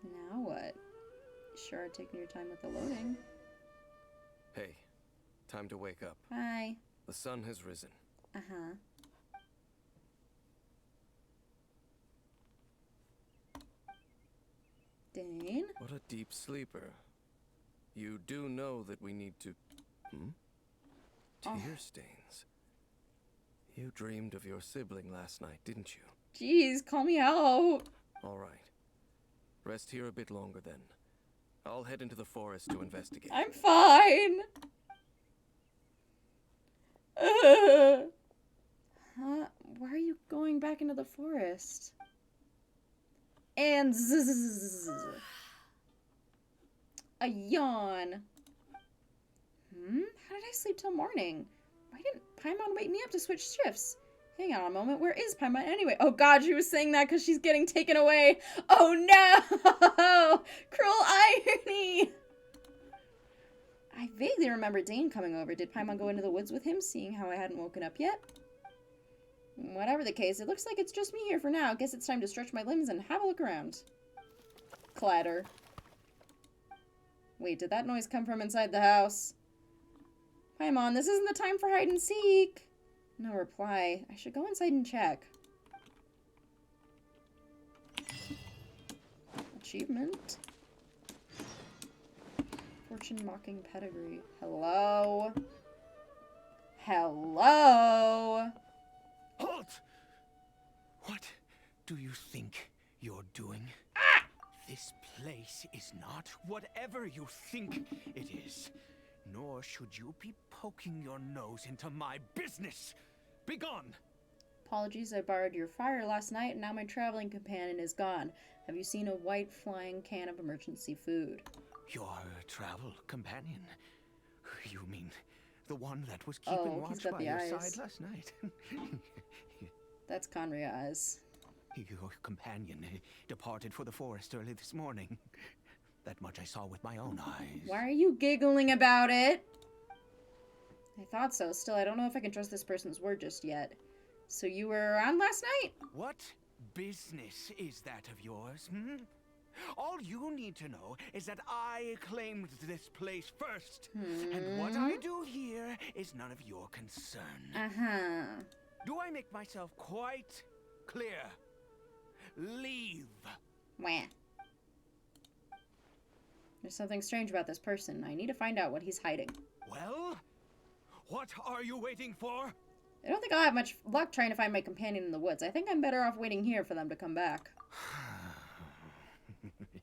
[SPEAKER 1] Now what? Sure, taking your time with the loading.
[SPEAKER 15] Hey, time to wake up.
[SPEAKER 1] Hi.
[SPEAKER 15] The sun has risen.
[SPEAKER 1] Uh-huh. Dane?
[SPEAKER 15] What a deep sleeper. You do know that we need to... Tear stains. You dreamed of your sibling last night, didn't you?
[SPEAKER 1] Jeez, call me out.
[SPEAKER 15] All right. Rest here a bit longer then. I'll head into the forest to investigate.
[SPEAKER 1] I'm fine. Huh? Why are you going back into the forest? And zzz. A yawn. How did I sleep till morning? Why didn't Paimon wake me up to switch shifts? Hang on a moment, where is Paimon anyway? Oh god, she was saying that because she's getting taken away. Oh no! Cruel irony! I vaguely remember Dane coming over. Did Paimon go into the woods with him, seeing how I hadn't woken up yet? Whatever the case, it looks like it's just me here for now. Guess it's time to stretch my limbs and have a look around. Clatter. Wait, did that noise come from inside the house? Paimon, this isn't the time for hide and seek. No reply. I should go inside and check. Achievement. Fortune-mocking pedigree. Hello? Hello?
[SPEAKER 2] Halt! What do you think you're doing? This place is not whatever you think it is. Nor should you be poking your nose into my business. Begone!
[SPEAKER 1] Apologies, I borrowed your fire last night and now my traveling companion is gone. Have you seen a white flying can of emergency food?
[SPEAKER 2] Your travel companion? You mean the one that was keeping watch by your side last night?
[SPEAKER 1] That's Conria eyes.
[SPEAKER 2] Your companion departed for the forest early this morning. That much I saw with my own eyes.
[SPEAKER 1] Why are you giggling about it? I thought so. Still, I don't know if I can trust this person's word just yet. So you were around last night?
[SPEAKER 2] What business is that of yours, All you need to know is that I claimed this place first. And what I do here is none of your concern. Do I make myself quite clear? Leave.
[SPEAKER 1] Wah. There's something strange about this person. I need to find out what he's hiding.
[SPEAKER 2] Well, what are you waiting for?
[SPEAKER 1] I don't think I'll have much luck trying to find my companion in the woods. I think I'm better off waiting here for them to come back.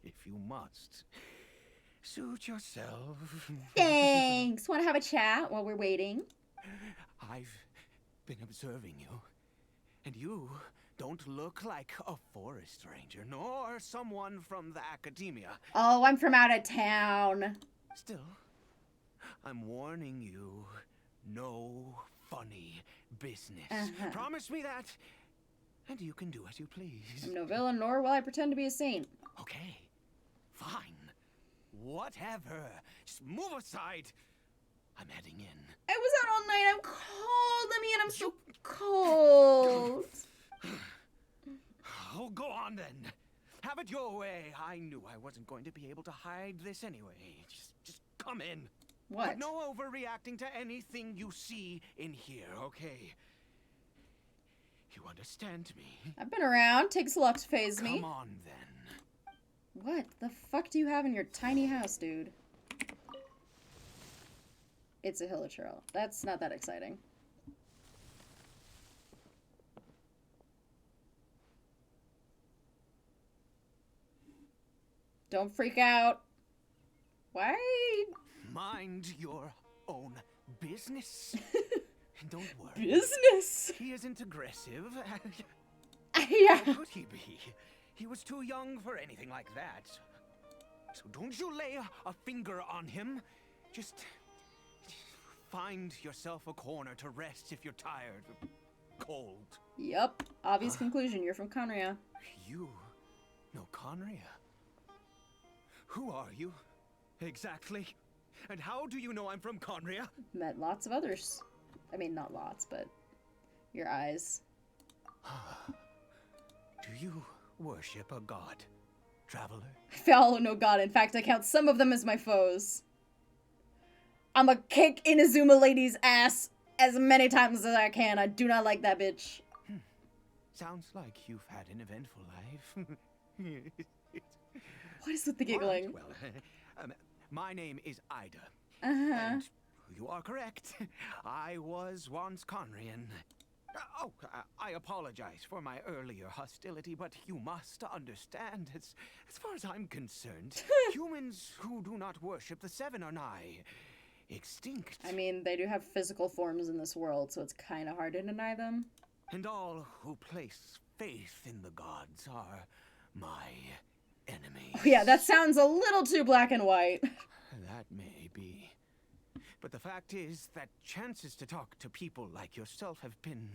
[SPEAKER 2] If you must. Suit yourself.
[SPEAKER 1] Thanks! Want to have a chat while we're waiting?
[SPEAKER 2] I've been observing you, and you don't look like a forest ranger, nor someone from the academia.
[SPEAKER 1] Oh, I'm from out of town.
[SPEAKER 2] Still, I'm warning you, no funny business. Promise me that, and you can do as you please.
[SPEAKER 1] I'm no villain, nor will I pretend to be a saint.
[SPEAKER 2] Okay, fine. Whatever. Just move aside. I'm heading in.
[SPEAKER 1] I was out all night. I'm cold. Let me in. I'm so cold.
[SPEAKER 2] Oh, go on then. Have it your way. I knew I wasn't going to be able to hide this anyway. Just come in.
[SPEAKER 1] What?
[SPEAKER 2] But no overreacting to anything you see in here, okay? You understand me?
[SPEAKER 1] I've been around. Takes a lot to phase me.
[SPEAKER 2] Come on then.
[SPEAKER 1] What the fuck do you have in your tiny house, dude? It's a hilichurl. That's not that exciting. Don't freak out. Why?
[SPEAKER 2] Mind your own business. Don't worry.
[SPEAKER 1] Business?
[SPEAKER 2] He isn't aggressive.
[SPEAKER 1] Yeah.
[SPEAKER 2] How could he be? He was too young for anything like that. So don't you lay a finger on him. Just find yourself a corner to rest if you're tired or cold.
[SPEAKER 1] Yep. Obvious conclusion. You're from Conria.
[SPEAKER 2] You know Conria? Who are you? Exactly. And how do you know I'm from Conria?
[SPEAKER 1] Met lots of others. I mean, not lots, but your eyes.
[SPEAKER 2] Do you worship a god, traveler?
[SPEAKER 1] I follow no god. In fact, I count some of them as my foes. I'ma kick Inazuma Lady's ass as many times as I can. I do not like that bitch.
[SPEAKER 2] Sounds like you've had an eventful life.
[SPEAKER 1] What is with the giggling?
[SPEAKER 2] Well, my name is Ida.
[SPEAKER 1] And
[SPEAKER 2] you are correct. I was once Conrian. I apologize for my earlier hostility, but you must understand, as far as I'm concerned, humans who do not worship the Seven are nigh extinct.
[SPEAKER 1] I mean, they do have physical forms in this world, so it's kind of hard to deny them.
[SPEAKER 2] And all who place faith in the gods are my enemies.
[SPEAKER 1] Oh, yeah, that sounds a little too black and white.
[SPEAKER 2] That may be. But the fact is that chances to talk to people like yourself have been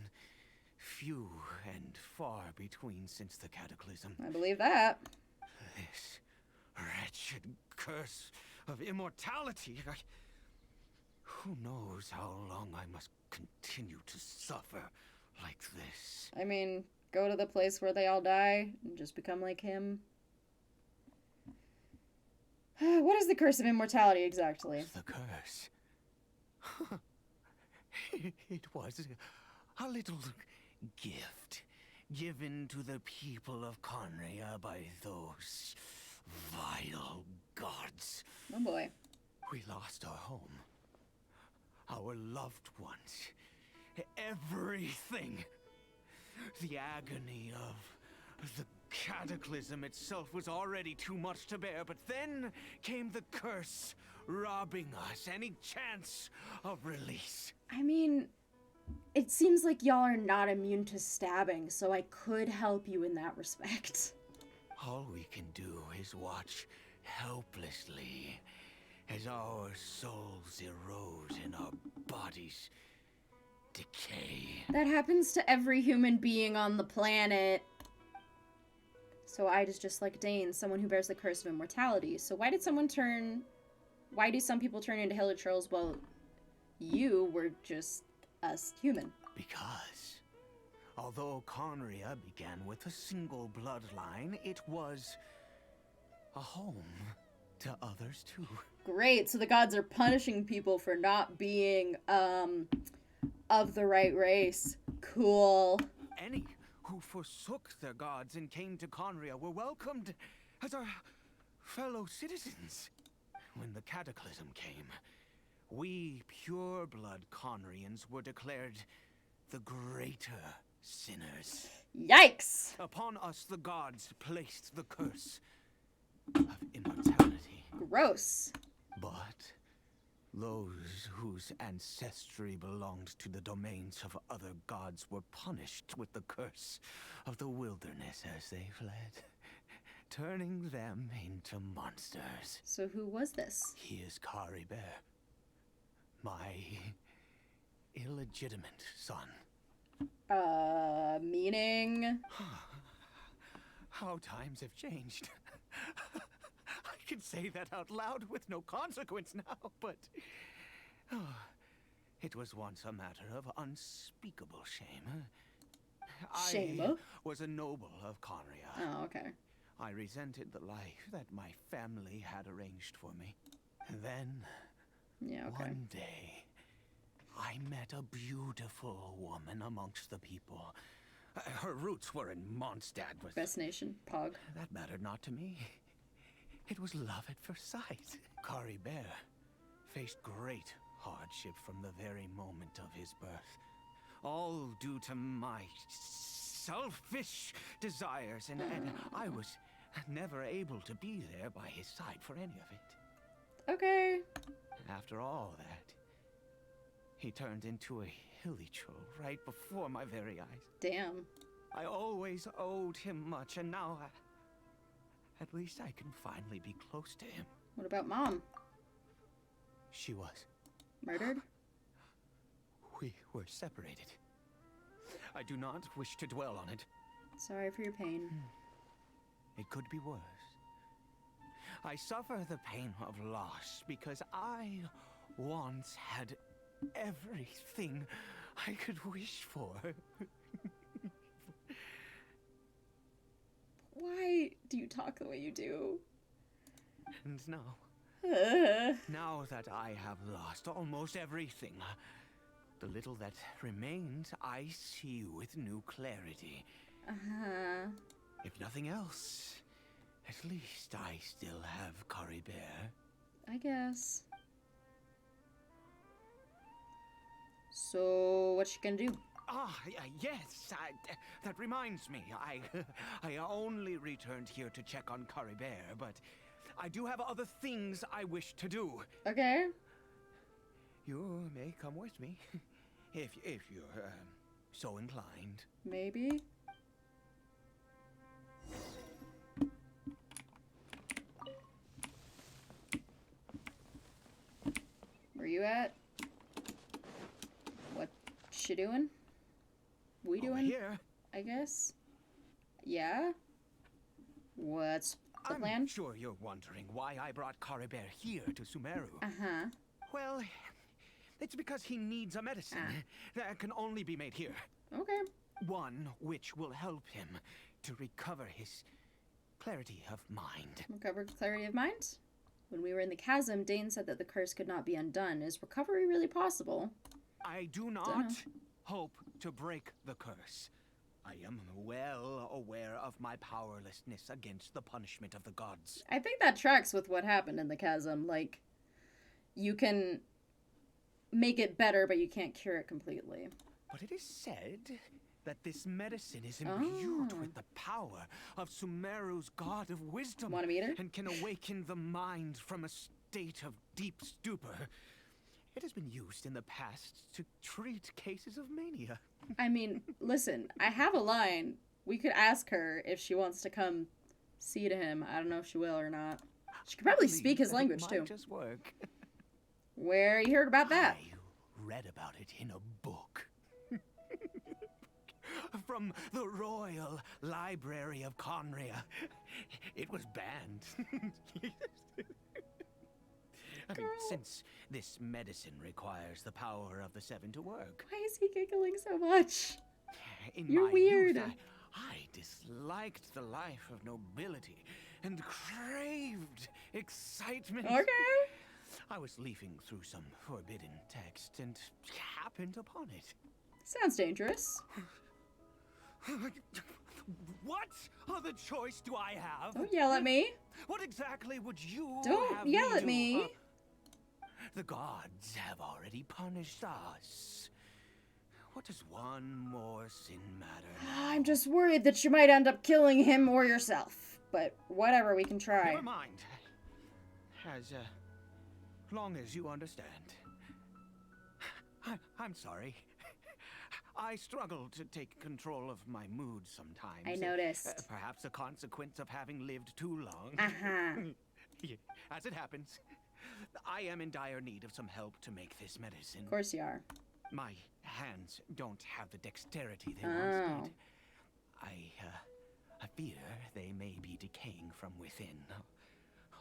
[SPEAKER 2] few and far between since the cataclysm.
[SPEAKER 1] I believe that.
[SPEAKER 2] This wretched curse of immortality. Who knows how long I must continue to suffer like this?
[SPEAKER 1] I mean, go to the place where they all die and just become like him. What is the curse of immortality exactly?
[SPEAKER 2] The curse? It was a little gift given to the people of Conria by those vile gods.
[SPEAKER 1] Oh boy.
[SPEAKER 2] We lost our home, our loved ones, everything. The agony of the cataclysm itself was already too much to bear, but then came the curse, robbing us any chance of release.
[SPEAKER 1] I mean, it seems like y'all are not immune to stabbing, so I could help you in that respect.
[SPEAKER 2] All we can do is watch helplessly as our souls erode and our bodies decay.
[SPEAKER 1] That happens to every human being on the planet. So Ida's just like Dane, someone who bears the curse of immortality. So why do some people turn into hilichurls while you were just us human?
[SPEAKER 2] Because although Conria began with a single bloodline, it was a home to others too.
[SPEAKER 1] Great, so the gods are punishing people for not being, of the right race. Cool.
[SPEAKER 2] Any who forsook their gods and came to Conria were welcomed as our fellow citizens. When the cataclysm came, we pure-blood Conrians were declared the greater sinners.
[SPEAKER 1] Yikes!
[SPEAKER 2] Upon us the gods placed the curse of immortality.
[SPEAKER 1] Gross.
[SPEAKER 2] But those whose ancestry belonged to the domains of other gods were punished with the curse of the wilderness as they fled, turning them into monsters.
[SPEAKER 1] So who was this?
[SPEAKER 2] He is Kari Bear, my illegitimate son.
[SPEAKER 1] Meaning?
[SPEAKER 2] How times have changed. I can say that out loud with no consequence now, but it was once a matter of unspeakable shame.
[SPEAKER 1] Shame?
[SPEAKER 2] I was a noble of Conria.
[SPEAKER 1] Oh, okay.
[SPEAKER 2] I resented the life that my family had arranged for me. And then, one day, I met a beautiful woman amongst the people. Her roots were in Mondstadt.
[SPEAKER 1] Best nation, Pog.
[SPEAKER 2] That mattered not to me. It was love at first sight. Kari Bear faced great hardship from the very moment of his birth. All due to my selfish desires, and I was never able to be there by his side for any of it.
[SPEAKER 1] Okay.
[SPEAKER 2] After all that, he turned into a hilly troll right before my very eyes.
[SPEAKER 1] Damn.
[SPEAKER 2] I always owed him much, and now at least I can finally be close to him.
[SPEAKER 1] What about Mom?
[SPEAKER 2] She was.
[SPEAKER 1] Murdered?
[SPEAKER 2] We were separated. I do not wish to dwell on it.
[SPEAKER 1] Sorry for your pain.
[SPEAKER 2] It could be worse. I suffer the pain of loss because I once had everything I could wish for.
[SPEAKER 1] Why do you talk the way you do?
[SPEAKER 2] And now, now that I have lost almost everything, the little that remains I see with new clarity.
[SPEAKER 1] Uh-huh.
[SPEAKER 2] If nothing else, at least I still have Kari Bear.
[SPEAKER 1] I guess. So, what you gonna do?
[SPEAKER 2] Yes, that reminds me. I only returned here to check on Kari Bear, but I do have other things I wish to do.
[SPEAKER 1] Okay.
[SPEAKER 2] You may come with me, if you're so inclined.
[SPEAKER 1] Maybe. Where you at? What she doing? We doing?
[SPEAKER 2] Here.
[SPEAKER 1] I guess. Yeah. What's the
[SPEAKER 2] I'm
[SPEAKER 1] plan?
[SPEAKER 2] Sure you're wondering why I brought Kari Bear here to Sumeru.
[SPEAKER 1] Uh-huh.
[SPEAKER 2] Well, it's because he needs a medicine that can only be made here.
[SPEAKER 1] Okay.
[SPEAKER 2] One which will help him to recover his clarity of mind.
[SPEAKER 1] Recover clarity of mind? When we were in the chasm, Dane said that the curse could not be undone. Is recovery really possible?
[SPEAKER 2] I do not hope to break the curse. I am well aware of my powerlessness against the punishment of the gods.
[SPEAKER 1] I think that tracks with what happened in the chasm. Like, you can make it better, but you can't cure it completely.
[SPEAKER 2] But it is said that this medicine is imbued with the power of Sumeru's god of wisdom.
[SPEAKER 1] Want to meet her?
[SPEAKER 2] And can awaken the mind from a state of deep stupor. It has been used in the past to treat cases of mania.
[SPEAKER 1] I mean, listen, I have a line. We could ask her if she wants to come see to him. I don't know if she will or not. She could probably speak his language, too.
[SPEAKER 2] Just work.
[SPEAKER 1] Where you heard about that?
[SPEAKER 2] I read about it in a book. From the Royal Library of Conria. It was banned. I mean, since this medicine requires the power of the seven to work.
[SPEAKER 1] Why is he giggling so much?
[SPEAKER 2] In
[SPEAKER 1] You're
[SPEAKER 2] my
[SPEAKER 1] weird.
[SPEAKER 2] Youth, I disliked the life of nobility and craved excitement.
[SPEAKER 1] Okay.
[SPEAKER 2] I was leafing through some forbidden text and happened upon it.
[SPEAKER 1] Sounds dangerous.
[SPEAKER 2] What other choice do I have?
[SPEAKER 1] Don't yell at me.
[SPEAKER 2] What exactly would you
[SPEAKER 1] Don't
[SPEAKER 2] have
[SPEAKER 1] yell
[SPEAKER 2] me
[SPEAKER 1] at
[SPEAKER 2] do?
[SPEAKER 1] me.
[SPEAKER 2] The gods have already punished us. What does one more sin matter now?
[SPEAKER 1] I'm just worried that you might end up killing him or yourself. But whatever, we can try.
[SPEAKER 2] Never mind. As long as you understand. I'm sorry. I struggle to take control of my mood sometimes.
[SPEAKER 1] I noticed.
[SPEAKER 2] Perhaps a consequence of having lived too long. As it happens, I am in dire need of some help to make this medicine.
[SPEAKER 1] Of course you are.
[SPEAKER 2] My hands don't have the dexterity they once did. I fear they may be decaying from within.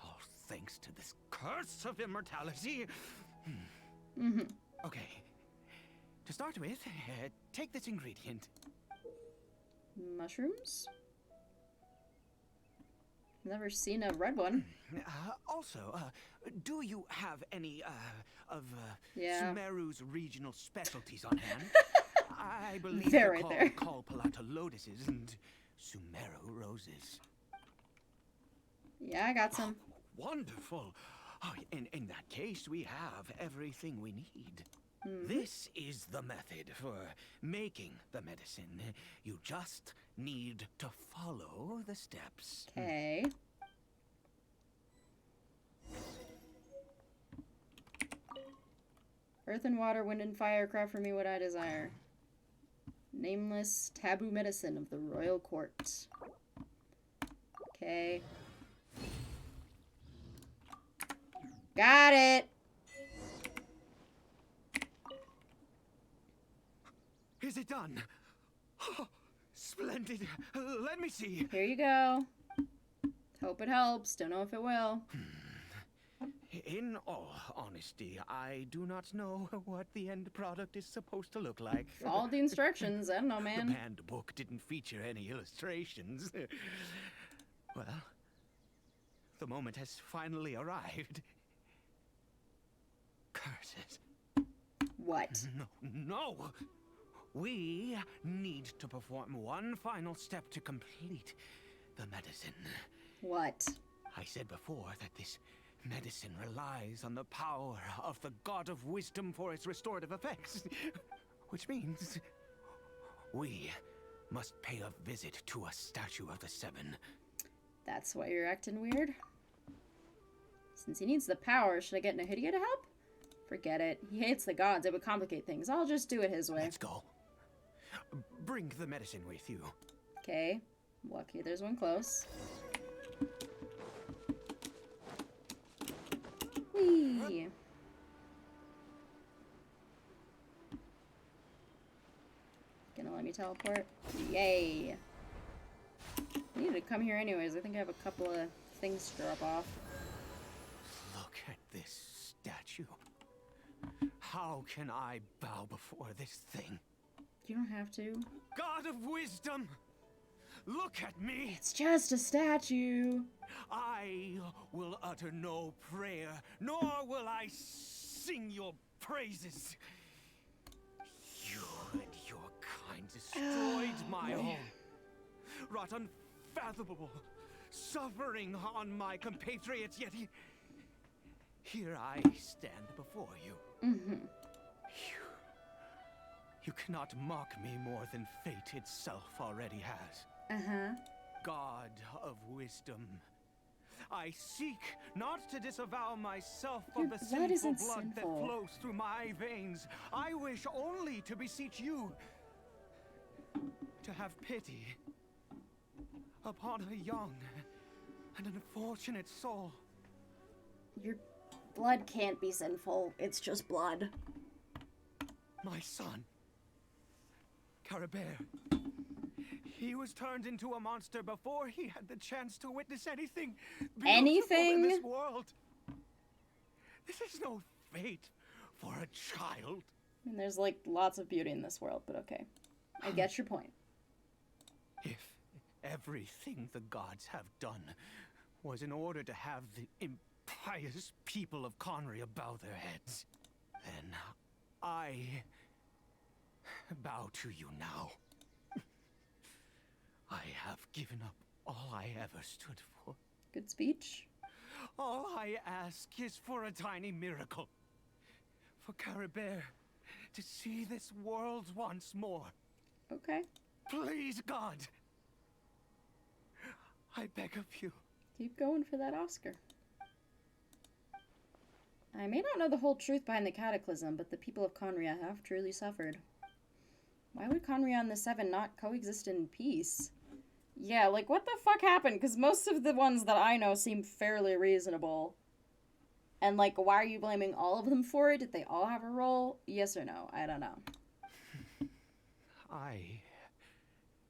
[SPEAKER 2] All thanks to this curse of immortality. Okay. To start with, take this ingredient.
[SPEAKER 1] Mushrooms? Never seen a red one.
[SPEAKER 2] Also, do you have any of Sumeru's regional specialties on hand? I believe
[SPEAKER 1] They're
[SPEAKER 2] they're called Palata lotuses and Sumeru roses.
[SPEAKER 1] Yeah, I got some.
[SPEAKER 2] Wonderful. Oh, in that case, we have everything we need. This is the method for making the medicine. You just need to follow the steps.
[SPEAKER 1] Okay. Earth and water, wind and fire, craft for me what I desire. Nameless taboo medicine of the royal court. Okay. Got it!
[SPEAKER 2] Is it done? Oh, splendid. Let me see.
[SPEAKER 1] Here you go. Hope it helps. Don't know if it will.
[SPEAKER 2] In all honesty, I do not know what the end product is supposed to look like.
[SPEAKER 1] Follow the instructions. I don't know, man.
[SPEAKER 2] The banned book didn't feature any illustrations. Well, the moment has finally arrived. Curses.
[SPEAKER 1] What?
[SPEAKER 2] No. We need to perform one final step to complete the medicine.
[SPEAKER 1] What?
[SPEAKER 2] I said before that this medicine relies on the power of the God of Wisdom for its restorative effects. Which means we must pay a visit to a statue of the Seven.
[SPEAKER 1] That's why you're acting weird? Since he needs the power, should I get Nahidia to help? Forget it. He hates the gods. It would complicate things. I'll just do it his way.
[SPEAKER 2] Let's go. Bring the medicine with you.
[SPEAKER 1] Okay. Lucky there's one close. Whee! Gonna let me teleport? Yay! I need to come here anyways. I think I have a couple of things to drop off.
[SPEAKER 2] Look at this statue. How can I bow before this thing?
[SPEAKER 1] You don't have to.
[SPEAKER 2] God of Wisdom! Look at me!
[SPEAKER 1] It's just a statue.
[SPEAKER 2] I will utter no prayer, nor will I sing your praises. You and your kind destroyed my home. Wrought unfathomable suffering on my compatriots, yet here I stand before you. You cannot mock me more than fate itself already has. God of Wisdom, I seek not to disavow myself of the sinful blood that flows through my veins. I wish only to beseech you to have pity upon a young and unfortunate soul.
[SPEAKER 1] Your blood can't be sinful. It's just blood.
[SPEAKER 2] My son, Carabert. He was turned into a monster before he had the chance to witness anything beautiful in this world. This is no fate for a child.
[SPEAKER 1] I mean, there's like lots of beauty in this world, but okay. I get your point.
[SPEAKER 2] If everything the gods have done was in order to have the impious people of Conria bow their heads. Then I bow to you now. I have given up all I ever stood for.
[SPEAKER 1] Good speech.
[SPEAKER 2] All I ask is for a tiny miracle. For Caribert to see this world once more.
[SPEAKER 1] Okay.
[SPEAKER 2] Please, God. I beg of you.
[SPEAKER 1] Keep going for that Oscar. I may not know the whole truth behind the Cataclysm, but the people of Conria have truly suffered. Why would Conria and the Seven not coexist in peace? Yeah, like, what the fuck happened? Because most of the ones that I know seem fairly reasonable. And, like, why are you blaming all of them for it? Did they all have a role? Yes or no? I don't know.
[SPEAKER 2] I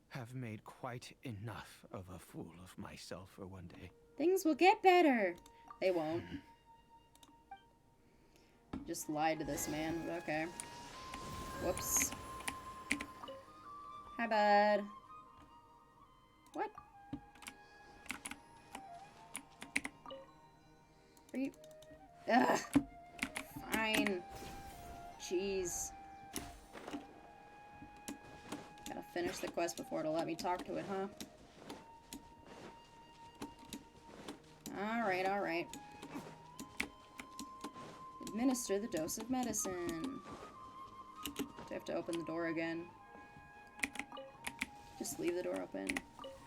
[SPEAKER 2] have made quite enough of a fool of myself for one day.
[SPEAKER 1] Things will get better. They won't. Just lied to this man. Okay. Whoops. Hi, bud. What? Are you... Ugh. Fine. Jeez. Gotta finish the quest before it'll let me talk to it, huh? Alright, alright. Administer the dose of medicine. Do I have to open the door again? Just leave the door open.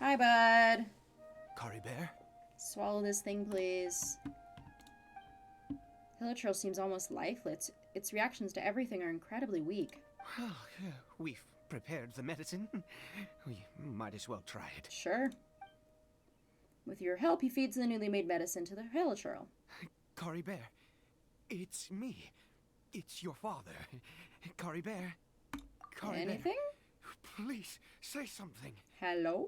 [SPEAKER 1] Hi, bud.
[SPEAKER 2] Caribert?
[SPEAKER 1] Swallow this thing, please. Hilichurl seems almost lifeless. Its reactions to everything are incredibly weak.
[SPEAKER 2] Well, we've prepared the medicine. We might as well try it.
[SPEAKER 1] Sure. With your help, he feeds the newly made medicine to the Hilichurl.
[SPEAKER 2] Caribert, it's me. It's your father. Caribert. Caribert.
[SPEAKER 1] Anything?
[SPEAKER 2] Please, say something.
[SPEAKER 1] Hello?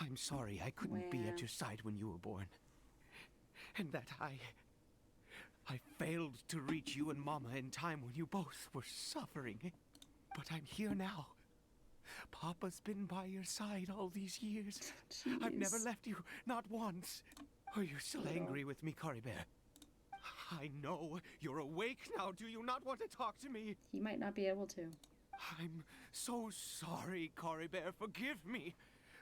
[SPEAKER 2] I'm sorry I couldn't be at your side when you were born. And that I failed to reach you and Mama in time when you both were suffering. But I'm here now. Papa's been by your side all these years.
[SPEAKER 1] Jeez.
[SPEAKER 2] I've never left you, not once. Are you still angry with me, Caribert? I know you're awake now. Do you not want to talk to me?
[SPEAKER 1] He might not be able to.
[SPEAKER 2] I'm so sorry, Caribert. Forgive me.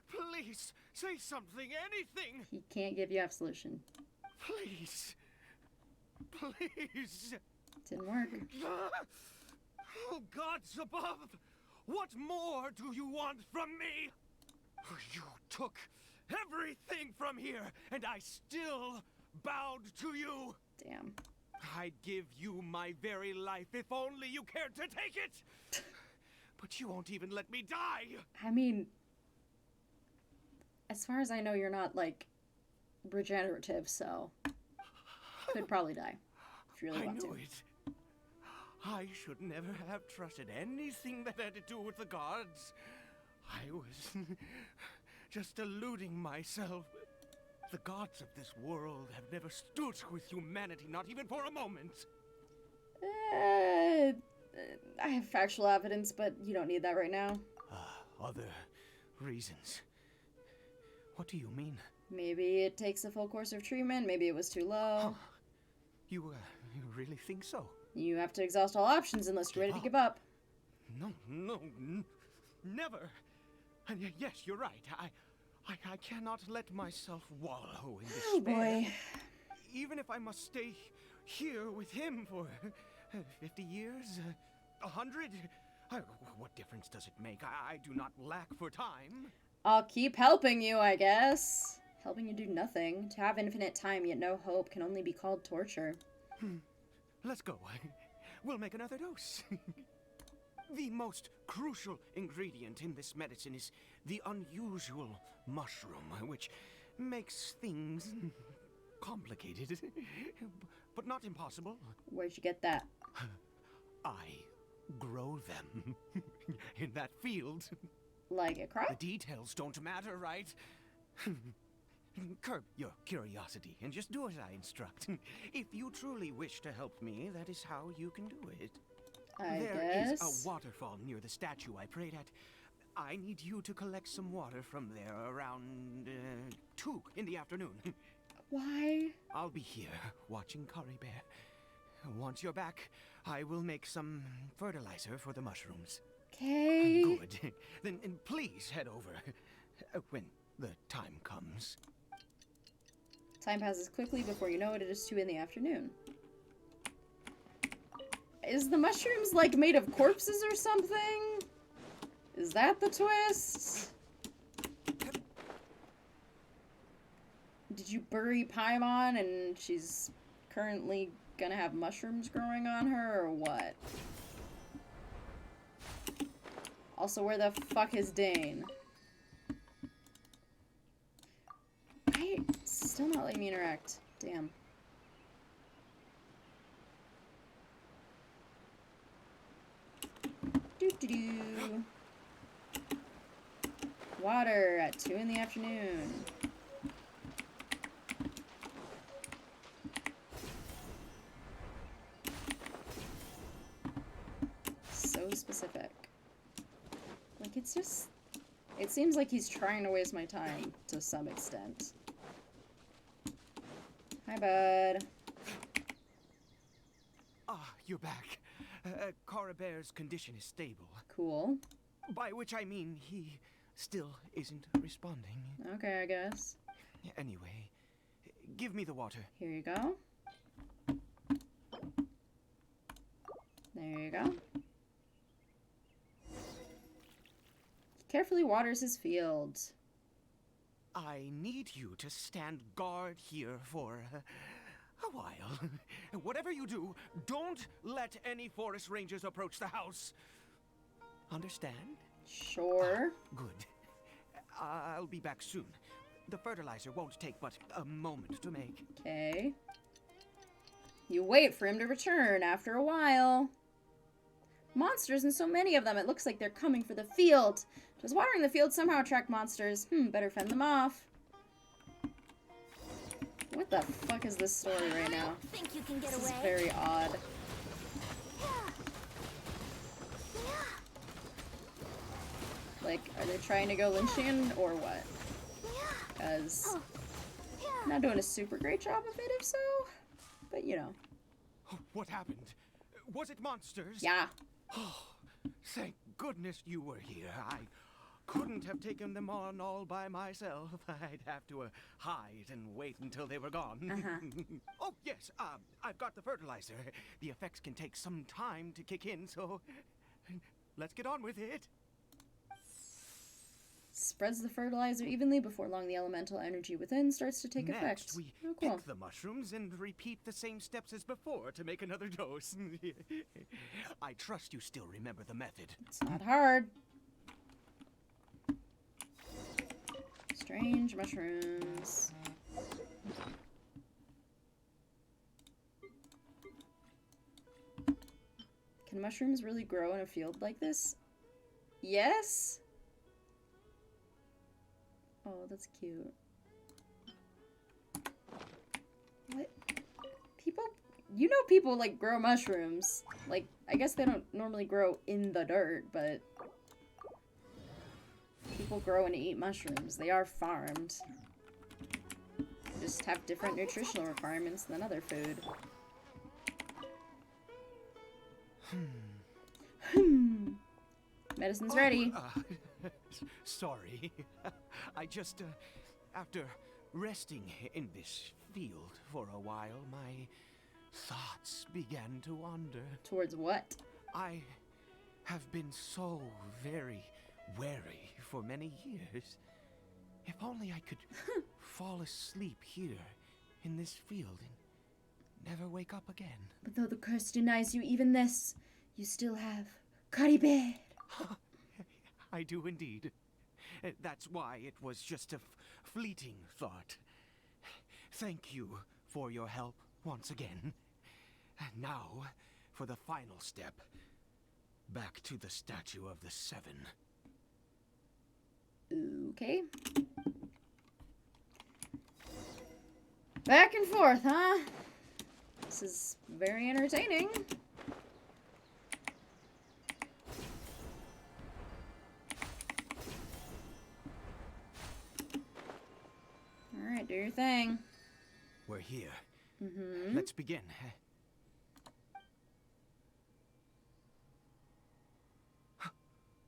[SPEAKER 2] Please, say something, anything.
[SPEAKER 1] He can't give you absolution.
[SPEAKER 2] Please. Please.
[SPEAKER 1] Didn't work.
[SPEAKER 2] Oh, gods above. What more do you want from me? You took everything from here, and I still bowed to you.
[SPEAKER 1] Damn.
[SPEAKER 2] I'd give you my very life if only you cared to take it. But you won't even let me die.
[SPEAKER 1] I mean, as far as I know, you're not, like, regenerative, so could probably die if you really want to.
[SPEAKER 2] I knew it. I should never have trusted anything that had to do with the gods. I was just deluding myself. The gods of this world have never stood with humanity, not even for a moment.
[SPEAKER 1] I have factual evidence, but you don't need that right now.
[SPEAKER 2] Other reasons. What do you mean?
[SPEAKER 1] Maybe it takes a full course of treatment. Maybe it was too low.
[SPEAKER 2] Huh. You really think so?
[SPEAKER 1] You have to exhaust all options unless you're ready to give up.
[SPEAKER 2] No, never. And yes, you're right. I cannot let myself wallow in despair.
[SPEAKER 1] Oh boy.
[SPEAKER 2] Even if I must stay here with him for 50 years, 100, what difference does it make? I do not lack for time.
[SPEAKER 1] I'll keep helping you, I guess. Helping you do nothing. To have infinite time yet no hope can only be called torture.
[SPEAKER 2] Let's go. We'll make another dose. The most crucial ingredient in this medicine is the unusual mushroom, which makes things complicated, but not impossible.
[SPEAKER 1] Where'd you get that?
[SPEAKER 2] I grow them in that field.
[SPEAKER 1] Like a crop?
[SPEAKER 2] The details don't matter, right? Curb your curiosity and just do as I instruct. If you truly wish to help me, that is how you can do it.
[SPEAKER 1] I
[SPEAKER 2] There
[SPEAKER 1] guess.
[SPEAKER 2] is a waterfall near the statue I prayed at. I need you to collect some water from there around 2 in the afternoon.
[SPEAKER 1] Why?
[SPEAKER 2] I'll be here watching Kari Bear. Once you're back, I will make some fertilizer for the mushrooms.
[SPEAKER 1] Okay.
[SPEAKER 2] Good. Then please head over when the time comes.
[SPEAKER 1] Time passes quickly before you know it. It is 2 in the afternoon. Is the mushrooms, like, made of corpses or something? Is that the twist? Did you bury Paimon and she's currently gonna have mushrooms growing on her, or what? Also, where the fuck is Dane? Why? Still not letting me interact. Damn. Doo-doo-doo. Water at 2 in the afternoon. So specific. Like, it's just... It seems like he's trying to waste my time to some extent. Hi, bud.
[SPEAKER 2] Ah, you're back. Kara Bear's condition is stable.
[SPEAKER 1] Cool.
[SPEAKER 2] By which I mean he still isn't responding.
[SPEAKER 1] Okay, I guess.
[SPEAKER 2] Anyway, give me the water.
[SPEAKER 1] Here you go. There you go. He carefully waters his field.
[SPEAKER 2] I need you to stand guard here for a while. Whatever you do, don't let any forest rangers approach the house. Understand?
[SPEAKER 1] Sure.
[SPEAKER 2] Good. I'll be back soon. The fertilizer won't take but a moment to make.
[SPEAKER 1] Okay. You wait for him to return after a while. Monsters, and so many of them, it looks like they're coming for the field. Does watering the field somehow attract monsters? Better fend them off. What the fuck is this story right now?
[SPEAKER 4] Think you can get
[SPEAKER 1] This
[SPEAKER 4] away?
[SPEAKER 1] is very odd. Like, are they trying to go Lynchian or what? Because not doing a super great job of it, if so. But you know.
[SPEAKER 2] What happened? Was it monsters?
[SPEAKER 1] Yeah.
[SPEAKER 2] Oh, thank goodness you were here. I couldn't have taken them on all by myself. I'd have to hide and wait until they were gone. Oh, yes, I've got the fertilizer. The effects can take some time to kick in, so let's get on with it.
[SPEAKER 1] Spreads the fertilizer evenly. Before long, the elemental energy within starts to take effect.
[SPEAKER 2] Next, we
[SPEAKER 1] Oh, cool.
[SPEAKER 2] pick the mushrooms and repeat the same steps as before to make another dose. I trust you still remember the method.
[SPEAKER 1] It's not hard. Strange mushrooms. Can mushrooms really grow in a field like this? Yes? Oh, that's cute. What? People... You know people, like, grow mushrooms. Like, I guess they don't normally grow in the dirt, but... People grow and eat mushrooms. They are farmed. They just have different nutritional requirements than other food. Medicine's ready.
[SPEAKER 2] Sorry. I just, after resting in this field for a while, my thoughts began to wander.
[SPEAKER 1] Towards what?
[SPEAKER 2] I have been so very wary for many years. If only I could fall asleep here in this field and never wake up again.
[SPEAKER 1] But though the curse denies you even this, you still have Caribe.
[SPEAKER 2] I do indeed. That's why it was just a fleeting thought. Thank you for your help once again. And now, for the final step. Back to the Statue of the Seven.
[SPEAKER 1] Okay. Back and forth, huh? This is very entertaining. Alright, do your thing.
[SPEAKER 2] We're here.
[SPEAKER 1] Mm-hmm.
[SPEAKER 2] Let's begin.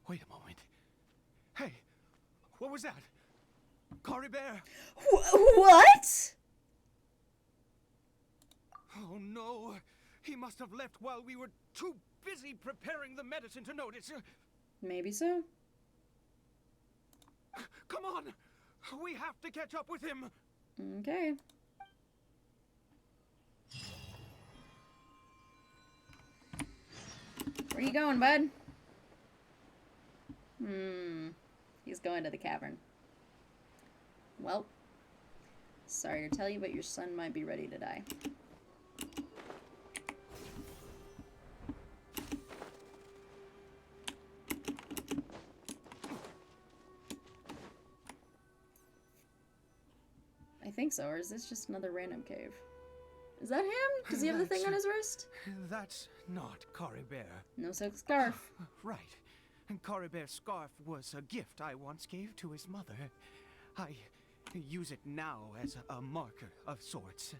[SPEAKER 2] Wait a moment. Hey, what was that? Cory Bear!
[SPEAKER 1] What?
[SPEAKER 2] Oh no, he must have left while we were too busy preparing the medicine to notice.
[SPEAKER 1] Maybe so.
[SPEAKER 2] Come on, we have to catch up with him.
[SPEAKER 1] Okay. Where you going, bud? He's going to the cavern. Well, sorry to tell you, but your son might be ready to die. I think so, or is this just another random cave? Is that him? Does he have the thing on his wrist?
[SPEAKER 2] That's not Cory Bear.
[SPEAKER 1] No silk scarf.
[SPEAKER 2] Right. And Cory Bear's scarf was a gift I once gave to his mother. I use it now as a marker of sorts.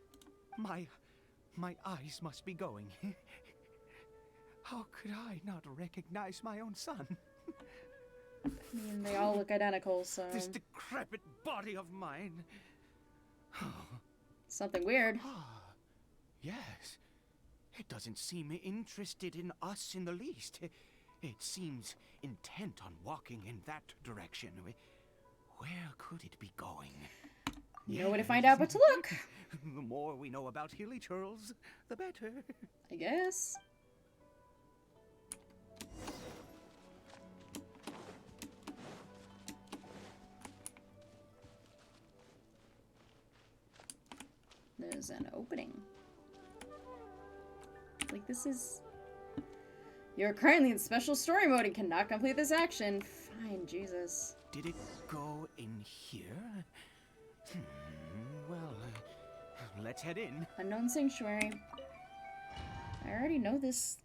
[SPEAKER 2] My eyes must be going. How could I not recognize my own son?
[SPEAKER 1] I mean, they all look identical, so...
[SPEAKER 2] This decrepit body of mine.
[SPEAKER 1] Something weird.
[SPEAKER 2] Yes. It doesn't seem interested in us in the least. It seems intent on walking in that direction. Where could it be going?
[SPEAKER 1] No way to find out but to look.
[SPEAKER 2] The more we know about Hilly Churls, the better.
[SPEAKER 1] I guess. There's an opening. Like, this is... You're currently in special story mode and cannot complete this action. Fine, Jesus.
[SPEAKER 2] Did it go in here? Well, let's head in.
[SPEAKER 1] Unknown Sanctuary. I already know this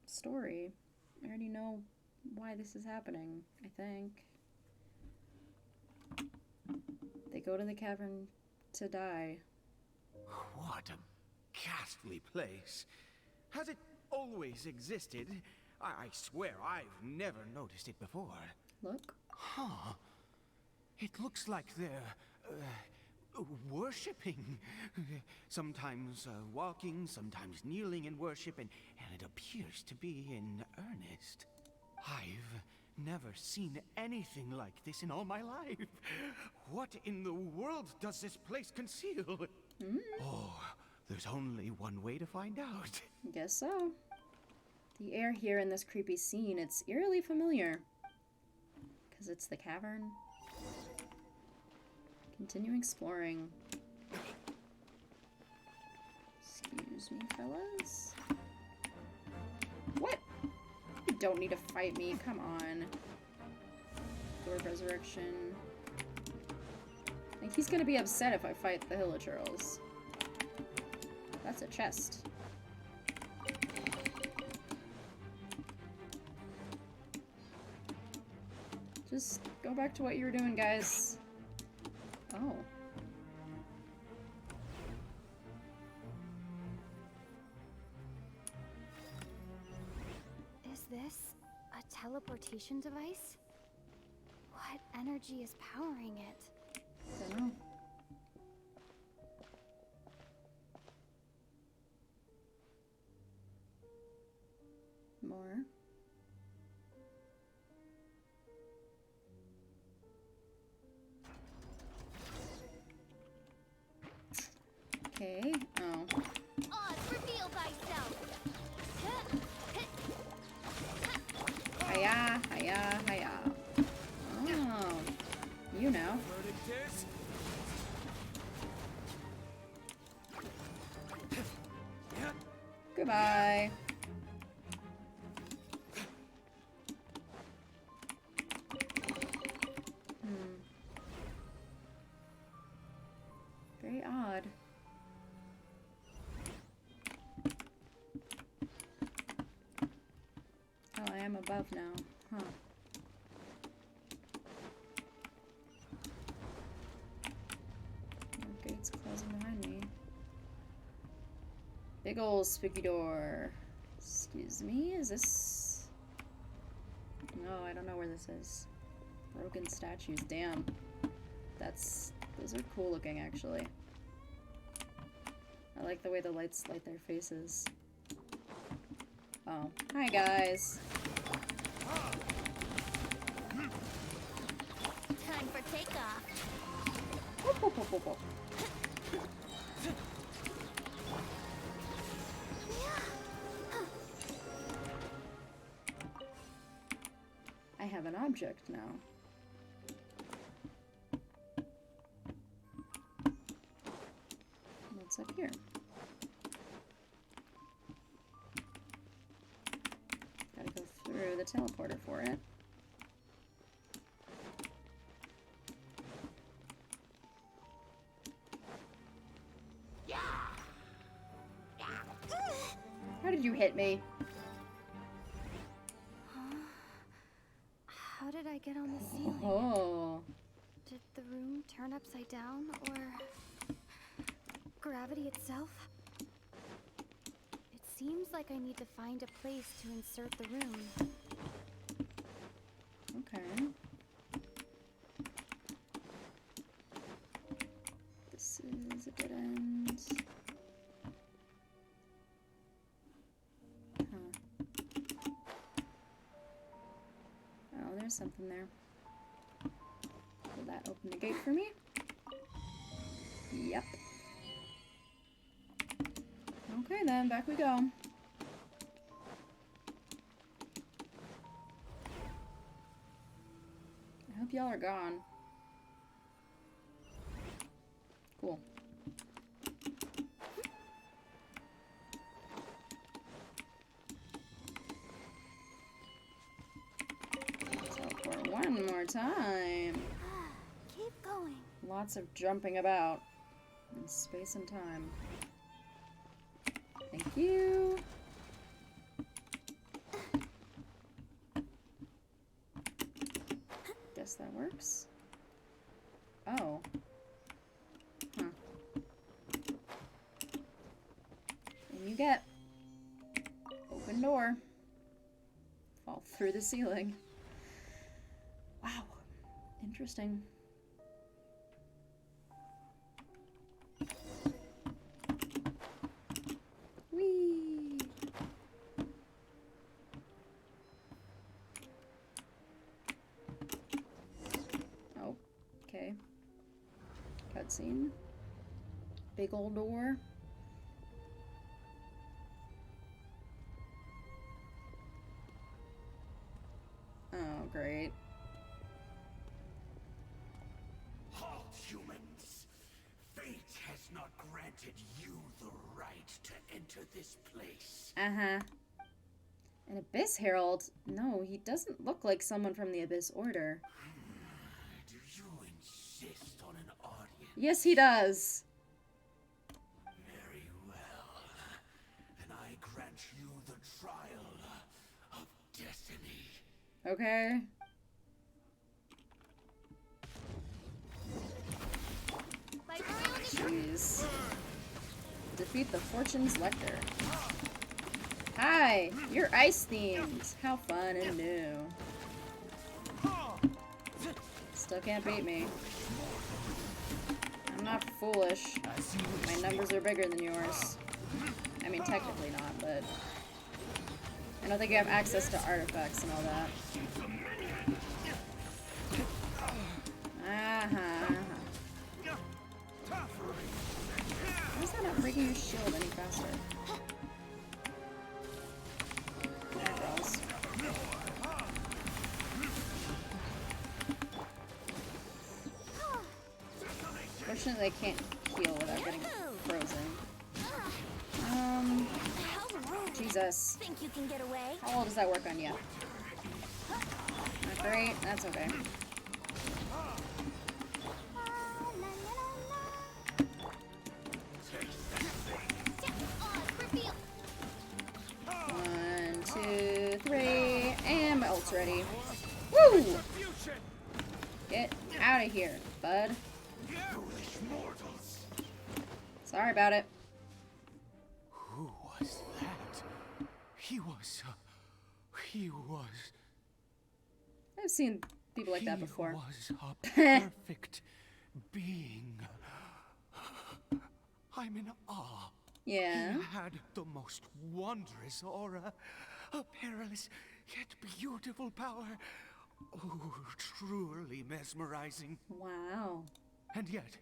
[SPEAKER 1] story. I already know why this is happening, I think. They go to the cavern to die.
[SPEAKER 2] What a ghastly place. Has it always existed? I swear I've never noticed it before.
[SPEAKER 1] Look.
[SPEAKER 2] Huh. It looks like they're worshipping. Sometimes walking, sometimes kneeling in worship, and it appears to be in earnest. I've never seen anything like this in all my life. What in the world does this place conceal? Oh, there's only one way to find out.
[SPEAKER 1] Guess so. The air here in this creepy scene, it's eerily familiar. Because it's the cavern. Continue exploring. Excuse me, fellas. What? You don't need to fight me, come on. Door of Resurrection. Like, he's gonna be upset if I fight the Hilly Churls. That's a chest. Just go back to what you were doing, guys. Oh.
[SPEAKER 16] Is this a teleportation device? What energy is powering it?
[SPEAKER 1] Don't know. More. Okay. Oh.
[SPEAKER 4] Oz, reveal thyself.
[SPEAKER 1] Hiya, hiya, hiya. Oh. You know. Goodbye. Very odd. Oh, I am above now. Huh. Big ol' spooky door. Excuse me, is this... No, I don't know where this is. Broken statues, damn. Those are cool looking, actually. I like the way the lights light their faces. Oh, hi guys.
[SPEAKER 4] Time for takeoff.
[SPEAKER 1] Whoop, whoop, whoop, whoop, whoop. I have an object now. What's up here? Gotta go through the teleporter for it. How did you hit me?
[SPEAKER 16] How did I get on the ceiling?
[SPEAKER 1] Oh.
[SPEAKER 16] Did the room turn upside down, or gravity itself? It seems like I need to find a place to insert the room.
[SPEAKER 1] Okay. This is a dead end. Huh. Oh, there's something there. Will that open the gate for me? Yep. Okay then, back we go. I hope y'all are gone. Cool. Teleport one more time.
[SPEAKER 4] Keep going.
[SPEAKER 1] Lots of jumping about in space and time. Thank you. Guess that works. Oh. Huh. And you get. Open door. Fall through the ceiling. Wow. Interesting. Whee! Oh, okay. Cutscene. Big old door. Oh, great.
[SPEAKER 5] Halt, humans! Fate has not granted you the right to enter this place.
[SPEAKER 1] Uh-huh. An Abyss Herald? No, he doesn't look like someone from the Abyss Order.
[SPEAKER 5] Do you insist on an audience?
[SPEAKER 1] Yes, he does.
[SPEAKER 5] Very well. Then I grant you the trial of destiny.
[SPEAKER 1] Okay. Jeez. Defeat the Fortune's Lector. Hi, you're ice themed. How fun and new. Still can't beat me. I'm not foolish. My numbers are bigger than yours. I mean, technically not, but I don't think you have access to artifacts and all that. Why is that not breaking your shield any faster? Fortunately, I can't heal without getting frozen. Jesus.
[SPEAKER 4] Think you can get away?
[SPEAKER 1] How well does that work on you? Not great. That's okay. One, two, three, and my ult's ready. Woo! Get out of here, bud. Sorry about it.
[SPEAKER 9] Who
[SPEAKER 2] He was...
[SPEAKER 1] I've seen people like that before.
[SPEAKER 2] He was a perfect being. I'm in awe.
[SPEAKER 1] Yeah.
[SPEAKER 2] He had the most wondrous aura, a perilous yet beautiful power. Oh, truly mesmerizing.
[SPEAKER 1] Wow.
[SPEAKER 2] And yet,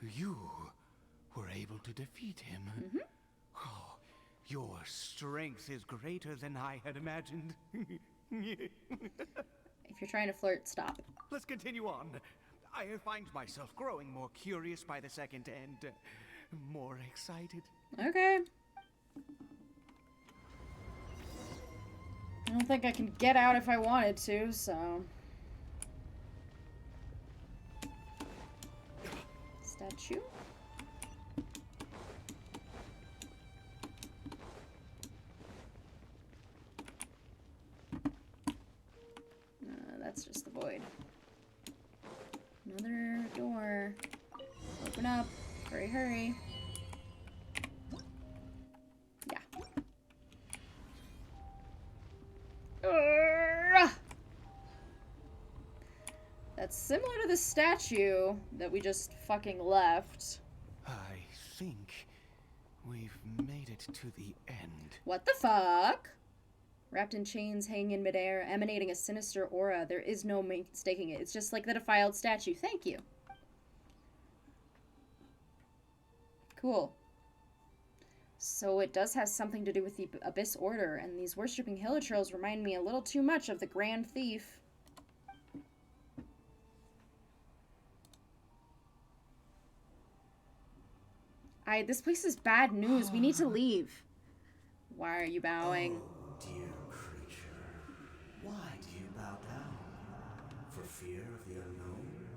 [SPEAKER 2] you were able to defeat him.
[SPEAKER 1] Mm-hmm.
[SPEAKER 2] Oh, your strength is greater than I had imagined.
[SPEAKER 1] If you're trying to flirt, stop.
[SPEAKER 2] Let's continue on. I find myself growing more curious by the second and more excited.
[SPEAKER 1] Okay. I don't think I can get out if I wanted to, so... Statue? That's just the void. Another door. Open up. Hurry, hurry. Yeah. That's similar to the statue that we just fucking left.
[SPEAKER 2] I think we've made it to the end.
[SPEAKER 1] What the fuck? Wrapped in chains, hanging in midair, emanating a sinister aura. There is no mistaking it. It's just like the defiled statue. Thank you. Cool. So it does have something to do with the Abyss Order, and these worshipping hilichurls remind me a little too much of the Grand Thief. This place is bad news. We need to leave. Why are you bowing?
[SPEAKER 11] Oh, dear creature. Why do you bow down? For fear of the unknown?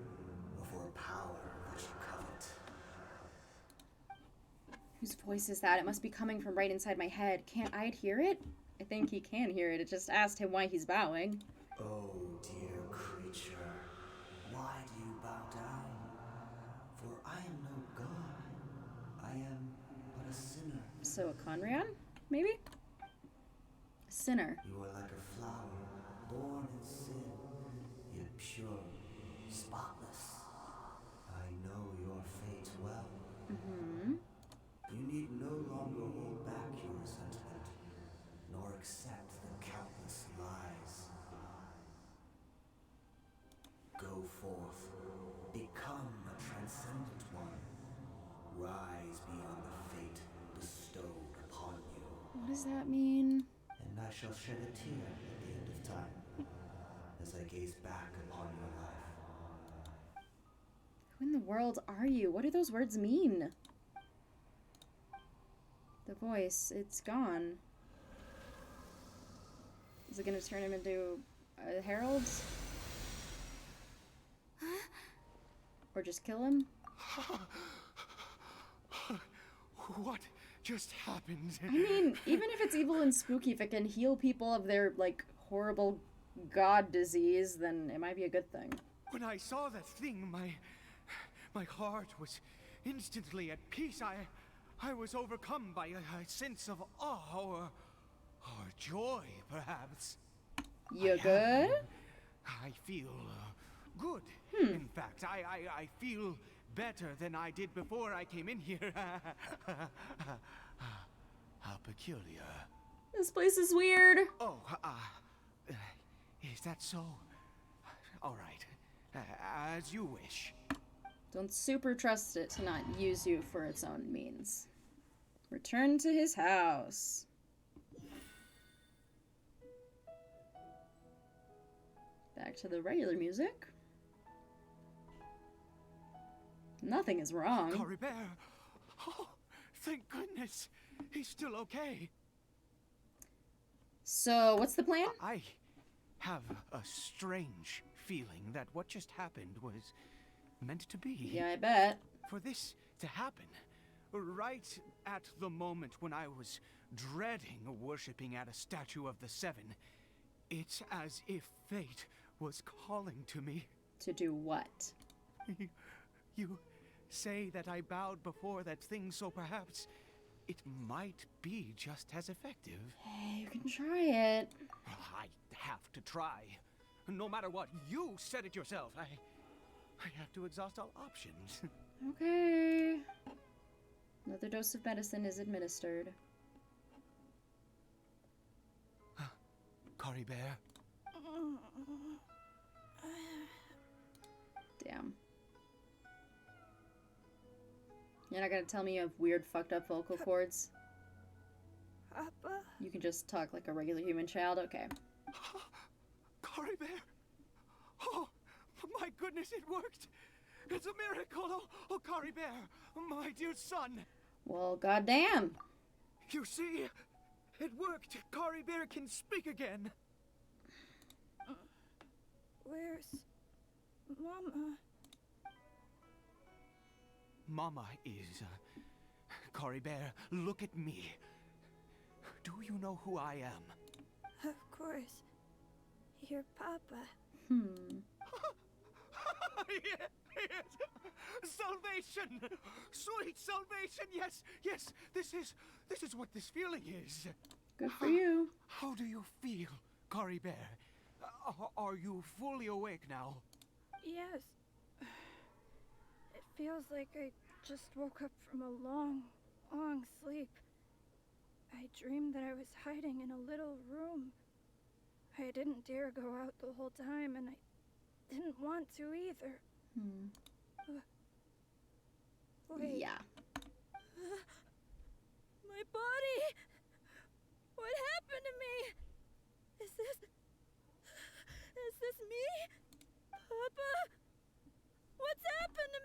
[SPEAKER 11] Or for a power that you covet?
[SPEAKER 1] Whose voice is that? It must be coming from right inside my head. Can't I hear it? I think he can hear it. It just asked him why he's bowing.
[SPEAKER 11] Oh, dear creature. Why do you bow down? For I am no god. I am but a sinner.
[SPEAKER 1] So a Conrion? Maybe? A sinner.
[SPEAKER 11] You are like a flower, born in sin, yet pure, spotless. I know your fate well.
[SPEAKER 1] Mm-hmm.
[SPEAKER 11] You need no longer hold back your resentment, nor accept the countless lies. Go forth, become a transcendent one. Rise beyond the fate bestowed upon you.
[SPEAKER 1] What does that mean?
[SPEAKER 11] And I shall shed a tear at the end of time, as I gaze back upon your life.
[SPEAKER 1] Who in the world are you? What do those words mean? The voice, it's gone. Is it gonna turn him into a herald? Or just kill him?
[SPEAKER 2] What just happened?
[SPEAKER 1] I mean, even if it's evil and spooky, if it can heal people of their, like, horrible god disease, then it might be a good thing.
[SPEAKER 2] When I saw that thing, my heart was instantly at peace. I was overcome by a sense of awe or joy, perhaps.
[SPEAKER 1] You good?
[SPEAKER 2] I feel good. In fact, I feel better than I did before I came in here. How peculiar.
[SPEAKER 1] This place is weird.
[SPEAKER 2] Oh, is that so? All right, as you wish.
[SPEAKER 1] Don't super trust it to not use you for its own means. Return to his house. Back to the regular music. Nothing is wrong.
[SPEAKER 2] Coribert! Oh, thank goodness. He's still okay.
[SPEAKER 1] So, what's the plan?
[SPEAKER 2] I have a strange feeling that what just happened was meant to be.
[SPEAKER 1] Yeah, I bet.
[SPEAKER 2] For this to happen, right at the moment when I was dreading worshipping at a statue of the Seven, it's as if fate was calling to me.
[SPEAKER 1] To do what?
[SPEAKER 2] You say that I bowed before that thing, so perhaps it might be just as effective.
[SPEAKER 1] Hey, you can try it.
[SPEAKER 2] I have to try. No matter what, you said it yourself. I have to exhaust all options.
[SPEAKER 1] Okay. Another dose of medicine is administered.
[SPEAKER 2] Kari Bear.
[SPEAKER 1] Damn. You're not gonna tell me you have weird, fucked up vocal cords?
[SPEAKER 17] Papa?
[SPEAKER 1] You can just talk like a regular human child? Okay.
[SPEAKER 2] Kari Bear! Oh, my goodness, it worked! It's a miracle! Oh, Kari Bear, my dear son!
[SPEAKER 1] Well, goddamn!
[SPEAKER 2] You see, it worked! Kari Bear can speak again!
[SPEAKER 17] Where's Mama?
[SPEAKER 2] Mama is... Kari Bear, look at me. Do you know who I am?
[SPEAKER 17] Of course. Your Papa.
[SPEAKER 2] Yes! Salvation! Sweet salvation! Yes, yes! This is what this feeling is.
[SPEAKER 1] Good for you.
[SPEAKER 2] How do you feel, Kari Bear? Are you fully awake now?
[SPEAKER 17] Yes. It feels like I just woke up from a long, long sleep. I dreamed that I was hiding in a little room. I didn't dare go out the whole time, and I didn't want to either. Wait.
[SPEAKER 1] Yeah.
[SPEAKER 17] My body! What happened to me? Is this me? Papa? What's happened to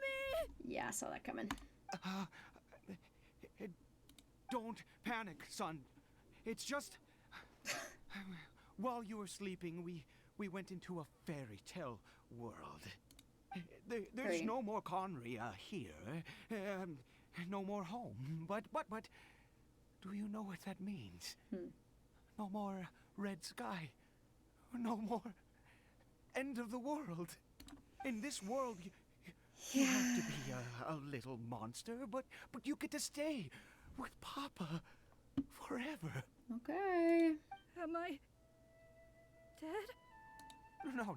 [SPEAKER 17] me?
[SPEAKER 1] Yeah, I saw that coming.
[SPEAKER 2] Don't panic, son. It's just... While you were sleeping, we went into a fairy tale world. There's no more Conria here. No more home. But, do you know what that means? No more red sky. No more end of the world. In this world, you have to be a little monster, but you get to stay with Papa forever.
[SPEAKER 1] Okay.
[SPEAKER 17] Am I dead?
[SPEAKER 2] No,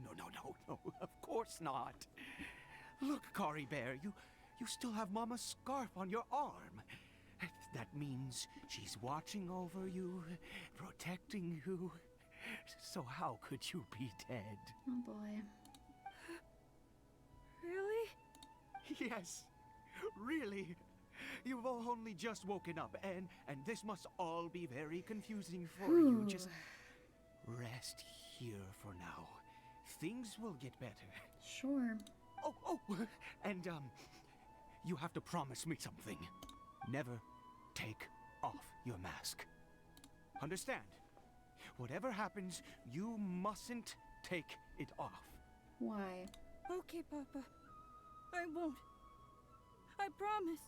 [SPEAKER 2] of course not. Look, Kari Bear, you still have Mama's scarf on your arm. That means she's watching over you, protecting you. So how could you be dead?
[SPEAKER 1] Oh boy.
[SPEAKER 17] Really?
[SPEAKER 2] Yes, really. You've only just woken up, and this must all be very confusing for you. Just rest here for now. Things will get better.
[SPEAKER 1] Sure.
[SPEAKER 2] Oh, and you have to promise me something. Never take off your mask. Understand? Whatever happens, you mustn't take it off.
[SPEAKER 1] Why?
[SPEAKER 17] Okay, Papa. I won't. I promise.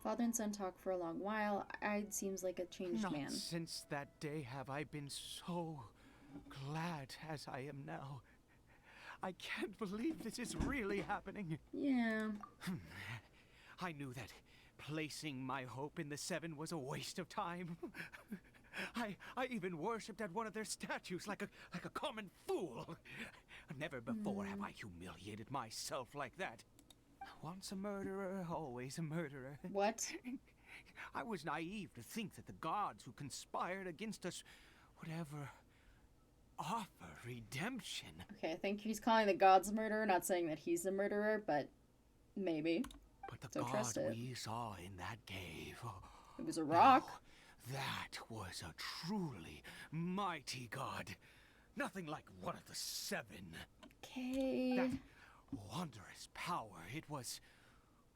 [SPEAKER 1] Father and son talk for a long while. Ide seems like a changed man.
[SPEAKER 2] Not since that day have I been so glad as I am now. I can't believe this is really happening.
[SPEAKER 1] Yeah.
[SPEAKER 2] I knew that placing my hope in the Seven was a waste of time. I even worshipped at one of their statues like a common fool. Never before have I humiliated myself like that. Once a murderer, always a murderer.
[SPEAKER 1] What?
[SPEAKER 2] I was naive to think that the gods who conspired against us would ever offer redemption.
[SPEAKER 1] Okay, I think he's calling the gods a murderer, not saying that he's the murderer, but maybe.
[SPEAKER 2] But the
[SPEAKER 1] Don't trust
[SPEAKER 2] god
[SPEAKER 1] it.
[SPEAKER 2] we saw in that cave...
[SPEAKER 1] It was a rock.
[SPEAKER 2] No, that was a truly mighty god. Nothing like one of the Seven.
[SPEAKER 1] Okay.
[SPEAKER 2] That wondrous power, it was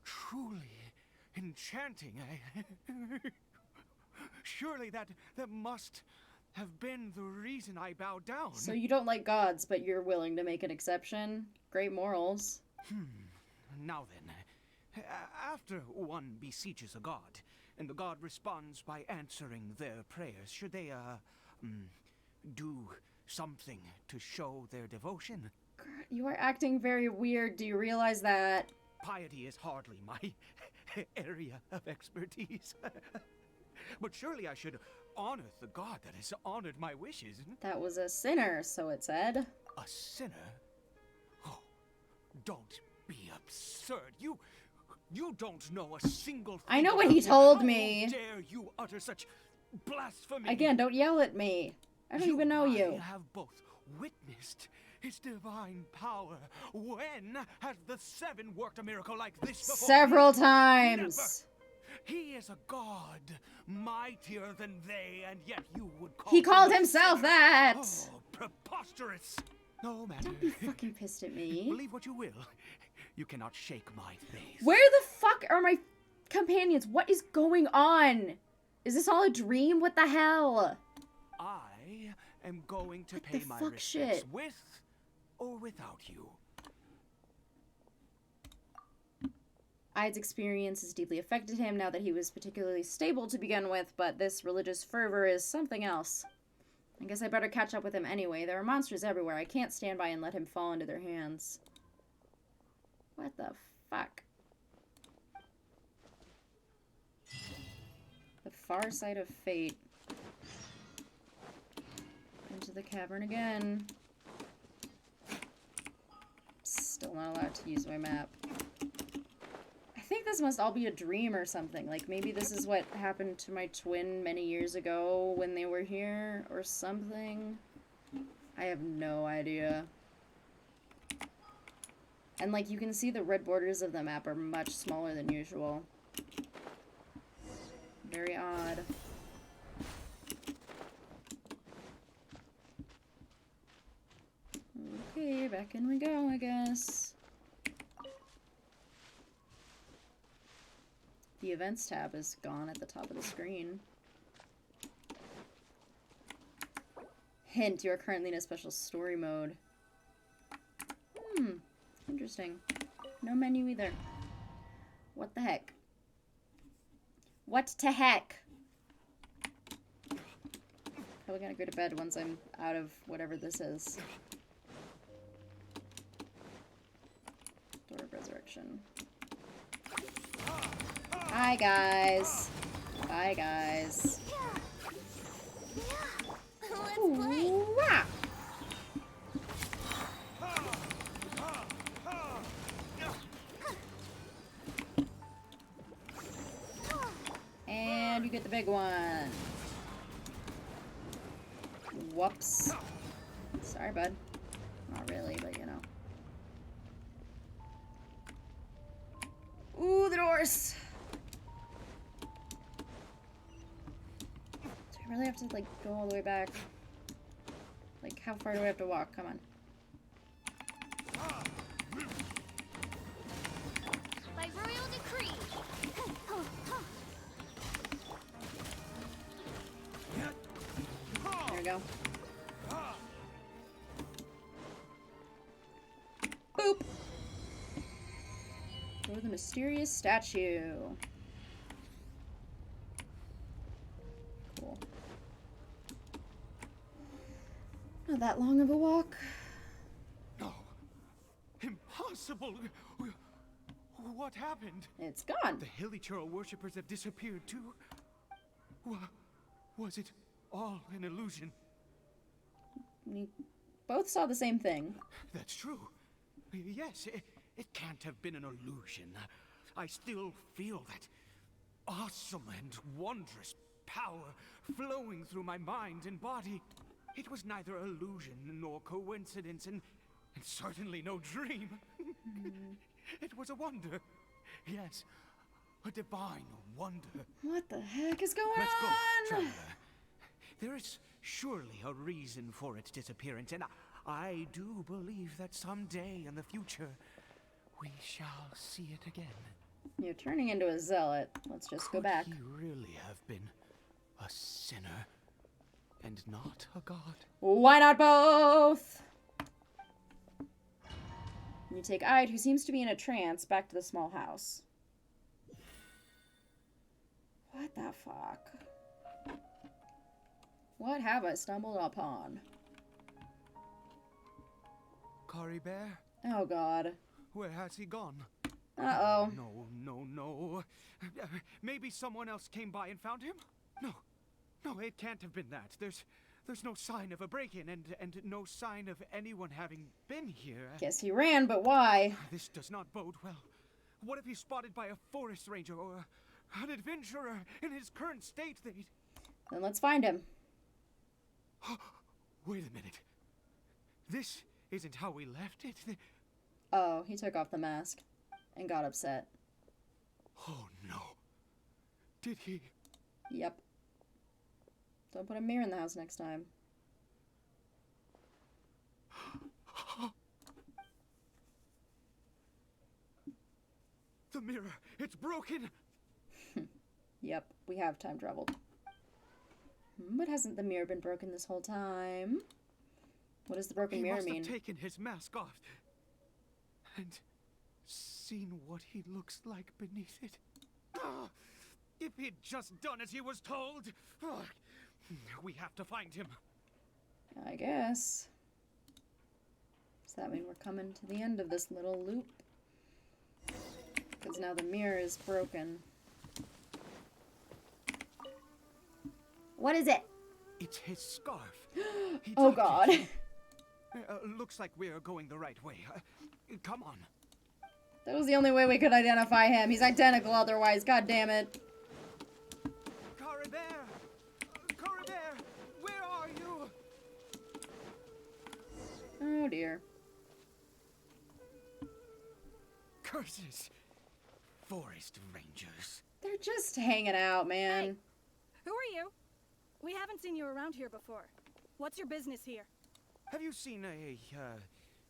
[SPEAKER 2] truly enchanting. Surely that must have been the reason I bowed down.
[SPEAKER 1] So you don't like gods, but you're willing to make an exception? Great morals.
[SPEAKER 2] Now then, after one beseeches a god, and the god responds by answering their prayers, should they, do something to show their devotion?
[SPEAKER 1] You are acting very weird. Do you realize that
[SPEAKER 2] piety is hardly my area of expertise. But surely I should honor the god that has honored my wishes.
[SPEAKER 1] That was a sinner, so it said.
[SPEAKER 2] A sinner? Oh, don't be absurd. You don't know a single thing.
[SPEAKER 1] I know what he told me.
[SPEAKER 2] How dare you utter such blasphemy?
[SPEAKER 1] Again, don't yell at me. I don't even know you.
[SPEAKER 2] I have both witnessed his divine power. When has the Seven worked a miracle like this before?
[SPEAKER 1] Several times.
[SPEAKER 2] Never. He is a god, mightier than they, and yet you would call
[SPEAKER 1] He called
[SPEAKER 2] him
[SPEAKER 1] himself that.
[SPEAKER 2] Oh, preposterous. No matter.
[SPEAKER 1] Don't be fucking pissed at me.
[SPEAKER 2] Believe what you will. You cannot shake my faith.
[SPEAKER 1] Where the fuck are my companions? What is going on? Is this all a dream? What the hell?
[SPEAKER 2] I am going to
[SPEAKER 1] What
[SPEAKER 2] pay
[SPEAKER 1] the
[SPEAKER 2] my
[SPEAKER 1] fuck
[SPEAKER 2] respects
[SPEAKER 1] shit?
[SPEAKER 2] with or without you.
[SPEAKER 1] Ide's experience has deeply affected him now that he was particularly stable to begin with, but this religious fervor is something else. I guess I better catch up with him anyway. There are monsters everywhere. I can't stand by and let him fall into their hands. What the fuck? The far side of fate. Into the cavern again. Still not allowed to use my map. I think this must all be a dream or something. Like, maybe this is what happened to my twin many years ago when they were here or something. I have no idea. And, like, you can see the red borders of the map are much smaller than usual. Very odd. Okay, back in we go, I guess. The events tab is gone at the top of the screen. Hint, you are currently in a special story mode. Interesting. No menu either. What the heck? What the heck? Probably gonna go to bed once I'm out of whatever this is. Door of Resurrection. Hi, guys. Bye, guys. Ooh, rah. And you get the big one. Whoops. Sorry, bud. Not really, but you know. Ooh, the doors. Do I really have to, like, go all the way back? Like, how far do I have to walk? Come on.
[SPEAKER 4] By royal decree.
[SPEAKER 1] There we go. Boop! Or the mysterious statue. Cool. Not that long of a walk.
[SPEAKER 2] No. Impossible. What happened?
[SPEAKER 1] It's gone.
[SPEAKER 2] The Hilly Churl worshippers have disappeared too. Was it all an illusion?
[SPEAKER 1] We both saw the same thing.
[SPEAKER 2] That's true. Yes, it can't have been an illusion. I still feel that awesome and wondrous power flowing through my mind and body. It was neither illusion nor coincidence, and certainly no dream. It was a wonder. Yes, a divine wonder.
[SPEAKER 1] What the heck is going
[SPEAKER 2] Let's go,
[SPEAKER 1] on?
[SPEAKER 2] traveler. There is surely a reason for its disappearance, and I do believe that someday in the future we shall see it again.
[SPEAKER 1] You're turning into a zealot. Let's just go back.
[SPEAKER 2] Could he really have been a sinner and not a god?
[SPEAKER 1] Why not both? You take Ide, who seems to be in a trance, back to the small house. What the fuck? What have I stumbled upon?
[SPEAKER 2] Kari Bear?
[SPEAKER 1] Oh god.
[SPEAKER 2] Where has he gone?
[SPEAKER 1] Uh-oh.
[SPEAKER 2] No. Maybe someone else came by and found him? No, it can't have been that. There's no sign of a break-in and no sign of anyone having been here.
[SPEAKER 1] Guess he ran, but why?
[SPEAKER 2] This does not bode well. What if he's spotted by a forest ranger or an adventurer in his current state?
[SPEAKER 1] Then let's find him.
[SPEAKER 2] Wait a minute. This isn't how we left it.
[SPEAKER 1] Oh, he took off the mask and got upset.
[SPEAKER 2] Oh no. Did he?
[SPEAKER 1] Yep. Don't put a mirror in the house next time.
[SPEAKER 2] The mirror, it's broken.
[SPEAKER 1] Yep, we have time traveled. But hasn't the mirror been broken this whole time? What does the broken mirror mean?
[SPEAKER 2] He must have taken his mask off and seen what he looks like beneath it. If he'd just done as he was told. We have to find him.
[SPEAKER 1] I guess. Does that mean we're coming to the end of this little loop? Because now the mirror is broken. What is it?
[SPEAKER 2] It's his scarf.
[SPEAKER 1] Oh god.
[SPEAKER 2] Looks like we're going the right way. Come on.
[SPEAKER 1] That was the only way we could identify him. He's identical otherwise. God damn it.
[SPEAKER 2] Caribert! Caribert! Where are you?
[SPEAKER 1] Oh dear.
[SPEAKER 2] Curses. Forest rangers.
[SPEAKER 1] They're just hanging out, man.
[SPEAKER 17] Hey, who are you? We haven't seen you around here before. What's your business here?
[SPEAKER 2] Have you seen a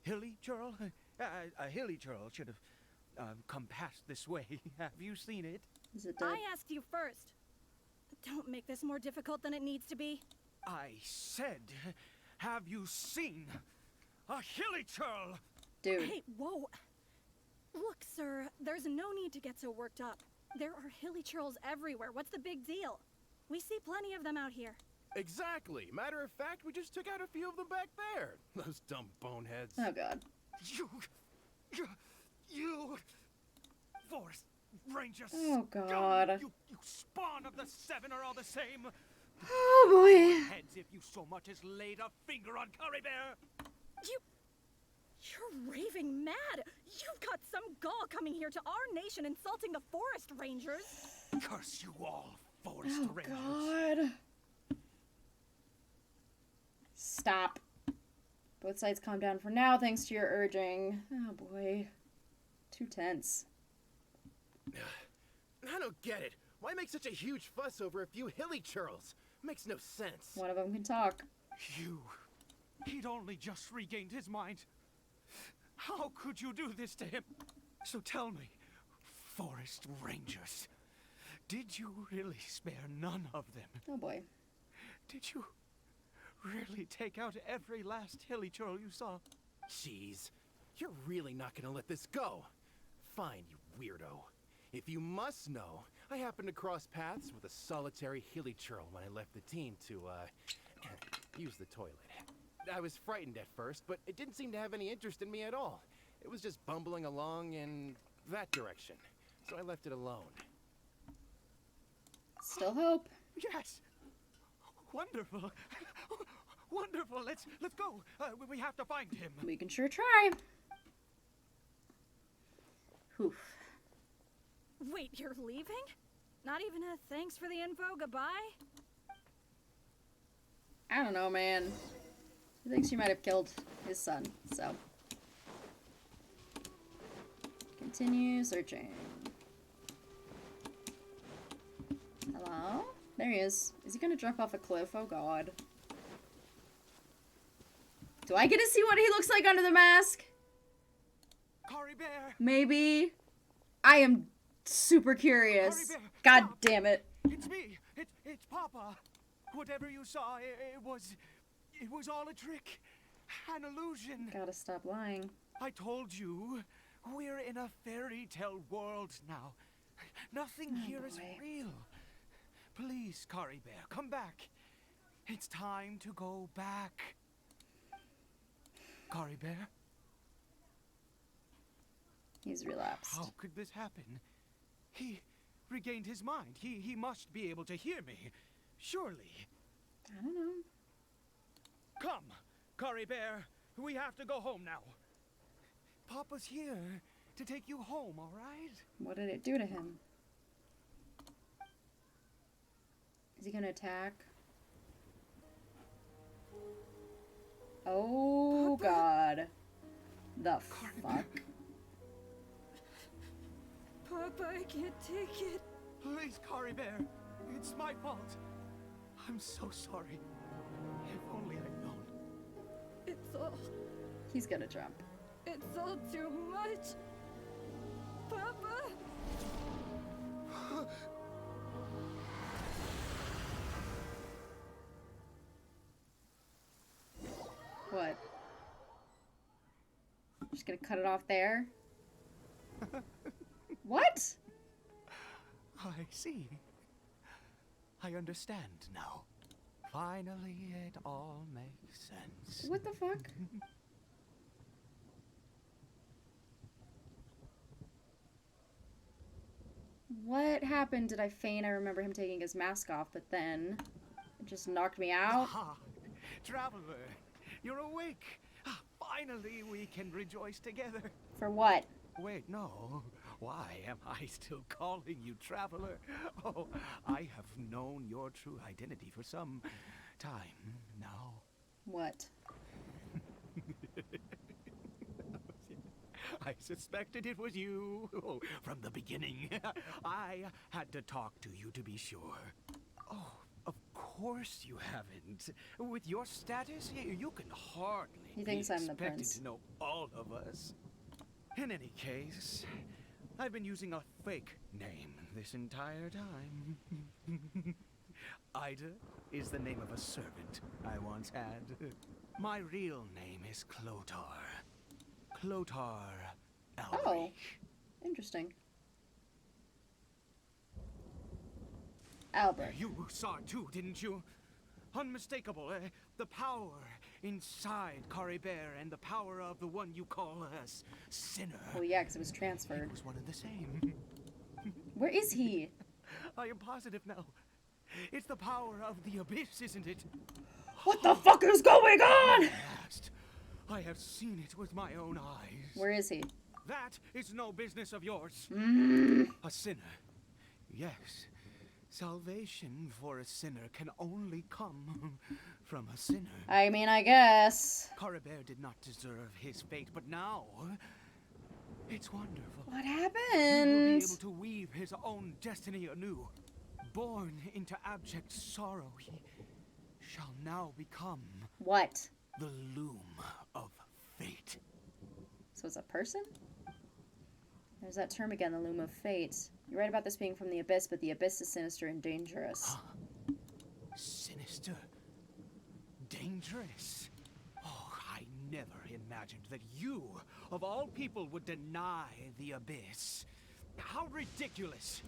[SPEAKER 2] hilly churl? A hilly churl should have come past this way. Have you seen it?
[SPEAKER 1] Is it dead?
[SPEAKER 17] I asked you first. Don't make this more difficult than it needs to be.
[SPEAKER 2] I said, have you seen a hilly churl?
[SPEAKER 1] Dude.
[SPEAKER 17] Hey, whoa. Look, sir, there's no need to get so worked up. There are hilly churls everywhere. What's the big deal? We see plenty of them out here.
[SPEAKER 6] Exactly. Matter of fact, we just took out a few of them back there. Those dumb boneheads.
[SPEAKER 1] Oh god.
[SPEAKER 2] You forest rangers.
[SPEAKER 1] Oh god.
[SPEAKER 2] You spawn of the seven are all the same.
[SPEAKER 1] Oh boy.
[SPEAKER 2] Heads if you so much as laid a finger on Caribert.
[SPEAKER 17] You're raving mad. You've got some gall coming here to our nation insulting the forest rangers.
[SPEAKER 2] Curse you all, forest rangers.
[SPEAKER 1] God. Stop. Both sides calm down for now, thanks to your urging. Oh boy. Too tense.
[SPEAKER 6] I don't get it. Why make such a huge fuss over a few hilly churls? Makes no sense.
[SPEAKER 1] One of them can talk.
[SPEAKER 2] He'd only just regained his mind. How could you do this to him? So tell me, forest rangers, did you really spare none of them?
[SPEAKER 1] Oh boy.
[SPEAKER 2] Did you really take out every last hilly churl you saw?
[SPEAKER 6] Jeez, you're really not gonna let this go. Fine, you weirdo. If you must know, I happened to cross paths with a solitary hilly churl when I left the team to, use the toilet. I was frightened at first, but it didn't seem to have any interest in me at all. It was just bumbling along in that direction, so I left it alone.
[SPEAKER 1] Still hope.
[SPEAKER 2] Yes. Wonderful. Wonderful. Let's go. We have to find him.
[SPEAKER 1] We can sure try. Oof.
[SPEAKER 17] Wait, you're leaving? Not even a thanks for the info, goodbye?
[SPEAKER 1] I don't know, man. He thinks you might have killed his son, so. Continue searching. Hello? There he is. Is he gonna jump off a cliff? Oh god. Do I get to see what he looks like under the mask?
[SPEAKER 2] Caribert.
[SPEAKER 1] Maybe. I am super curious. God damn it.
[SPEAKER 2] It's me. It's Papa. Whatever you saw, it was all a trick. An illusion.
[SPEAKER 1] Gotta stop lying.
[SPEAKER 2] I told you, we're in a fairy tale world now. Nothing here is real. Please, Caribert, come back. It's time to go back. Caribert?
[SPEAKER 1] He's relapsed.
[SPEAKER 2] How could this happen? He regained his mind. He must be able to hear me. Surely.
[SPEAKER 1] I don't know.
[SPEAKER 2] Come, Curry Bear. We have to go home now. Papa's here to take you home, all right?
[SPEAKER 1] What did it do to him? Is he gonna attack? Oh, God. The fuck?
[SPEAKER 17] Papa, I can't take it.
[SPEAKER 2] Please, Curry Bear. It's my fault. I'm so sorry. If only I'd known.
[SPEAKER 17] It's all...
[SPEAKER 1] He's gonna jump.
[SPEAKER 17] It's all too much. Papa!
[SPEAKER 1] What? Just gonna cut it off there? What?
[SPEAKER 2] I see. I understand now. Finally, it all makes sense.
[SPEAKER 1] What the fuck? What happened? Did I feign? I remember him taking his mask off, but then it just knocked me out.
[SPEAKER 2] Ah, Traveler, you're awake. Finally, we can rejoice together.
[SPEAKER 1] For what?
[SPEAKER 2] Wait, no. Why am I still calling you Traveler? Oh, I have known your true identity for some time now.
[SPEAKER 1] What?
[SPEAKER 2] I suspected it was you from the beginning. I had to talk to you to be sure. Oh, of course you haven't. With your status, you can hardly
[SPEAKER 1] He thinks I'm the
[SPEAKER 2] expected
[SPEAKER 1] prince.
[SPEAKER 2] to know all of us. In any case, I've been using a fake name this entire time. Ida is the name of a servant I once had. My real name is Clotar. Clotar Elric.
[SPEAKER 1] Oh, interesting. Albert.
[SPEAKER 2] You saw it too, didn't you? Unmistakable, the power inside Curry Bear and the power of the one you call a sinner.
[SPEAKER 1] Well, yeah, because it was transferred.
[SPEAKER 2] It was one and the same.
[SPEAKER 1] Where is he?
[SPEAKER 2] I am positive now. It's the power of the abyss, isn't it?
[SPEAKER 1] What the fuck is going on?
[SPEAKER 2] Last, I have seen it with my own eyes.
[SPEAKER 1] Where is he?
[SPEAKER 2] That is no business of yours. A sinner. Yes. Salvation for a sinner can only come from a sinner.
[SPEAKER 1] I mean, I guess.
[SPEAKER 2] Curry Bear did not deserve his fate, but now it's wonderful.
[SPEAKER 1] What
[SPEAKER 2] He will be
[SPEAKER 1] happened?
[SPEAKER 2] able to weave his own destiny anew. Born into abject sorrow, he shall now become
[SPEAKER 1] What?
[SPEAKER 2] the loom of fate.
[SPEAKER 1] So it's a person? There's that term again, the loom of fate. You're right about this being from the abyss, but the abyss is sinister and dangerous.
[SPEAKER 2] Sinister. Dangerous. Oh, I never imagined that you, of all people, would deny the abyss. How ridiculous.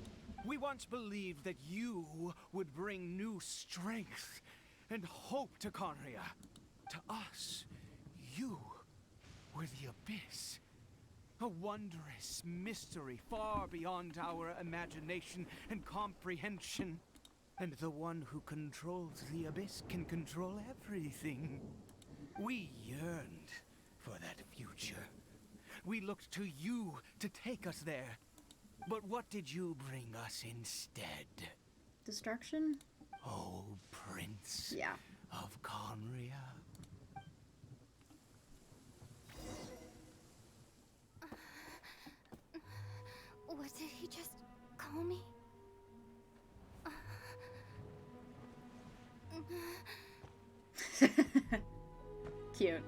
[SPEAKER 2] We once believed that you would bring new strength and hope to Conria. To us, you were the abyss. A wondrous mystery far beyond our imagination and comprehension. And the one who controls the abyss can control everything. We yearned for that future. We looked to you to take us there. But what did you bring us instead?
[SPEAKER 1] Destruction?
[SPEAKER 2] Oh, Prince
[SPEAKER 1] Yeah.
[SPEAKER 2] of Conria.
[SPEAKER 16] What did he just call me?
[SPEAKER 1] Cute.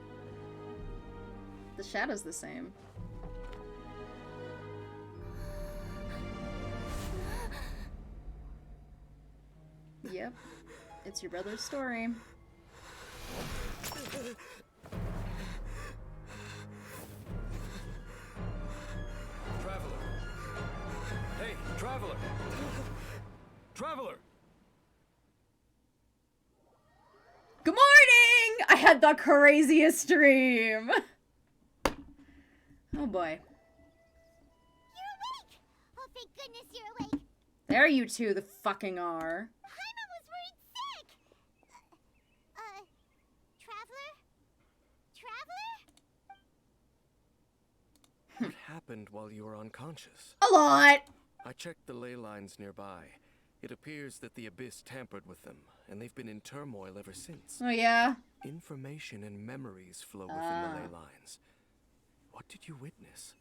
[SPEAKER 1] The shadow's the same. Yep. It's your brother's story.
[SPEAKER 10] Traveler. Hey, Traveler. Traveler.
[SPEAKER 1] Good morning! I had the craziest dream! Oh boy.
[SPEAKER 4] Thank goodness you're awake.
[SPEAKER 1] There you two the fucking are.
[SPEAKER 4] Paimon was worried sick. Traveler? Traveler?
[SPEAKER 15] What happened while you were unconscious?
[SPEAKER 1] A lot!
[SPEAKER 15] I checked the ley lines nearby. It appears that the Abyss tampered with them, and they've been in turmoil ever since.
[SPEAKER 1] Oh, yeah?
[SPEAKER 15] Information and memories flow within the ley lines. What did you witness?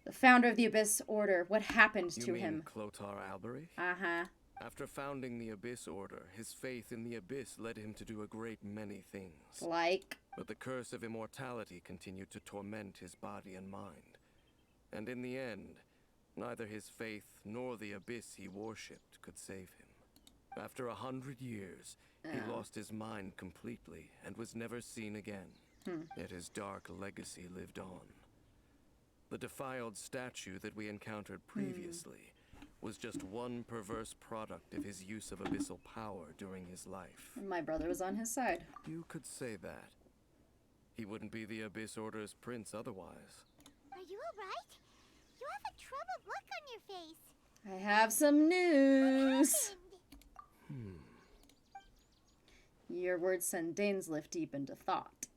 [SPEAKER 1] The founder of the Abyss Order. What happened to him?
[SPEAKER 15] You mean Clothar Alberich?
[SPEAKER 1] Uh-huh.
[SPEAKER 15] After founding the Abyss Order, his faith in the Abyss led him to do a great many things.
[SPEAKER 1] Like?
[SPEAKER 15] But the curse of immortality continued to torment his body and mind. And in the end, neither his faith nor the Abyss he worshipped could save him. After 100 years, he lost his mind completely and was never seen again. Yet his dark legacy lived on. The defiled statue that we encountered previously was just one perverse product of his use of abyssal power during his life.
[SPEAKER 1] My brother was on his side.
[SPEAKER 15] You could say that. He wouldn't be the Abyss Order's prince otherwise.
[SPEAKER 4] Are you alright? You have a troubled look on your face.
[SPEAKER 1] I have some news. Your words send Dainslef deep into thought.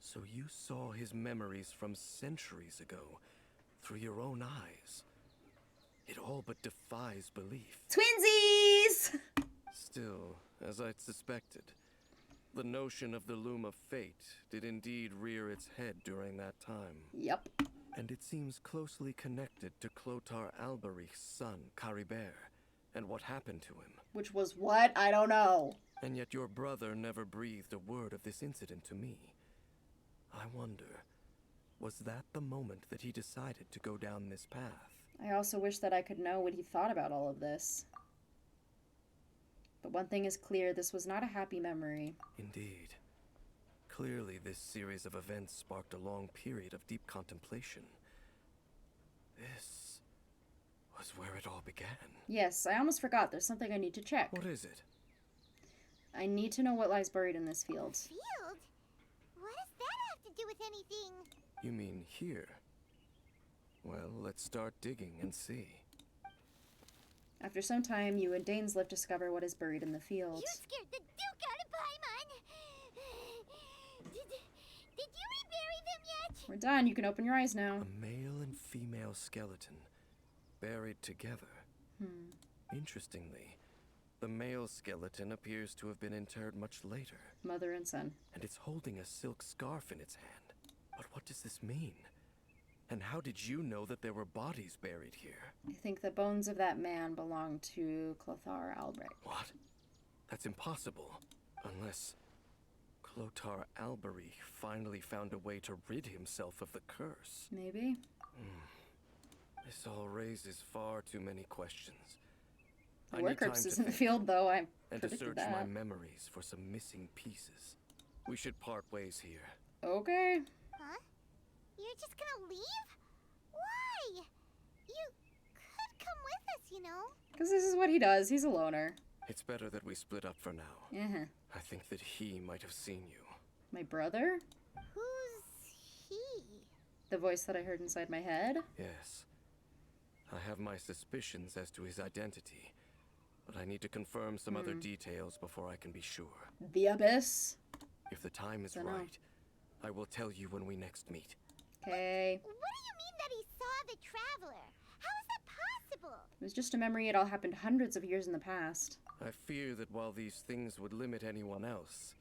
[SPEAKER 15] So you saw his memories from centuries ago through your own eyes. It all but defies belief.
[SPEAKER 1] Twinsies!
[SPEAKER 15] Still, as I'd suspected, the notion of the Loom of Fate did indeed rear its head during that time.
[SPEAKER 1] Yep.
[SPEAKER 15] And it seems closely connected to Clothar Alberich's son, Caribert, and what happened to him.
[SPEAKER 1] Which was what? I don't know.
[SPEAKER 15] And yet your brother never breathed a word of this incident to me. I wonder, was that the moment that he decided to go down this path?
[SPEAKER 1] I also wish that I could know what he thought about all of this. But one thing is clear, this was not a happy memory.
[SPEAKER 15] Indeed. Clearly, this series of events sparked a long period of deep contemplation. This was where it all began.
[SPEAKER 1] Yes, I almost forgot. There's something I need to check.
[SPEAKER 15] What is it?
[SPEAKER 1] I need to know what lies buried in this field.
[SPEAKER 4] Field? What does that have to do with anything?
[SPEAKER 15] You mean here? Well, let's start digging and see.
[SPEAKER 1] After some time, you and Dainslef discover what is buried in the field.
[SPEAKER 4] You scared the Duke out of Paimon! Did you rebury them yet?
[SPEAKER 1] We're done. You can open your eyes now.
[SPEAKER 15] A male and female skeleton, buried together. Interestingly, the male skeleton appears to have been interred much later.
[SPEAKER 1] Mother and son.
[SPEAKER 15] And it's holding a silk scarf in its hand. But what does this mean? And how did you know that there were bodies buried here?
[SPEAKER 1] I think the bones of that man belong to Clothar Alberich.
[SPEAKER 15] What? That's impossible. Unless Clothar Alberich finally found a way to rid himself of the curse.
[SPEAKER 1] Maybe.
[SPEAKER 15] This all raises far too many questions.
[SPEAKER 1] There were corpses in the field, though. I
[SPEAKER 15] and to
[SPEAKER 1] predicted
[SPEAKER 15] search
[SPEAKER 1] that.
[SPEAKER 15] my memories for some missing pieces. We should part ways here.
[SPEAKER 1] Okay.
[SPEAKER 4] Huh? You're just gonna leave? Why? You could come with us, you know.
[SPEAKER 1] Because this is what he does. He's a loner.
[SPEAKER 15] It's better that we split up for now. I think that he might have seen you.
[SPEAKER 1] My brother?
[SPEAKER 4] Who's he?
[SPEAKER 1] The voice that I heard inside my head?
[SPEAKER 15] Yes. I have my suspicions as to his identity, but I need to confirm some other details before I can be sure.
[SPEAKER 1] The Abyss?
[SPEAKER 15] If the time is right, I will tell you when we next meet.
[SPEAKER 1] Okay.
[SPEAKER 4] What do you mean that he saw the Traveler? How is that possible?
[SPEAKER 1] It was just a memory. It all happened hundreds of years in the past.
[SPEAKER 15] I fear that while these things would limit anyone else,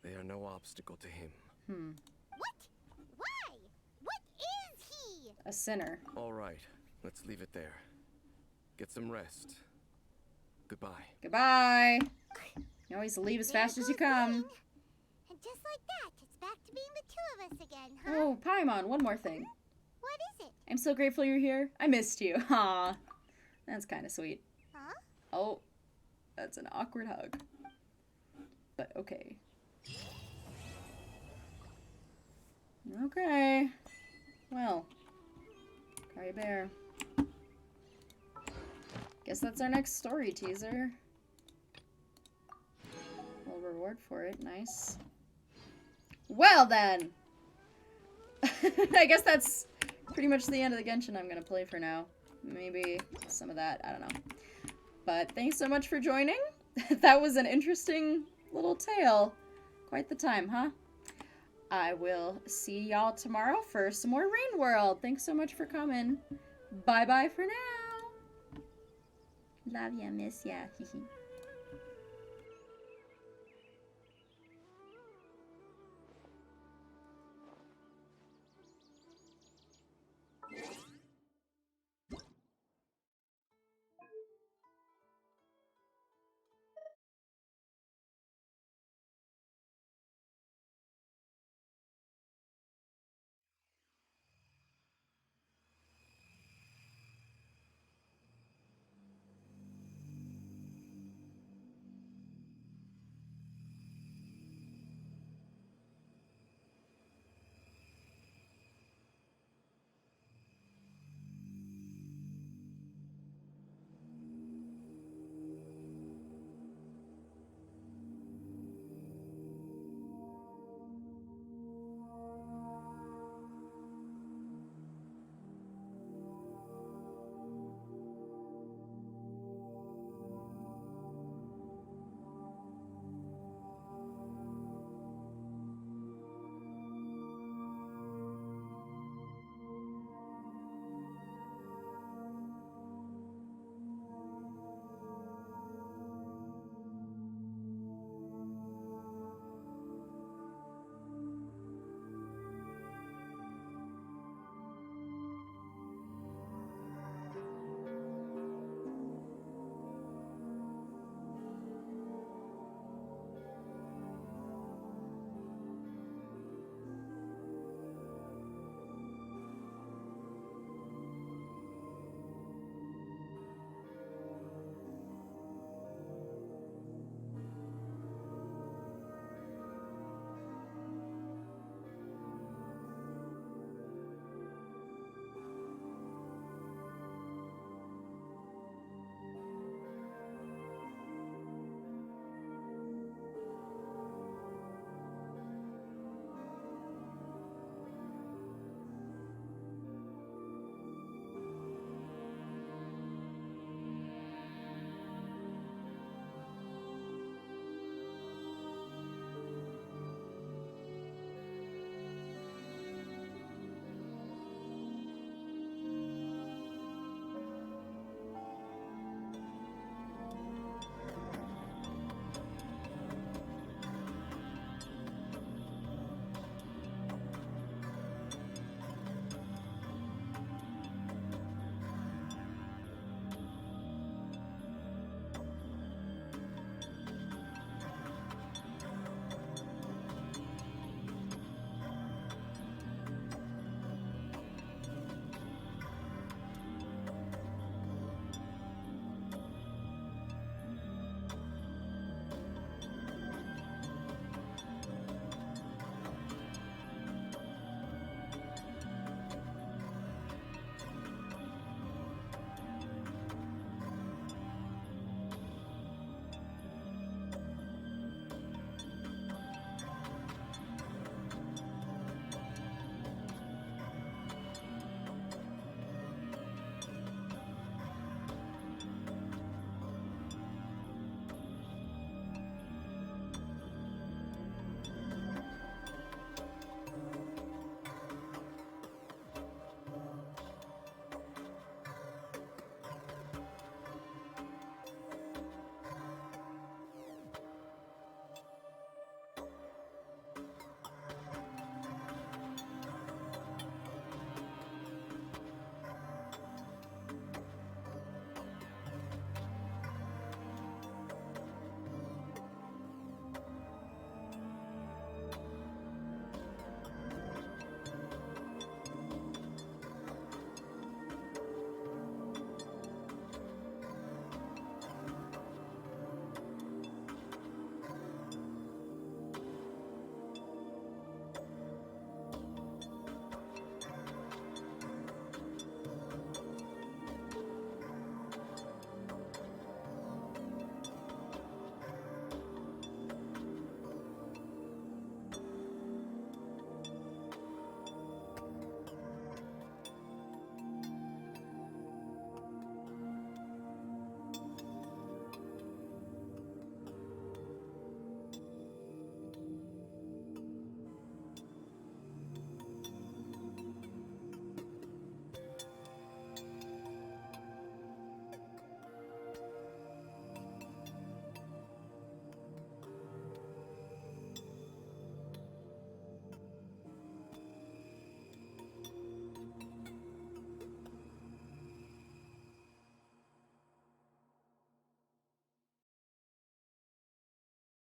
[SPEAKER 15] they are no obstacle to him.
[SPEAKER 4] What? Why? What is he?
[SPEAKER 1] A sinner.
[SPEAKER 15] All right, let's leave it there. Get some rest. Goodbye.
[SPEAKER 1] Goodbye. You always leave as fast as you come.
[SPEAKER 4] And just like that, it's back to being the two of us again, huh?
[SPEAKER 1] Oh, Paimon, one more thing.
[SPEAKER 4] What is it?
[SPEAKER 1] I'm so grateful you're here. I missed you. Aw. That's kind of sweet.
[SPEAKER 4] Huh?
[SPEAKER 1] Oh, that's an awkward hug. But okay. Okay. Well. Caribert. Guess that's our next story teaser. Little reward for it. Nice. Well then! I guess that's pretty much the end of the Genshin I'm gonna play for now. maybe some of that. I don't know. But thanks so much for joining. That was an interesting little tale. Quite the time, huh? I will see y'all tomorrow for some more Rain World. Thanks so much for coming. Bye-bye for now. Love ya, miss ya.